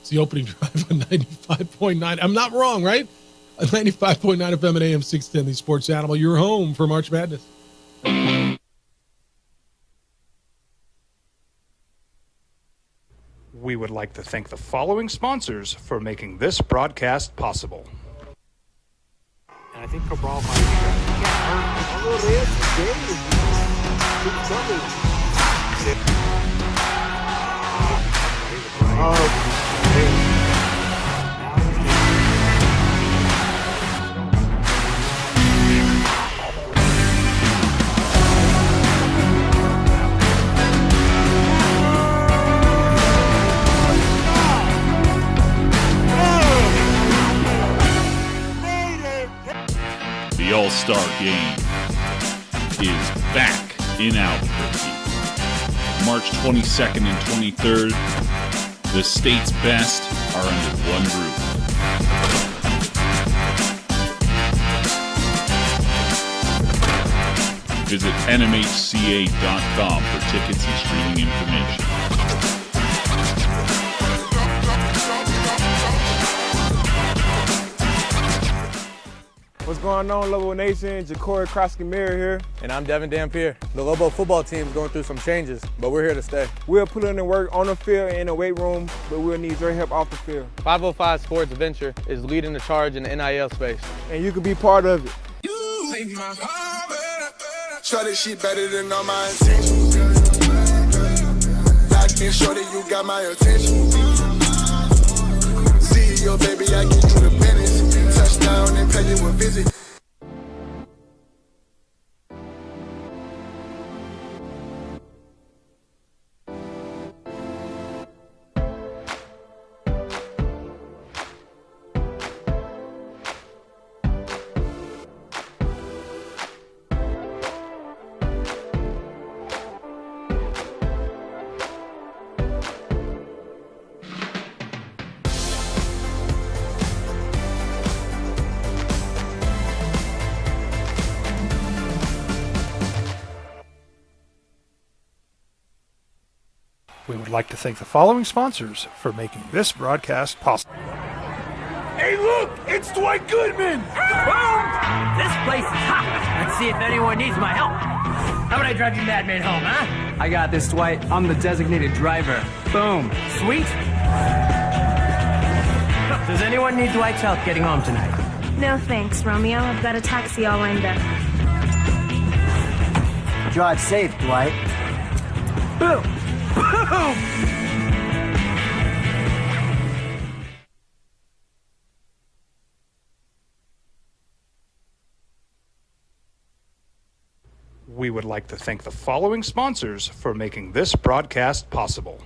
It's the opening drive on 95.9. I'm not wrong, right? 95.9 FM and AM 610, the Sports Animal. You're home for March Madness. We would like to thank the following sponsors for making this broadcast possible. And I think Cabral might get hurt a little bit. The All-Star Game is back in Albuquerque. March 22nd and 23rd, the state's best are under one roof. Visit nmhca.com for tickets and streaming information. What's going on, Lobo Nation? Ja'Cory Krosky-Miller here. And I'm Devin Dampier. The Lobo football team is going through some changes, but we're here to stay. We'll put in the work on the field and in the weight room, but we'll need your help off the field. 505 Sports Venture is leading the charge in the NIL space. And you can be part of it. Shorty, she better than all my intentions. Locked in, shorty, you got my attention. CEO, baby, I get you the business. Touchdown and pay you a visit. We would like to thank the following sponsors for making this broadcast possible. Hey, look! It's Dwight Goodman! This place is hot. Let's see if anyone needs my help. How about I drive you madman home, huh? I got this, Dwight. I'm the designated driver. Boom. Sweet. Does anyone need Dwight's help getting home tonight? No thanks, Romeo. I've got a taxi all lined up. Drive safe, Dwight. Boom! Boom! We would like to thank the following sponsors for making this broadcast possible.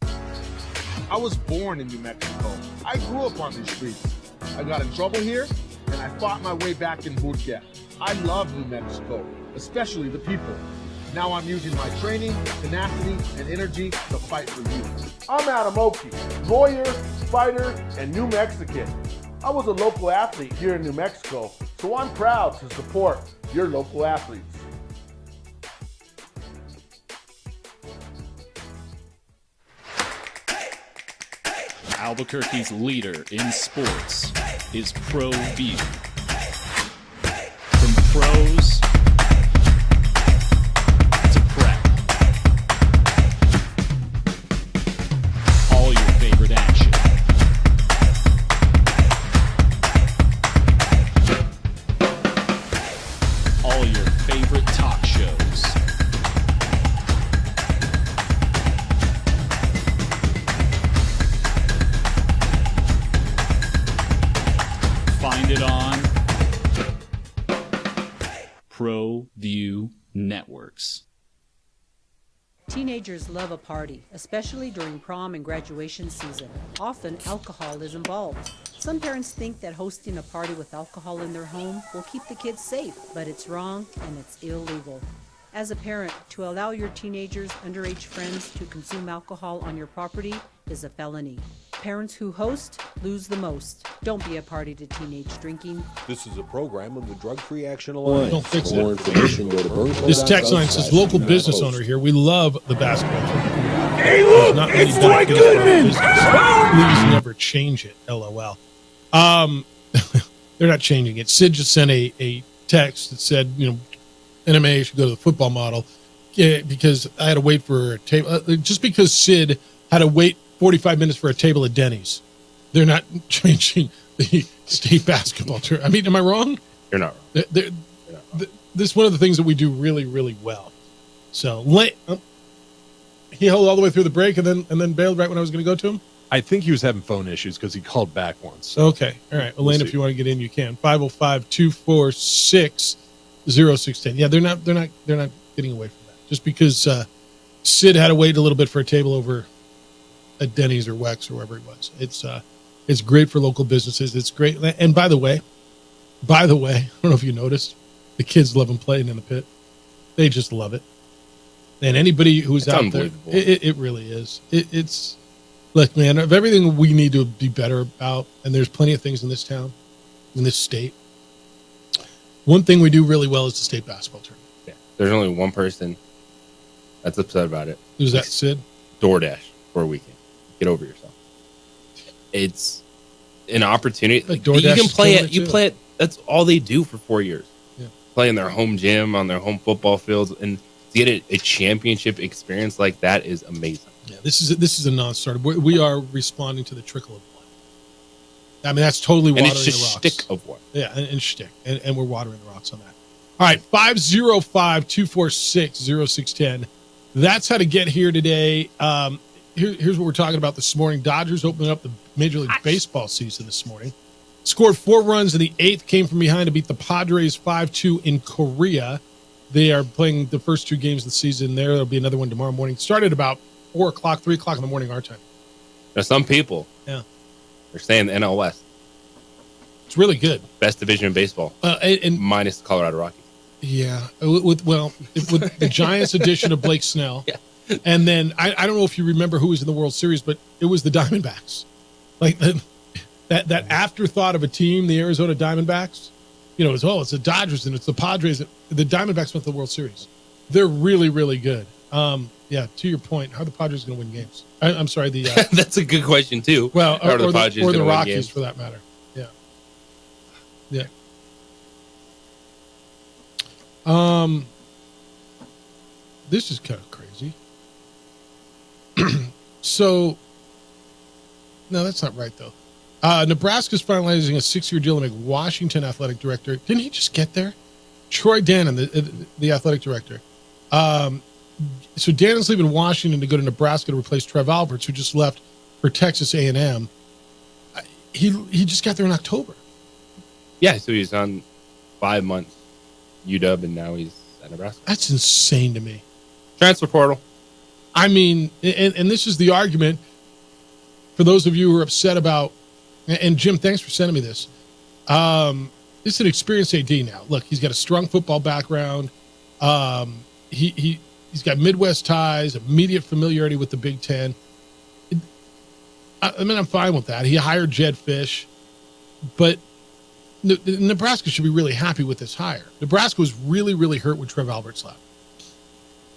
I was born in New Mexico. I grew up on these streets. I got in trouble here, and I fought my way back in Burquia. I love New Mexico, especially the people. Now I'm using my training, tenacity, and energy to fight for you. I'm Adam Oki, lawyer, fighter, and New Mexican. I was a local athlete here in New Mexico, so I'm proud to support your local athletes. Albuquerque's leader in sports is ProView. From pros to prep, all your favorite action. All your favorite talk shows. Find it on ProView Networks. Teenagers love a party, especially during prom and graduation season. Often, alcohol is involved. Some parents think that hosting a party with alcohol in their home will keep the kids safe, but it's wrong and it's illegal. As a parent, to allow your teenagers' underage friends to consume alcohol on your property is a felony. Parents who host lose the most. Don't be a party to teenage drinking. This is a program of the Drug Free Action Alliance. Don't fix For more it. information, go to Burnsville.gov. This text line says, local business owner here. We love the basketball team. Hey, look! Not It's many Dwight benefits for our Goodman! business. Please never change it. LOL. They're not changing it. Sid just sent a text that said, NMA should go to the football model because I had to wait for a table. Just because Sid had to wait 45 minutes for a table at Denny's, they're not changing the state basketball tour. I mean, am I wrong? You're not wrong. This is one of the things that we do really, really well. So he held all the way through the break and then bailed right when I was going to go to him. I think he was having phone issues because he called back once. So okay. All right. Elaine, if you want to get in, you can. 505-246-0610. Yeah, they're not getting away from that. Just because Sid had to wait a little bit for a table over at Denny's or Wex or wherever it was. It's great for local businesses. It's great. And by the way, I don't know if you noticed, the kids love them playing in the pit. They just love it. And anybody who's out there, it really is. It's look, man, of everything we need to be better about, and there's plenty of things in this town, in this state. One thing we do really well is the state basketball tournament. Yeah. There's only one person that's upset about it. Who's that, Sid? DoorDash for a weekend. Get over yourself. It's an opportunity. Like you DoorDash can play is it. You too. play it. That's all they do for 4 years. Yeah. Play in their home gym, on their home football fields, and to get a championship experience like that is amazing. Yeah, this is a non-starter. We are responding to the trickle of blood. I mean, that's totally watering And it's just the rocks. shtick of what? Yeah, and shtick. And we're watering the rocks on that. All right, 505-246-0610. That's how to get here today. Here's what we're talking about this morning. Dodgers opening up the Major League Baseball season this morning. Scored 4 runs in the 8th, came from behind to beat the Padres 5-2 in Korea. They are playing the first 2 games of the season there. There'll be another one tomorrow morning. Started about 4 o'clock, 3 o'clock in the morning our time. Now, some people, they're saying the NL West. It's really good. Best division in baseball, and minus the Colorado Rockies. Yeah, with the Giants edition of Blake Snell, and then I don't know if you remember who was in the World Series, but it was the Diamondbacks. Like that afterthought of a team, the Arizona Diamondbacks. It's the Dodgers and it's the Padres. The Diamondbacks went to the World Series. They're really, really good. Yeah, to your point, how are the Padres going to win games? I'm sorry, the that's a good question too. Well, How are the or Padres the gonna win Rockies games? for that matter. Yeah, yeah. This is kind of crazy. So, no, that's not right though. Nebraska's finalizing a 6-year deal to make Washington athletic director. Didn't he just get there? Troy Dannon, the athletic director. So Dannon's leaving Washington to go to Nebraska to replace Trev Alberts, who just left for Texas A&M. He just got there in October. Yeah, so he's on 5 months UW, and now he's at Nebraska. That's insane to me. Transfer portal. I mean, and this is the argument for those of you who are upset about. And Jim, thanks for sending me this. This is an experienced AD now. Look, he's got a strong football background. He's got Midwest ties, immediate familiarity with the Big Ten. I mean, I'm fine with that. He hired Jed Fish, but Nebraska should be really happy with this hire. Nebraska was really, really hurt when Trev Alberts left.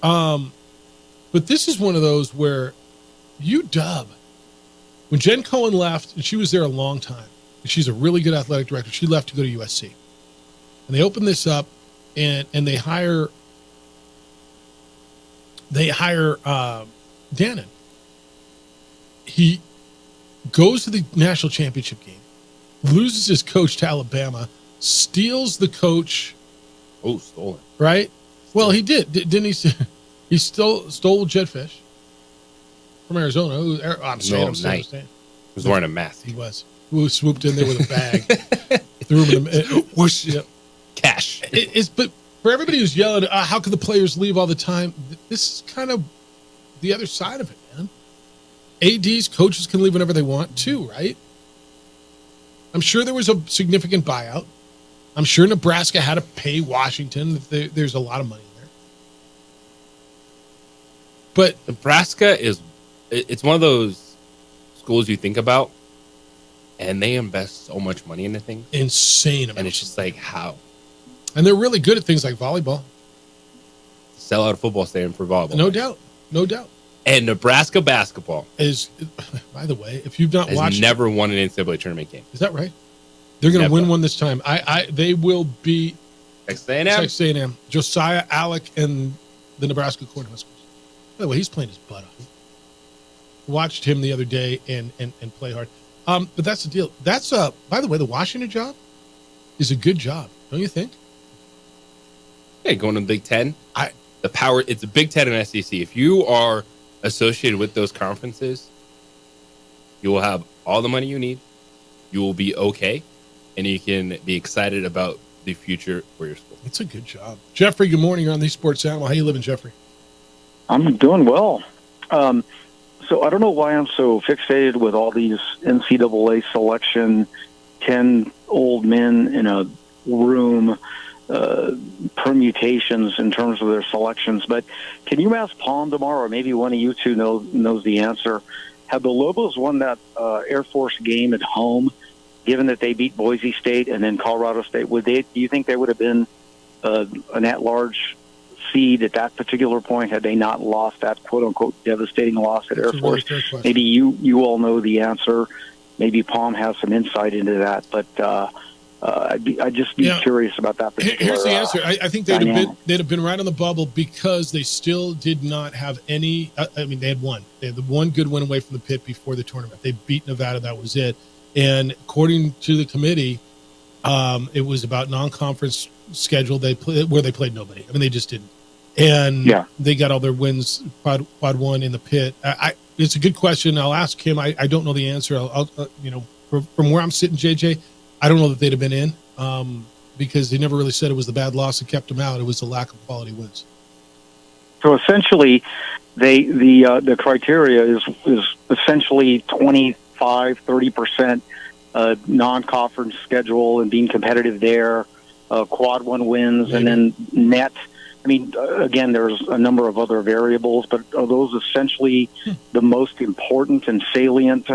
But this is one of those where UW, when Jen Cohen left, and she was there a long time, and she's a really good athletic director, she left to go to USC. And they open this up, and they hire Dannon. He goes to the national championship game, loses his coach to Alabama, steals the coach. Oh, stolen. Right? Well, he did. Didn't he? He stole Jed Fish from Arizona. I'm saying. He was wearing a mask. He was. Who swooped in there with a bag, threw him in the whoosh. Yep. Cash. But for everybody who's yelling, how can the players leave all the time? This is kind of the other side of it, man. ADs, coaches can leave whenever they want too, right? I'm sure there was a significant buyout. I'm sure Nebraska had to pay Washington. There's a lot of money there. But Nebraska it's one of those schools you think about, and they invest so much money into things. Insane amount. And it's just like, how? And they're really good at things like volleyball. Sell out a football stadium for volleyball. No doubt. No doubt. And Nebraska basketball is, by the way, if you've not watched, never won an NCAA tournament game. Is that right? They're going to win one this time. They will beat Texas A&M. Texas A&M, Josiah, Alec, and the Nebraska Cornhuskers. By the way, he's playing his butt off. Watched him the other day and play hard. But that's the deal. That's by the way, the Washington job is a good job, don't you think? Hey, going to the Big Ten. It's a Big Ten and SEC. If you are associated with those conferences, you will have all the money you need. You will be okay, and you can be excited about the future for your school. It's a good job. Jeffrey, good morning. You're on the Sports Animal. How you living, Jeffrey? I'm doing well. So I don't know why I'm so fixated with all these NCAA selection, 10 old men in a room, permutations in terms of their selections. But can you ask Palm tomorrow, or maybe one of you two knows the answer? Had the Lobos won that Air Force game at home, given that they beat Boise State and then Colorado State, do you think they would have been an at-large seed at that particular point had they not lost that quote-unquote devastating loss at Air Force? Maybe you all know the answer. Maybe Palm has some insight into that, but I'd just be curious about that particular. Here's the answer. I think they'd have been right on the bubble because they still did not have any. I mean, they had one. They had the one good win away from the pit before the tournament. They beat Nevada. That was it. And according to the committee, it was about non-conference schedule. Where they played nobody. I mean, they just didn't. And they got all their wins, quad one in the pit. It's a good question. I'll ask him. I don't know the answer. I'll from where I'm sitting, JJ, I don't know that they'd have been in because they never really said it was the bad loss that kept them out. It was the lack of quality wins. So essentially, the criteria is essentially 25-30% non-conference schedule and being competitive there, quad one wins, and then net. I mean, again, there's a number of other variables, but are those essentially the most important and salient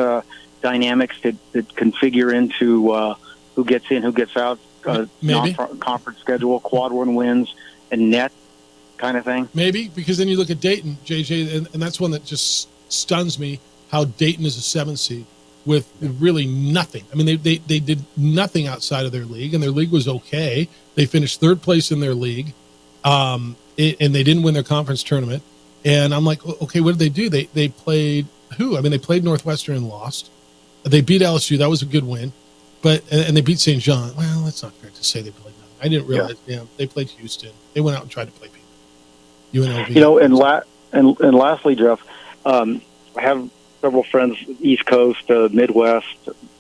dynamics that configure into who gets in, who gets out, non-conference schedule, quad one wins, and net? kind of thing. Maybe, because then you look at Dayton, JJ, and that's one that just stuns me, how Dayton is a 7th seed with really nothing. I mean, they did nothing outside of their league, and their league was okay. They finished 3rd place in their league, and they didn't win their conference tournament. And I'm like, okay, what did they do? They played who? I mean, they played Northwestern and lost. They beat LSU. That was a good win. And they beat St. John. Well, that's not fair to say they played nothing. I didn't realize. Yeah, they played Houston. They went out and tried to play people. UNLV. You know, and lastly, Jeff, I have several friends, East Coast, Midwest,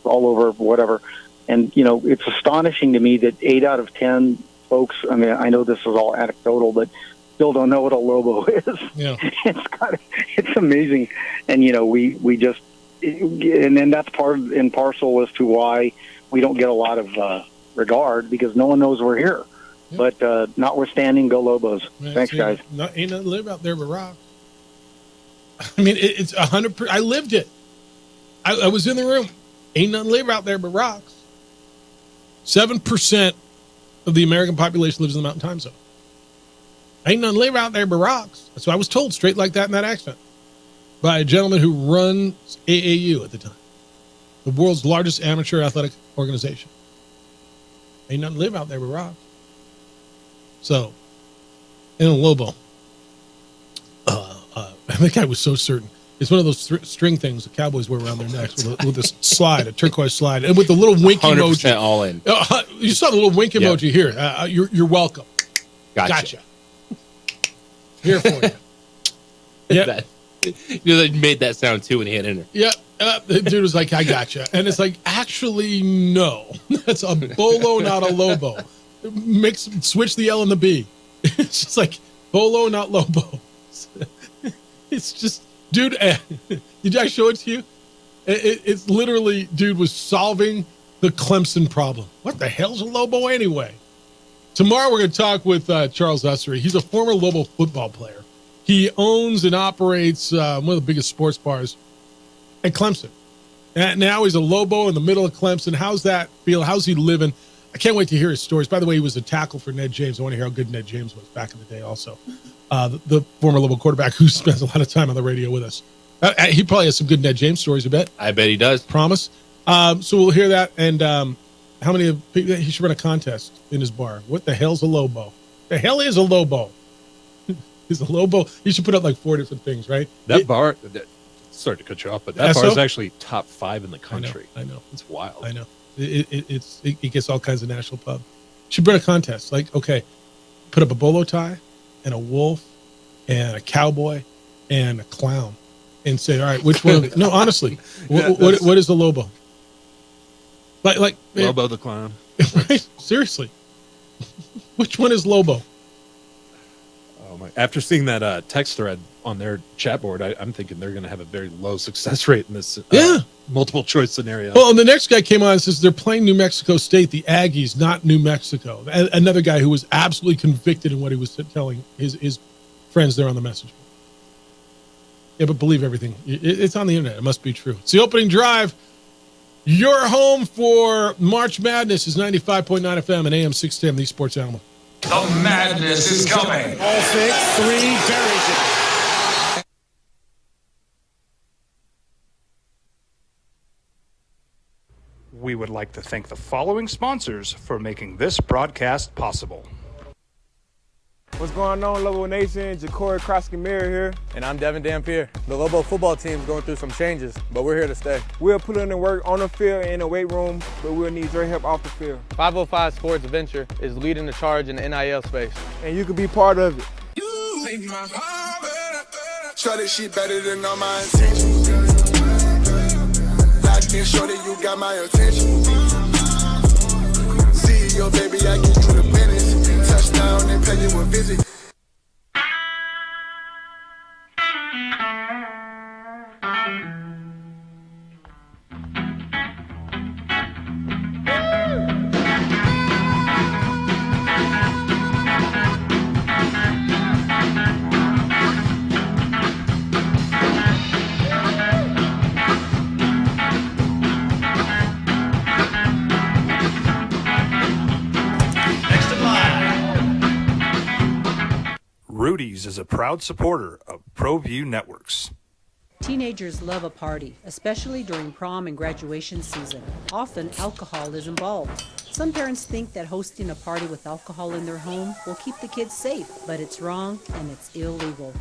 all over, whatever. And, you know, it's astonishing to me that 8 out of 10 folks, I mean, I know this is all anecdotal, but still don't know what a Lobo is. Yeah. It's amazing. And, you know, we just, and then that's part and parcel as to why we don't get a lot of regard, because no one knows we're here. Yeah. But notwithstanding, go Lobos. Man, thanks, guys. Ain't nothing to live out there but rock. I mean, it's 100%. I lived it. I was in the room. Ain't nothing to live out there but rocks. 7% of the American population lives in the Mountain Time Zone. Ain't nothing to live out there but rocks. That's what I was told, straight like that in that accent, by a gentleman who runs AAU at the time, the world's largest amateur athletic organization. Ain't nothing to live out there but rocks. So, in a Lobo, that guy was so certain. It's one of those string things the Cowboys wear around their necks with a slide, a turquoise slide, and with the little wink 100% emoji. all in. You saw the little wink emoji here. You're welcome. Gotcha. Here for you. Yeah. They made that sound too when he hit enter. Yeah. The dude was like, I gotcha. And it's like, actually, no. That's a Bolo, not a Lobo. Switch the L and the B. It's just like Bolo, not Lobo. It's just, dude, did I show it to you? It's literally, dude was solving the Clemson problem. What the hell's a Lobo anyway? Tomorrow we're going to talk with Charles Ussery. He's a former Lobo football player. He owns and operates one of the biggest sports bars at Clemson. And now he's a Lobo in the middle of Clemson. How's that feel? How's he living? I can't wait to hear his stories. By the way, he was a tackle for Ned James. I want to hear how good Ned James was back in the day also. The former Lobo quarterback who spends a lot of time on the radio with us. He probably has some good Ned James stories, I bet. I bet he does. Promise. So we'll hear that. And how many of people, he should run a contest in his bar. What the hell's a Lobo? The hell is a Lobo? Is a Lobo? You should put up like 4 different things, right? Bar, sorry to cut you off, but that bar is actually top 5 in the country. I know. It's wild. I know. It gets all kinds of national pub. Should run a contest. Like, okay, put up a bolo tie and a wolf and a cowboy and a clown and say, all right, which one? No, honestly, what is the Lobo? Like Lobo the clown. Right? Seriously. Which one is Lobo? Oh my! After seeing that text thread on their chat board, I'm thinking they're going to have a very low success rate in this multiple choice scenario. Well, and the next guy came on and says they're playing New Mexico State, the Aggies, not New Mexico. Another guy who was absolutely convicted in what he was telling his friends there on the message board. Yeah, but believe everything. It's on the internet. It must be true. It's the opening drive. Your home for March Madness is 95.9 FM and AM 610, the Sports Animal. The madness is coming. All 6, 3, buries it. We would like to thank the following sponsors for making this broadcast possible. What's going on, Lobo Nation? Ja'Cory Krosky-Mir here. And I'm Devin Dampier. The Lobo football team's going through some changes, but we're here to stay. We'll put in the work on the field and in the weight room, but we'll need your help off the field. 505 Sports Venture is leading the charge in the NIL space. And you can be part of it. Try this shit better than all my intentions. Locked in, shorty, you got my attention. See your baby, I get you the business. Touchdown and pay you a visit. is a proud supporter of ProView Networks. Teenagers love a party, especially during prom and graduation season. Often, alcohol is involved. Some parents think that hosting a party with alcohol in their home will keep the kids safe, but it's wrong and it's illegal.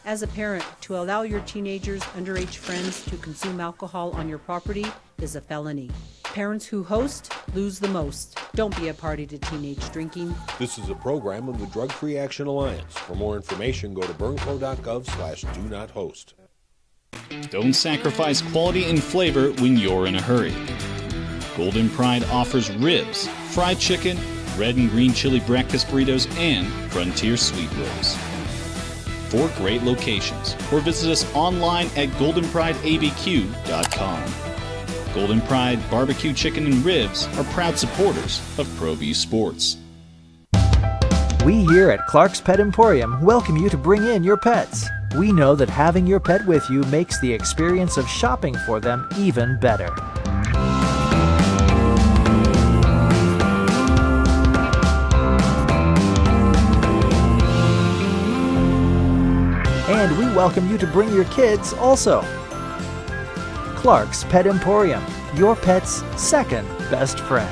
As a parent, to allow your teenagers' underage friends to consume alcohol on your property is a felony. Parents who host lose the most. Don't be a party to teenage drinking. This is a program of the Drug Free Action Alliance. For more information, go to burnco.gov/do-not-host. Don't sacrifice quality and flavor when you're in a hurry. Golden Pride offers ribs, fried chicken, red and green chili breakfast burritos, and Frontier sweet rolls. 4 great locations, or visit us online at goldenprideabq.com. Golden Pride Barbecue Chicken and Ribs are proud supporters of ProView Sports. We here at Clark's Pet Emporium welcome you to bring in your pets. We know that having your pet with you makes the experience of shopping for them even better. And we welcome you to bring your kids also. Clark's Pet Emporium, your pet's second best friend.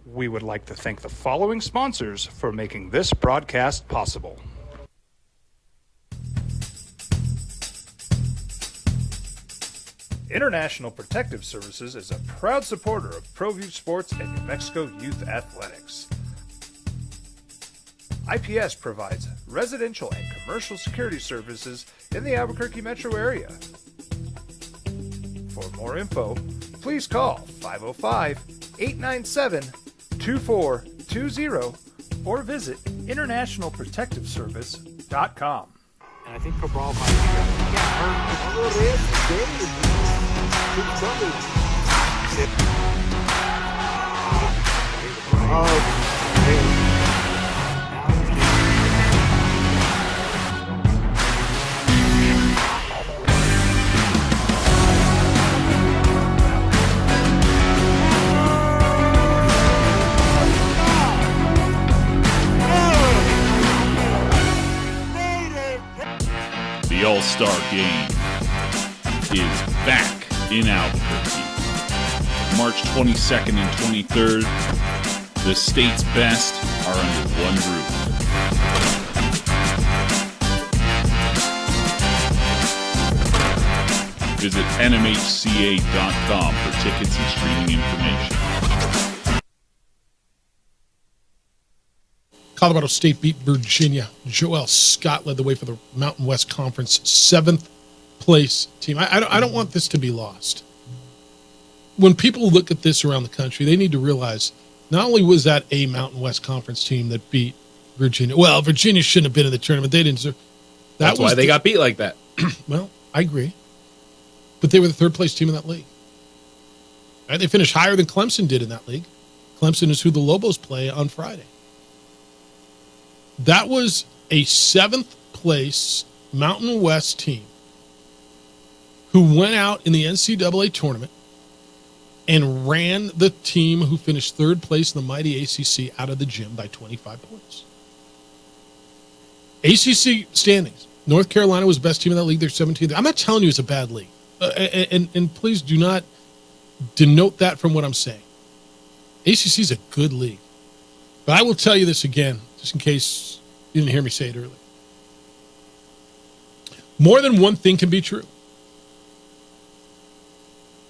We would like to thank the following sponsors for making this broadcast possible. International Protective Services is a proud supporter of ProView Sports and New Mexico Youth Athletics. IPS provides residential and commercial security services in the Albuquerque metro area. For more info, please call 505-897-2420 or visit internationalprotectiveservice.com. And I think Cabral might get The All-Star Game is back in Albuquerque. March 22nd and 23rd, the state's best are under one roof. Visit nmhca.com for tickets and streaming information. Colorado State beat Virginia. Joel Scott led the way for the Mountain West Conference 7th place team. I don't want this to be lost. When people look at this around the country, they need to realize not only was that a Mountain West Conference team that beat Virginia. Well, Virginia shouldn't have been in the tournament. They didn't deserve. That's why they got beat like that. Well, I agree. But they were the 3rd place team in that league. Right? They finished higher than Clemson did in that league. Clemson is who the Lobos play on Friday. That was a 7th place Mountain West team who went out in the NCAA tournament and ran the team who finished 3rd place in the mighty ACC out of the gym by 25 points. ACC standings. North Carolina was the best team in that league. They're 17th. I'm not telling you it's a bad league. And please do not denote that from what I'm saying. ACC is a good league. But I will tell you this again, just in case you didn't hear me say it earlier. More than one thing can be true.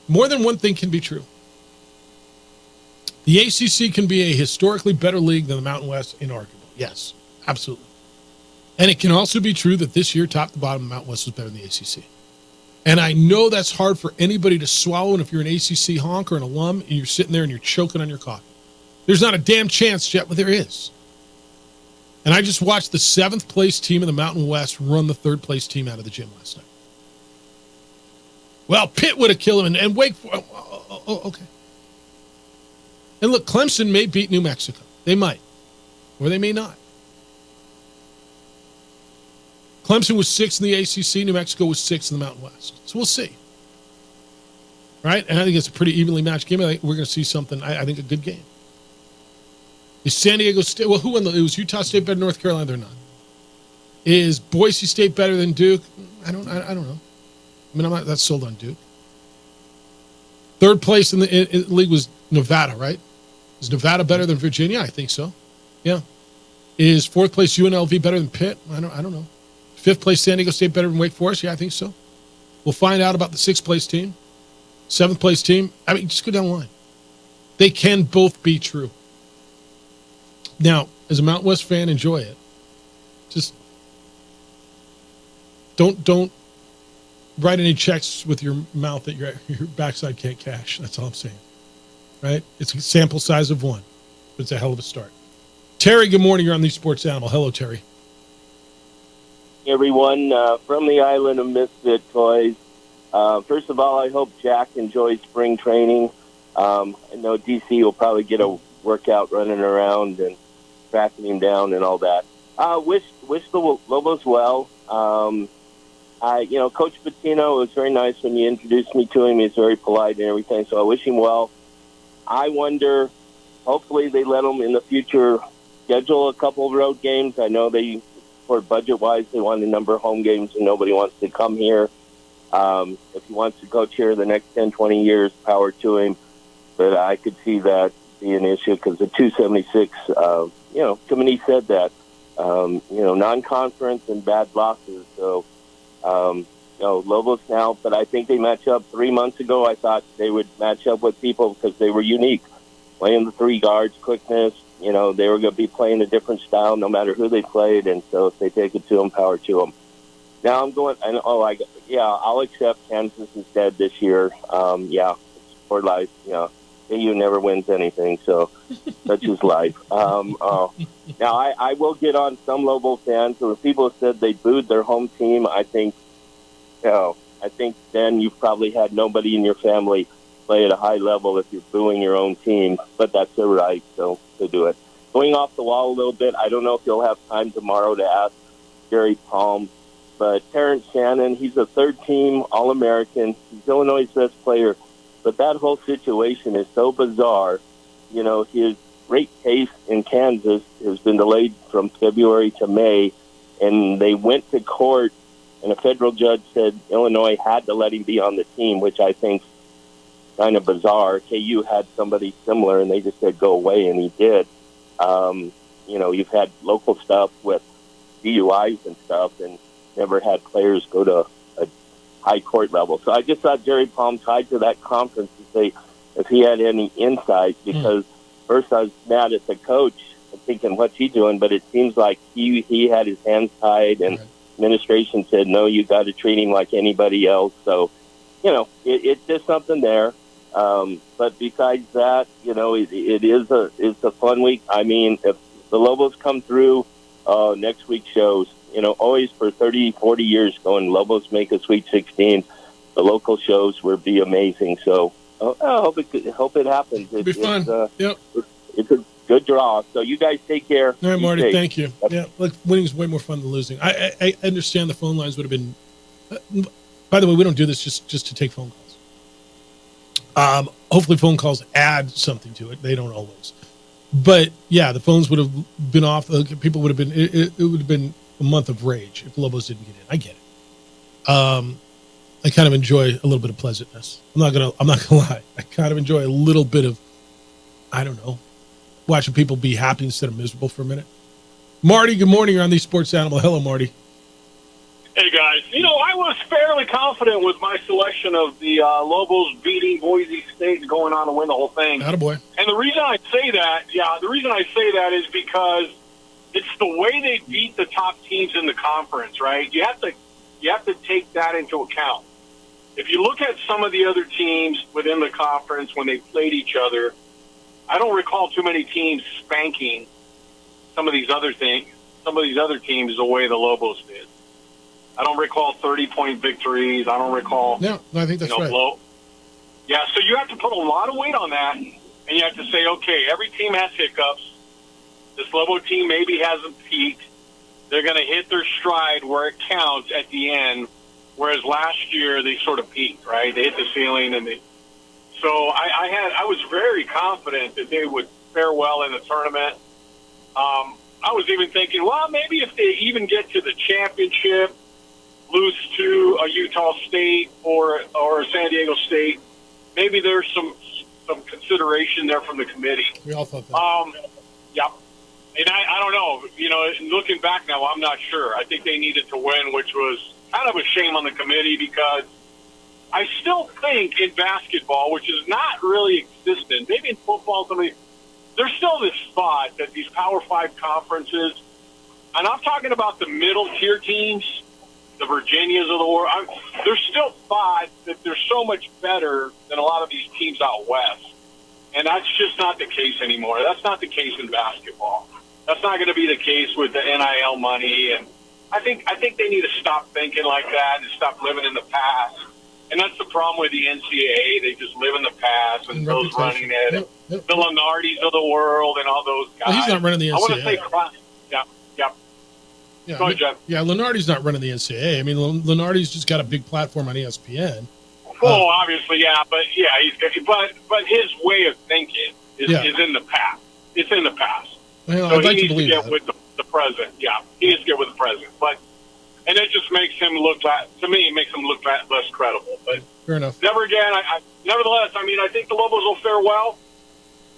More than one thing can be true. The ACC can be a historically better league than the Mountain West, inarguable. Yes, absolutely. And it can also be true that this year, top to bottom, the Mountain West was better than the ACC. And I know that's hard for anybody to swallow, and if you're an ACC honk or an alum, and you're sitting there and you're choking on your coffee. There's not a damn chance yet, but there is. And I just watched the 7th place team in the Mountain West run the 3rd place team out of the gym last night. Well, Pitt would have killed him, and Wake Forest. Okay. And look, Clemson may beat New Mexico. They might. Or they may not. Clemson was 6th in the ACC. New Mexico was 6th in the Mountain West. So we'll see. Right? And I think it's a pretty evenly matched game. I think we're going to see something, I think, a good game. Is San Diego State? Well, who won? It was Utah State better than North Carolina. They're not. Is Boise State better than Duke? I don't know. I mean, I'm not that sold on Duke. Third place in the league was Nevada, right? Is Nevada better than Virginia? I think so. Yeah. Is fourth place UNLV better than Pitt? I don't know. Fifth place San Diego State better than Wake Forest? Yeah, I think so. We'll find out about the sixth place team. Seventh place team. I mean, just go down the line. They can both be true. Now, as a Mountain West fan, enjoy it. Just don't write any checks with your mouth that your backside can't cash. That's all I'm saying. Right? It's a sample size of one, but it's a hell of a start. Terry, good morning. You're on the Sports Animal. Hello, Terry. Everyone from the island of Misfit Toys. First of all, I hope Jack enjoys spring training. I know DC will probably get a workout running around and tracking him down and all that. Wish the Lobos well. Coach Pitino, it was very nice when you introduced me to him. He's very polite and everything, so I wish him well. I wonder, hopefully they let him in the future schedule a couple of road games. I know for budget-wise, they want a number of home games and nobody wants to come here. If he wants to coach here the next 10, 20 years, power to him. But I could see that be an issue because the 276, Committee said that, non-conference and bad losses. So, Lobos now, but I think they match up 3 months ago. I thought they would match up with people because they were unique. Playing the three guards, quickness, they were going to be playing a different style no matter who they played. And so if they take it to them, power to them. Now I'm going, I'll accept Kansas is dead this year. It's for life, AU never wins anything, so such is life. Now, I will get on some Lobo fans. So if people said they booed their home team, I think then you've probably had nobody in your family play at a high level if you're booing your own team, but that's their right, so to do it. Going off the wall a little bit, I don't know if you'll have time tomorrow to ask Gary Palm, but Terrence Shannon, he's a third-team All-American. He's Illinois' best player. But that whole situation is so bizarre. His rate case in Kansas has been delayed from February to May, and they went to court, and a federal judge said Illinois had to let him be on the team, which I think is kind of bizarre. KU had somebody similar, and they just said go away, and he did. You've had local stuff with DUIs and stuff, and never had players go to a high court level. So I just thought Jerry Palm tied to that conference to say if he had any insight, because first I was mad at the coach and thinking, what's he doing? But it seems like he had his hands tied, and administration said, no, you got to treat him like anybody else. So, it's just something there. But besides that, it's a fun week. I mean, if the Lobos come through, next week shows, always for 30, 40 years going, Lobos make a Sweet 16. The local shows will be amazing. So I hope it happens. It'll be fun. It's a good draw. So you guys take care. All right, Marty, thank you. Yeah, look, winning is way more fun than losing. I understand the phone lines would have been. By the way, we don't do this just to take phone calls. Hopefully phone calls add something to it. They don't always. But yeah, the phones would have been off. People would have been. It would have been a month of rage if Lobos didn't get in. I get it. I kind of enjoy a little bit of pleasantness. I'm not gonna lie. I kind of enjoy a little bit of, I don't know, watching people be happy instead of miserable for a minute. Marty, good morning. You're on the Sports Animal. Hello, Marty. Hey, guys. I was fairly confident with my selection of the Lobos beating Boise State going on to win the whole thing. Attaboy. And the reason I say that is because it's the way they beat the top teams in the conference, right? You have to take that into account. If you look at some of the other teams within the conference when they played each other, I don't recall too many teams spanking some of these other teams the way the Lobos did. I don't recall 30-point victories. I don't recall. No, I think that's right. Yeah, so you have to put a lot of weight on that, and you have to say, okay, every team has hiccups. This Lobo team maybe hasn't peaked. They're going to hit their stride where it counts at the end, whereas last year they sort of peaked, right? They hit the ceiling, so I was very confident that they would fare well in the tournament. I was even thinking, well, maybe if they even get to the championship, lose to a Utah State or a San Diego State, maybe there's some consideration there from the committee. We all thought that. Yeah. And I don't know. You know, looking back now, I'm not sure. I think they needed to win, which was kind of a shame on the committee because I still think in basketball, which is not really existent, maybe in football, there's still this thought that these Power 5 conferences, and I'm talking about the middle-tier teams, the Virginias of the world, there's still thought that they're so much better than a lot of these teams out west. And that's just not the case anymore. That's not the case in basketball. That's not going to be the case with the NIL money. And I think they need to stop thinking like that and stop living in the past. And that's the problem with the NCAA. They just live in the past and those running it. The Lenardis of the world and all those guys. Well, he's not running the NCAA. I want to say, yeah. Go ahead, Jeff. Yeah, Lenardi's not running the NCAA. I mean, Lenardi's just got a big platform on ESPN. Well, obviously, yeah, but he's good. But his way of thinking is in the past. It's in the past. Well, so I'd like he to needs to believe get with the president. Yeah, he needs to get with the president. And it just makes him look to me, it makes him look less credible. But fair enough. Never again. Nevertheless, I mean, I think the Lobos will fare well.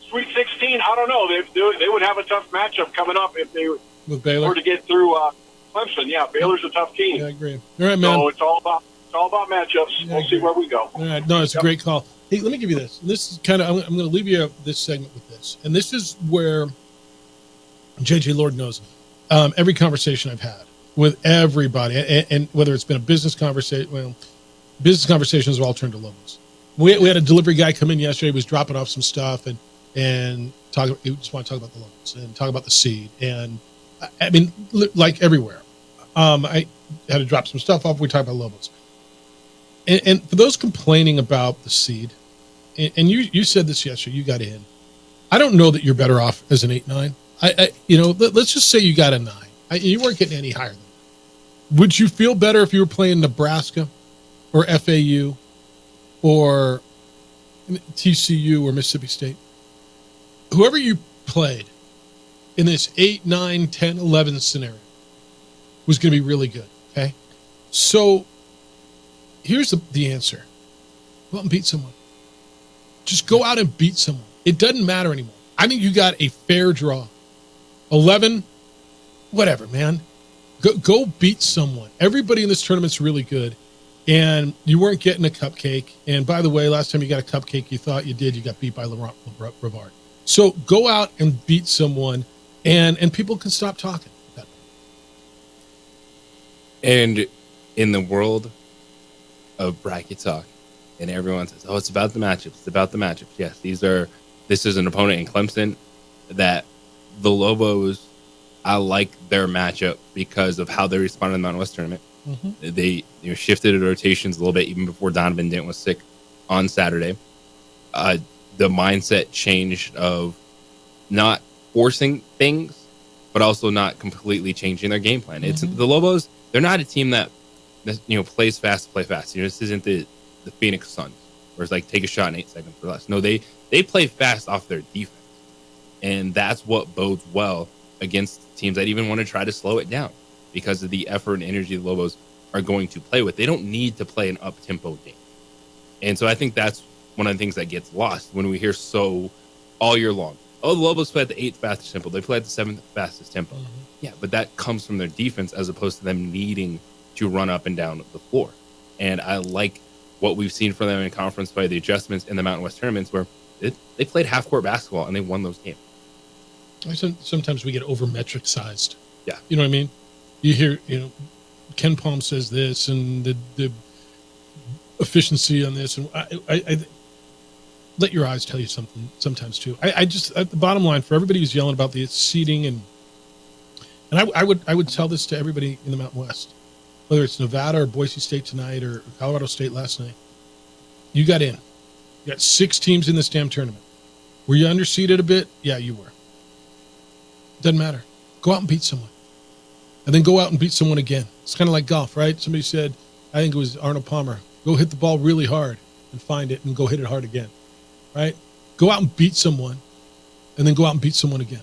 Sweet 16, I don't know. They would have a tough matchup coming up if they with Baylor were to get through Clemson. Yeah, Baylor's a tough team. Yeah, I agree. All right, man. So it's all about matchups. We'll see where we go. All right. No, it's a great call. Hey, let me give you this. This is kind of, I'm going to leave you this segment with this. And this is where JJ Lord knows every conversation I've had with everybody, and whether it's been a business conversation, business conversations have all turned to Lobos. We had a delivery guy come in yesterday, he was dropping off some stuff and he just want to talk about the Lobos and talk about the seed. And I mean, like everywhere, I had to drop some stuff off. We talk about Lobos. And for those complaining about the seed, and you said this yesterday, you got in. I don't know that you're better off as an 8-9. Let's just say you got a 9. You weren't getting any higher than that. Would you feel better if you were playing Nebraska or FAU or TCU or Mississippi State? Whoever you played in this 8, 9, 10, 11 scenario was going to be really good, okay? So here's the answer. Go out and beat someone. Just go out and beat someone. It doesn't matter anymore. I think you got a fair draw. 11, whatever, man. Go beat someone. Everybody in this tournament's really good, and you weren't getting a cupcake. And by the way, last time you got a cupcake, you thought you did. You got beat by Laurent Brevard. So go out and beat someone, and people can stop talking. And in the world of bracket talk, and everyone says, "Oh, it's about the matchups. It's about the matchups." Yes, this is an opponent in Clemson that the Lobos, I like their matchup because of how they responded in the Mountain West tournament. Mm-hmm. They shifted the rotations a little bit even before Donovan Dent was sick on Saturday. The mindset changed of not forcing things, but also not completely changing their game plan. It's the Lobos. They're not a team that plays fast to play fast. This isn't the Phoenix Suns, where it's like take a shot in 8 seconds or less. No, they play fast off their defense, and that's what bodes well against teams that even want to try to slow it down because of the effort and energy the Lobos are going to play with. They don't need to play an up-tempo game. And so I think that's one of the things that gets lost when we hear all year long, oh, the Lobos play at the 8th fastest tempo. They play at the 7th fastest tempo. Mm-hmm. Yeah, but that comes from their defense as opposed to them needing to run up and down the floor. And I like what we've seen from them in conference play, the adjustments in the Mountain West tournaments where they played half-court basketball and they won those games. Sometimes we get over-metric sized. Yeah. You know what I mean? You hear, Ken Palm says this and the efficiency on this. And I let your eyes tell you something sometimes too. I just, at the bottom line, for everybody who's yelling about the seeding and I would tell this to everybody in the Mountain West, whether it's Nevada or Boise State tonight or Colorado State last night, you got in. You got 6 teams in this damn tournament. Were you underseeded a bit? Yeah, you were. Doesn't matter. Go out and beat someone. And then go out and beat someone again. It's kind of like golf, right? Somebody said, I think it was Arnold Palmer, go hit the ball really hard and find it and go hit it hard again, right? Go out and beat someone and then go out and beat someone again.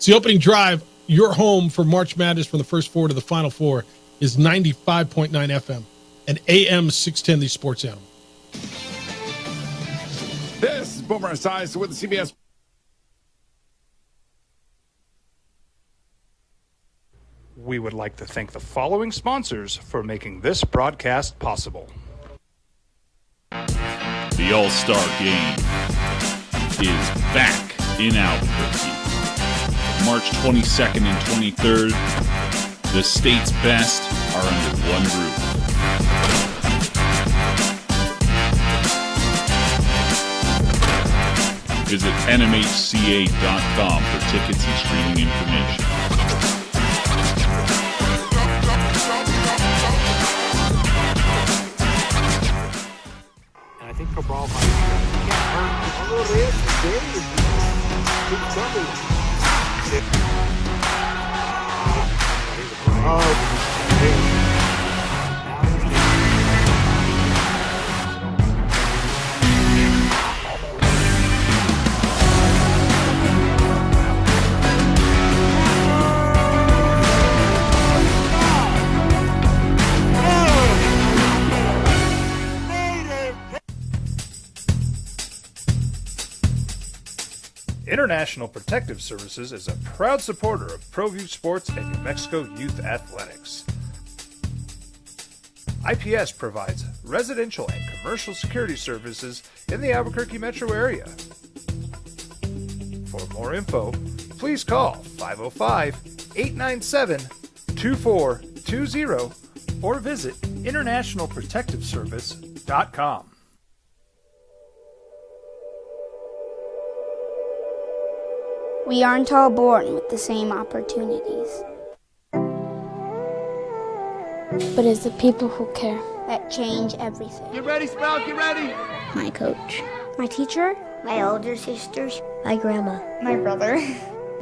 It's the opening drive. Your home for March Madness from the first four to the final four is 95.9 FM and AM 610, the sports animal. This is Boomer Esiason with the CBS. We would like to thank the following sponsors for making this broadcast possible. The All-Star Game is back in Albuquerque. March 22nd and 23rd, the state's best are under one roof. Visit nmhca.com for tickets and streaming information. And I think Cabral might get hurt a little bit. Keeps coming. International Protective Services is a proud supporter of ProView Sports and New Mexico Youth Athletics. IPS provides residential and commercial security services in the Albuquerque metro area. For more info, please call 505-897-2420 or visit internationalprotectiveservice.com. We aren't all born with the same opportunities. But it's the people who care that change everything. Get ready, Sprout, get ready. My coach, my teacher, my older sisters, my grandma, my brother,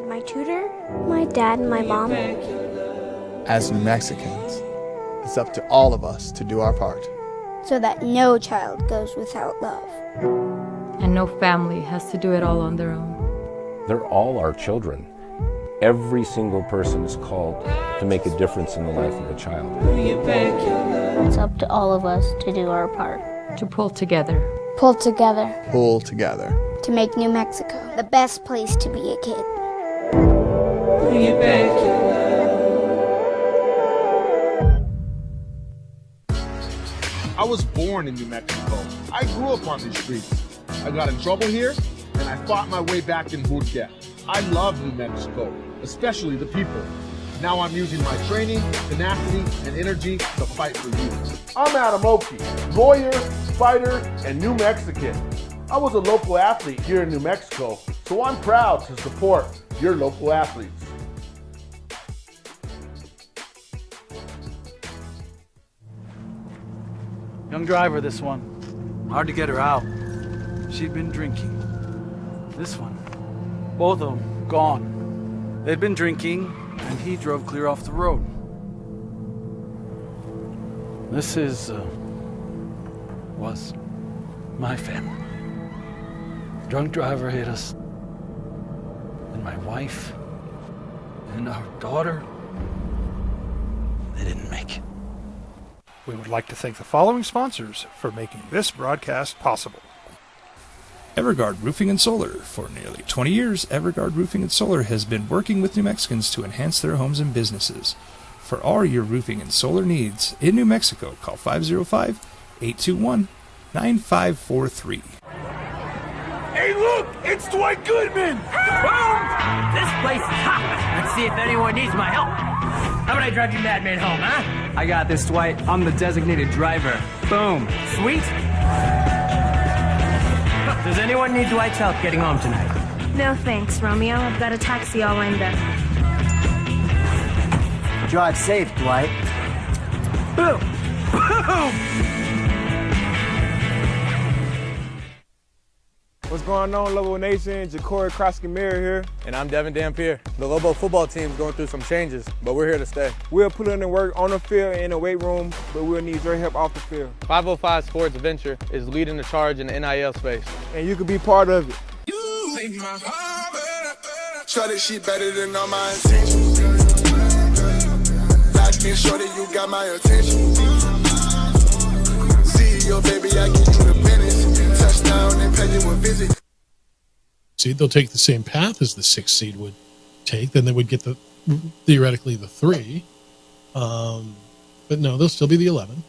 my tutor, my dad, and my mom. As New Mexicans, it's up to all of us to do our part. So that no child goes without love. And no family has to do it all on their own. They're all our children. Every single person is called to make a difference in the life of a child. It's up to all of us to do our part. To pull together. Pull together. Pull together. To make New Mexico the best place to be a kid. I was born in New Mexico. I grew up on these streets. I got in trouble here, and I fought my way back in Burquia. I love New Mexico, especially the people. Now I'm using my training, tenacity, and energy to fight for you. I'm Adam Oki, lawyer, fighter, and New Mexican. I was a local athlete here in New Mexico, so I'm proud to support your local athletes. Young driver, this one. Hard to get her out. She'd been drinking. This one. Both of them gone. They'd been drinking, and he drove clear off the road. This was my family. Drunk driver hit us. And my wife and our daughter, they didn't make it. We would like to thank the following sponsors for making this broadcast possible. Everguard Roofing and Solar. For nearly 20 years, Everguard Roofing and Solar has been working with New Mexicans to enhance their homes and businesses. For all your roofing and solar needs in New Mexico, call 505-821-9543. Hey, look! It's Dwight Goodman! Boom! This place is hot. Let's see if anyone needs my help. How about I drive you madman home, huh? I got this, Dwight. I'm the designated driver. Boom. Sweet. Does anyone need Dwight's help getting home tonight? No thanks, Romeo. I've got a taxi all lined up. Drive safe, Dwight. Boom! Boom! What's going on, Lobo Nation? Ja'Cory Krosky-Miller here. And I'm Devin Dampier. The Lobo football team's going through some changes, but we're here to stay. We'll put in the work on the field and in the weight room, but we'll need your help off the field. 505 Sports Venture is leading the charge in the NIL space. And you can be part of it. Shorty, she better than all my intentions. Like me, shorty, you got my attention. See your baby, I get you the business. Touchdown and pay you a visit. See, they'll take the same path as the 6th seed would take. Then they would get theoretically the 3. But no, they'll still be the 11,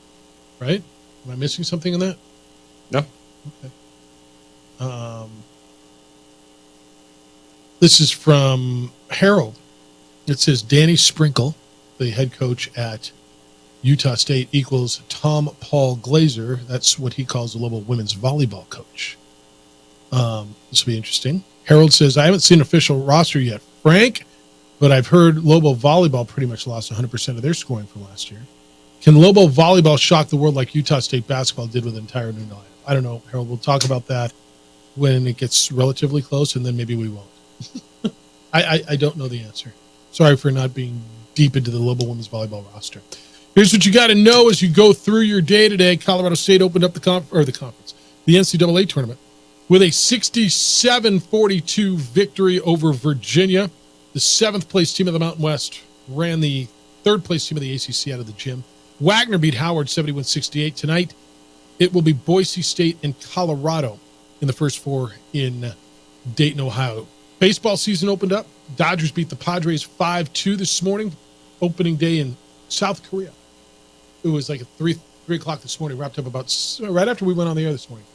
right? Am I missing something in that? No. Okay. This is from Herald. It says Danny Sprinkle, the head coach at Utah State, equals Tom Paul Glazer. That's what he calls the Lobo women's volleyball coach. This will be interesting. Herald says, I haven't seen an official roster yet, Frank, but I've heard Lobo volleyball pretty much lost 100% of their scoring from last year. Can Lobo volleyball shock the world like Utah State basketball did with the entire new lineup? I don't know, Harold. We'll talk about that when it gets relatively close, and then maybe we won't. I don't know the answer. Sorry for not being deep into the Lobo women's volleyball roster. Here's what you got to know as you go through your day today. Colorado State opened up the NCAA tournament with a 67-42 victory over Virginia. The 7th place team of the Mountain West ran the 3rd place team of the ACC out of the gym. Wagner beat Howard 71-68. Tonight, it will be Boise State and Colorado in the first 4 in Dayton, Ohio. Baseball season opened up. Dodgers beat the Padres 5-2 this morning. Opening day in South Korea. It was like at 3 o'clock this morning. Wrapped up about right after we went on the air this morning.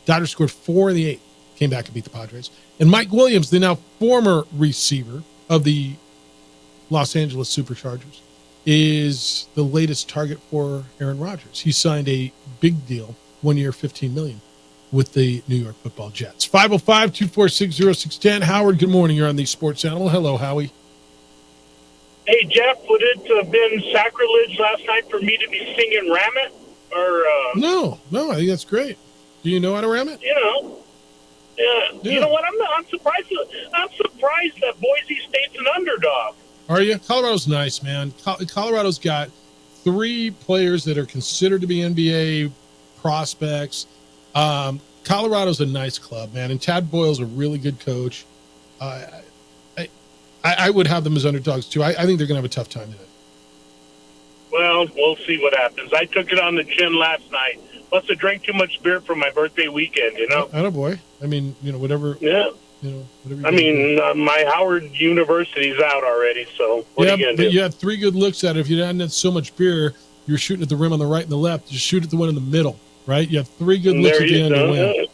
Dodgers scored 4 in the 8th. Came back and beat the Padres. And Mike Williams, the now former receiver of the Los Angeles Superchargers, is the latest target for Aaron Rodgers. He signed a big deal, 1 year, $15 million, with the New York Football Jets. 505-246-0610. Howard, good morning. You're on the Sports Animal. Hello, Howie. Hey, Jeff, would it have been sacrilege last night for me to be singing Ram It? Or, No, I think that's great. Do you know how to ram it? You know, yeah. You know what? I'm surprised. I'm surprised that Boise State's an underdog. Are you? Colorado's nice, man. Colorado's got 3 players that are considered to be NBA prospects. Colorado's a nice club, man, and Tad Boyle's a really good coach. I would have them as underdogs too. I think they're going to have a tough time today. Well, we'll see what happens. I took it on the chin last night. Plus, I drank too much beer for my birthday weekend. You know. Attaboy. I mean, whatever. Yeah. Whatever. I mean, my Howard University's out already, so what are you going to do? You had 3 good looks at it. If you hadn't had so much beer, you're shooting at the rim on the right and the left. Just shoot at the one in the middle, right? You have 3 good looks at the end to win.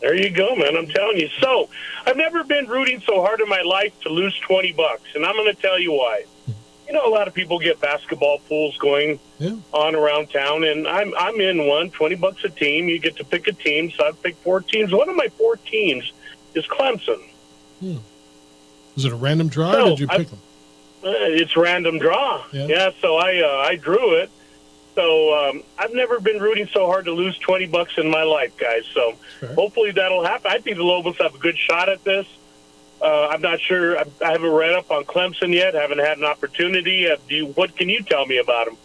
There you go, man. I'm telling you. So, I've never been rooting so hard in my life to lose $20, and I'm going to tell you why. You know, a lot of people get basketball pools going on around town, and I'm in one, $20 a team. You get to pick a team, so I've picked 4 teams. One of my 4 teams is Clemson. Was it a random draw, or did you pick them? It's random draw. Yeah, so I drew it. So I've never been rooting so hard to lose $20 in my life, guys. So hopefully that'll happen. I think the Lobos have a good shot at this. I'm not sure. I haven't read up on Clemson yet. I haven't had an opportunity. What can you tell me about them?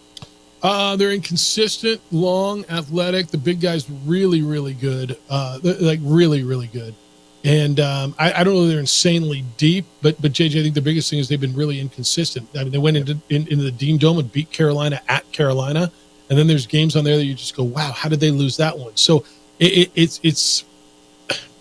They're inconsistent, long, athletic. The big guy's really, really good. Like really, really good. And I don't know if they're insanely deep, but JJ, I think the biggest thing is they've been really inconsistent. I mean, they went into the Dean Dome and beat Carolina at Carolina, and then there's games on there that you just go, wow, how did they lose that one? So it's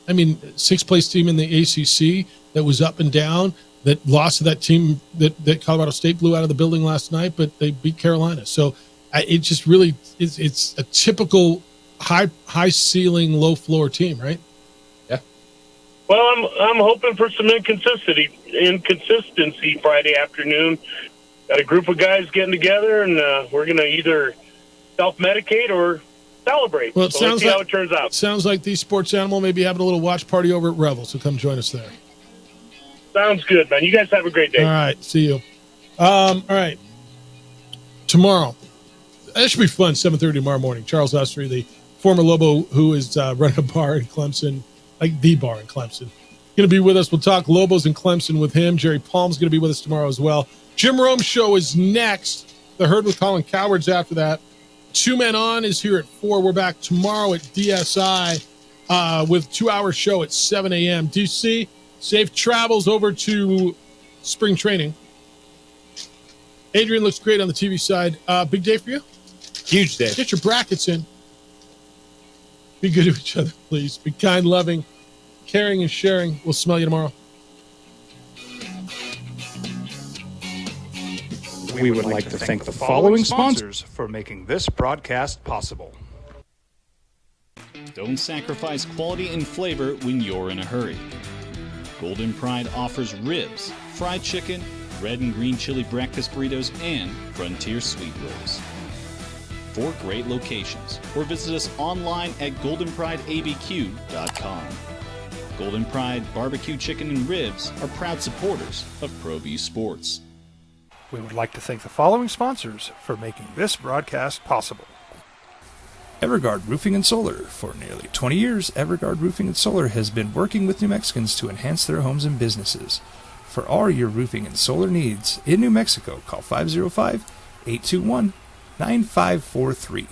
I mean, 6th place team in the ACC that was up and down, that lost to that team that Colorado State blew out of the building last night, but they beat Carolina. So it just really it's a typical high ceiling, low floor team, right? Well, I'm hoping for some inconsistency Friday afternoon. Got a group of guys getting together, and we're going to either self-medicate or celebrate. Well, so let's see how it turns out. Sounds like the Sports Animal may be having a little watch party over at Revel, so come join us there. Sounds good, man. You guys have a great day. All right, see you. All right, tomorrow. That should be fun, 7:30 tomorrow morning. Charles Ustry, the former Lobo who is running a bar in Clemson, like the bar in Clemson, going to be with us. We'll talk Lobos and Clemson with him. Jerry Palm's going to be with us tomorrow as well. Jim Rome's show is next. The Herd with Colin Coward's after that. 2 Men On is here at 4. We're back tomorrow at DSI with 2-hour show at 7 a.m. DC, Safe travels over to spring training. Adrian looks great on the TV side. Big day for you? Huge day. Get your brackets in. Be good to each other, please. Be kind, loving, caring, and sharing. We'll smell you tomorrow. We would like to thank the following sponsors for making this broadcast possible. Don't sacrifice quality and flavor when you're in a hurry. Golden Pride offers ribs, fried chicken, red and green chili breakfast burritos, and Frontier sweet rolls. 4 great locations, or visit us online at goldenprideabq.com. Golden Pride Barbecue Chicken and Ribs are proud supporters of ProView Sports. We would like to thank the following sponsors for making this broadcast possible. Everguard Roofing and Solar. For nearly 20 years, Everguard Roofing and Solar has been working with New Mexicans to enhance their homes and businesses. For all your roofing and solar needs in New Mexico, call 505-821-9543.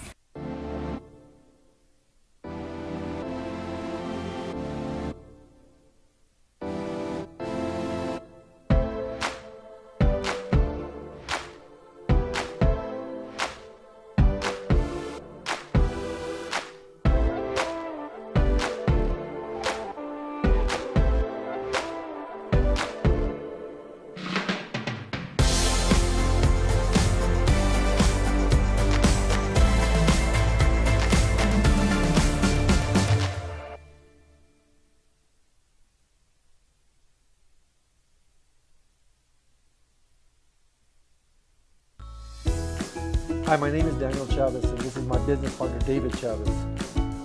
Hi, my name is Daniel Chavez, and this is my business partner, David Chavez.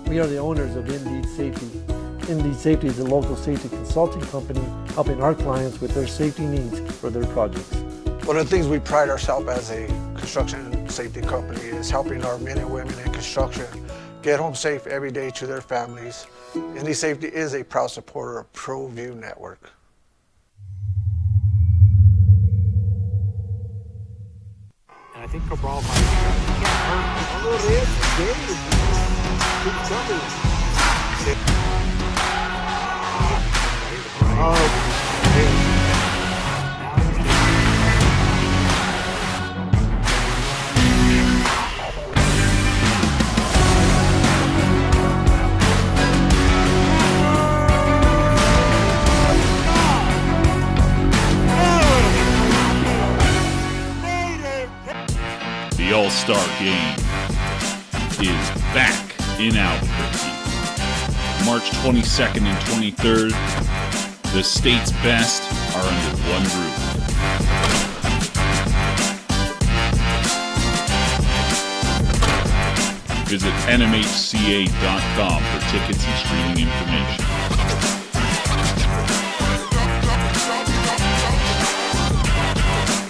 We are the owners of Indeed Safety. Indeed Safety is a local safety consulting company helping our clients with their safety needs for their projects. One of the things we pride ourselves as a construction safety company is helping our men and women in construction get home safe every day to their families. Indeed Safety is a proud supporter of ProView Network. And I think Cabral might get hurt. Although this game keeps coming. The All-Star Game is back in Albuquerque. March 22nd and 23rd, the state's best are under one roof. Visit nmhca.com for tickets and streaming information.